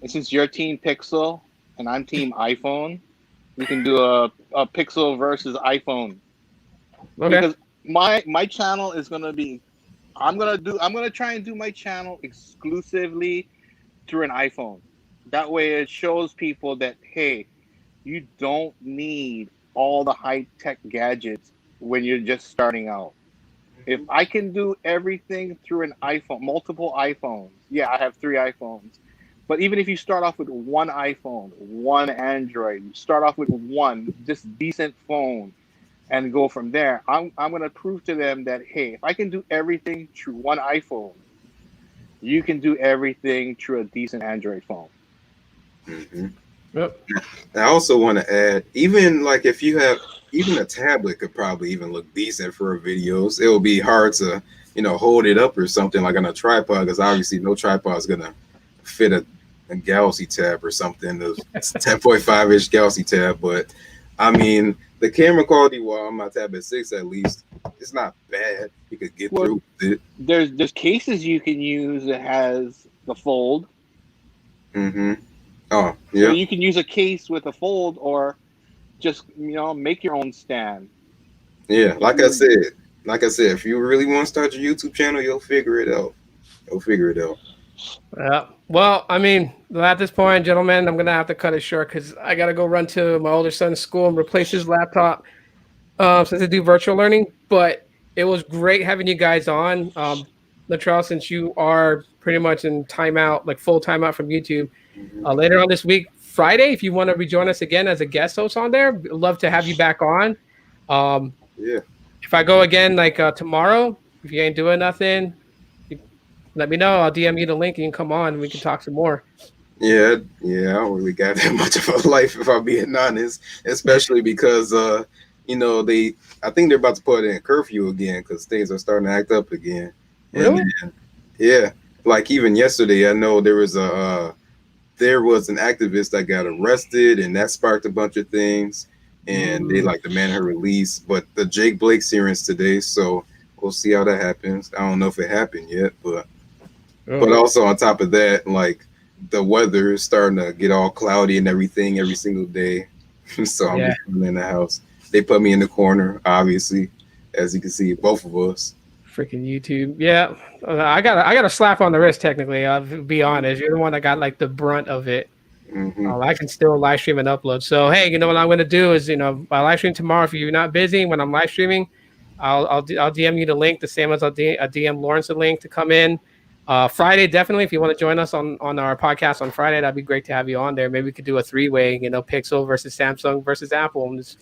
since you're Team Pixel, and I'm team iPhone, we can do a Pixel versus iPhone. Okay. Because my channel is gonna be, I'm gonna try and do my channel exclusively through an iPhone. That way, it shows people that hey, you don't need all the high tech gadgets when you're just starting out. If I can do everything through an iPhone, multiple iPhones, yeah, I have 3 iPhones. But even if you start off with one iPhone, one Android, you start off with one just decent phone and go from there, I'm going to prove to them that, hey, if I can do everything through one iPhone, you can do everything through a decent Android phone. Mm-hmm. Yep. I also want to add, even like if you have even a tablet could probably even look decent for videos. It will be hard to, hold it up or something like on a tripod, because obviously no tripod is gonna fit a Galaxy Tab or something, the 10.5-inch Galaxy Tab. But I mean, the camera quality, well, on my Tab S6 at least, it's not bad. You could get through with it. There's cases you can use that has the fold. Mm-hmm. Oh, yeah. So you can use a case with a fold, or just make your own stand. Yeah, like I said, if you really want to start your YouTube channel, you'll figure it out. Yeah. Well, I mean, at this point, gentlemen, I'm gonna have to cut it short because I gotta go run to my older son's school and replace his laptop since I do virtual learning. But it was great having you guys on. Latrell, since you are pretty much in timeout, like full timeout from YouTube, later on this week, Friday, if you want to rejoin us again as a guest host on there, I'd love to have you back on. Yeah. If I go again like tomorrow, if you ain't doing nothing, let me know. I'll DM you the link and you can come on and we can talk some more. Yeah, I don't really got that much of a life, if I'm being honest, especially because I think they're about to put in curfew again because things are starting to act up again. Really? And, yeah, like even yesterday, I know there was an activist that got arrested, and that sparked a bunch of things, and they demand her release. But the Jake Blake's hearings today, so we'll see how that happens. I don't know if it happened yet, but also on top of that, like the weather is starting to get all cloudy and everything every single day. So I'm just in the house. They put me in the corner, obviously, as you can see, both of us. Freaking YouTube. Yeah. I got a slap on the wrist, technically. I'll be honest. You're the one that got like the brunt of it. I can still live stream and upload. So, hey, you know what I'm going to do is, I live stream tomorrow. If you're not busy when I'm live streaming, I'll DM you the link, the same as I'll DM Lawrence the link to come in. Friday, definitely, if you want to join us on our podcast on Friday, that'd be great to have you on there. Maybe we could do a 3-way, Pixel versus Samsung versus Apple, and just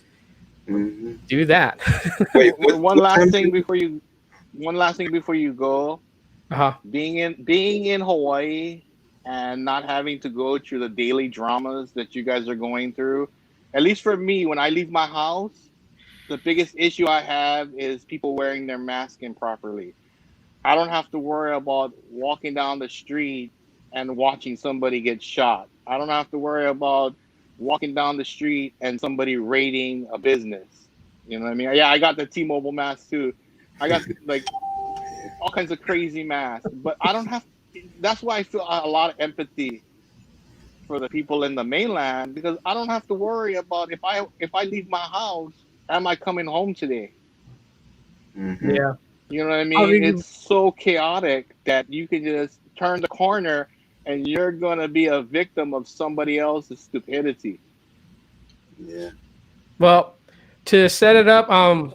do that. Wait, one last thing before you go. Being in Hawaii and not having to go through the daily dramas that you guys are going through, at least for me, when I leave my house, the biggest issue I have is people wearing their mask improperly. I don't have to worry about walking down the street and watching somebody get shot. I don't have to worry about walking down the street and somebody raiding a business. You know what I mean? Yeah, I got the T-Mobile mask too. I got like all kinds of crazy masks, but I don't have. That's why I feel a lot of empathy for the people in the mainland, because I don't have to worry about if I leave my house, am I coming home today? Yeah. You know what I mean? It's so chaotic that you can just turn the corner and you're going to be a victim of somebody else's stupidity. Yeah. Well, to set it up,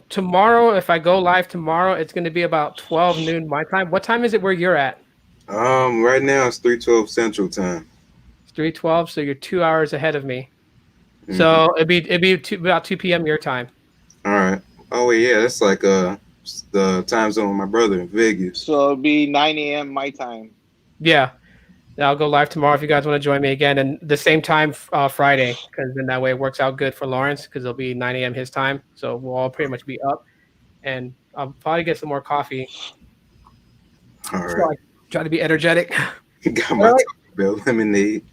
tomorrow, if I go live tomorrow, it's going to be about 12 noon my time. What time is it where you're at? Right now it's 3:12 Central Time. It's 3:12, so you're 2 hours ahead of me. So it'd be about 2 p.m. your time. All right. Oh yeah, that's like the time zone with my brother in Vegas. So it'll be 9 a.m. my time. Yeah. I'll go live tomorrow if you guys want to join me again, and the same time Friday, because then that way it works out good for Lawrence, because it'll be 9 a.m. his time. So we'll all pretty much be up, and I'll probably get some more coffee. All right. Try to be energetic. Got my Taco Bell lemonade.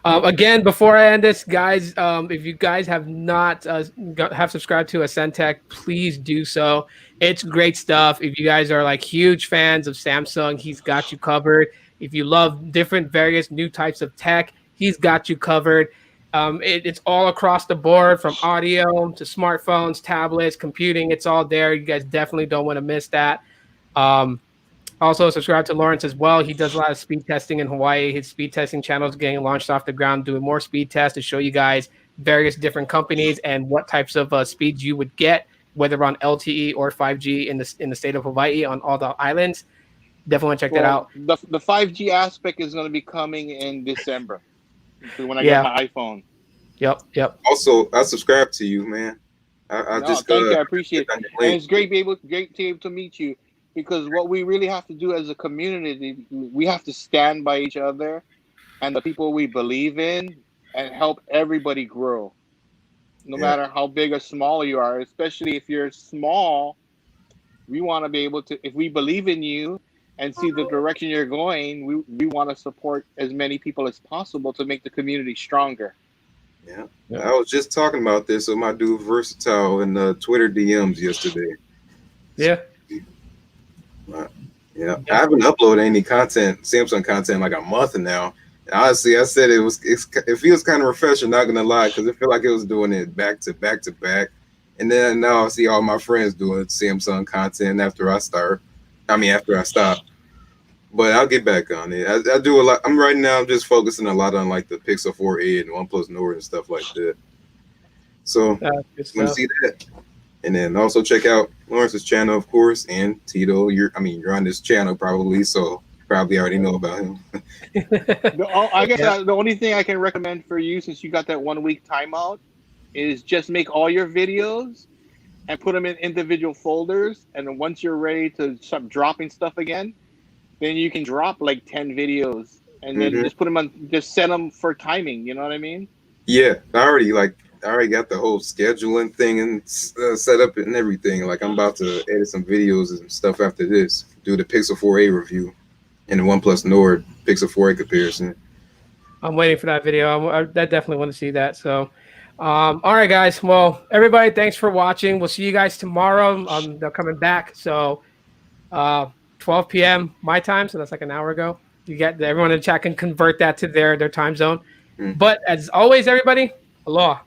Again, before I end this, guys, if you guys have not have subscribed to Eccentech, please do so. It's great stuff. If you guys are like huge fans of Samsung, he's got you covered. If you love different various new types of tech, he's got you covered. It's all across the board from audio to smartphones, tablets, computing. It's all there. You guys definitely don't want to miss that. Also, subscribe to Lawrence as well. He does a lot of speed testing in Hawaii. His speed testing channel is getting launched off the ground, doing more speed tests to show you guys various different companies and what types of speeds you would get, whether on LTE or 5G in the state of Hawaii on all the islands. Definitely want to check that out. The 5G aspect is going to be coming in December when I Yeah. get my iPhone. Yep. Also, I subscribe to you, man. I just Thank you. I appreciate it. clicked on your And link. it's great to be able to meet you, because what we really have to do as a community, we have to stand by each other and the people we believe in and help everybody grow. No Yeah. matter how big or small you are, especially if you're small, we want to be able to, if we believe in you and see the direction you're going, we want to support as many people as possible to make the community stronger. Yeah. Yeah. I was just talking about this with my dude Versatile in the Twitter DMs yesterday. Yeah. Yeah. I haven't uploaded any content, Samsung content, in like a month now. And honestly, I said it feels kind of refreshing, not gonna lie, because I feel like it was doing it back to back to back. And then now I see all my friends doing Samsung content after I stop. But I'll get back on it. I do a lot. I'm just focusing a lot on like the Pixel 4a and OnePlus Nord and stuff like that. So Good I'm gonna stuff. see that. And then also check out Lawrence's channel, of course, and Tito. You're on this channel probably, so probably already know about him. I guess the only thing I can recommend for you, since you got that 1 week timeout, is just make all your videos and put them in individual folders. And then once you're ready to start dropping stuff again, then you can drop like 10 videos and then just put them on, just set them for timing. You know what I mean? Yeah, I already got the whole scheduling thing and set up and everything. Like I'm about to edit some videos and stuff after this. Do the Pixel 4a review and the OnePlus Nord Pixel 4a comparison. I'm waiting for that video. I definitely want to see that. So, all right, guys. Well, everybody, thanks for watching. We'll see you guys tomorrow. They're coming back. So, 12 p.m. my time. So that's like an hour ago. You get everyone in the chat can convert that to their time zone. But as always, everybody, aloha.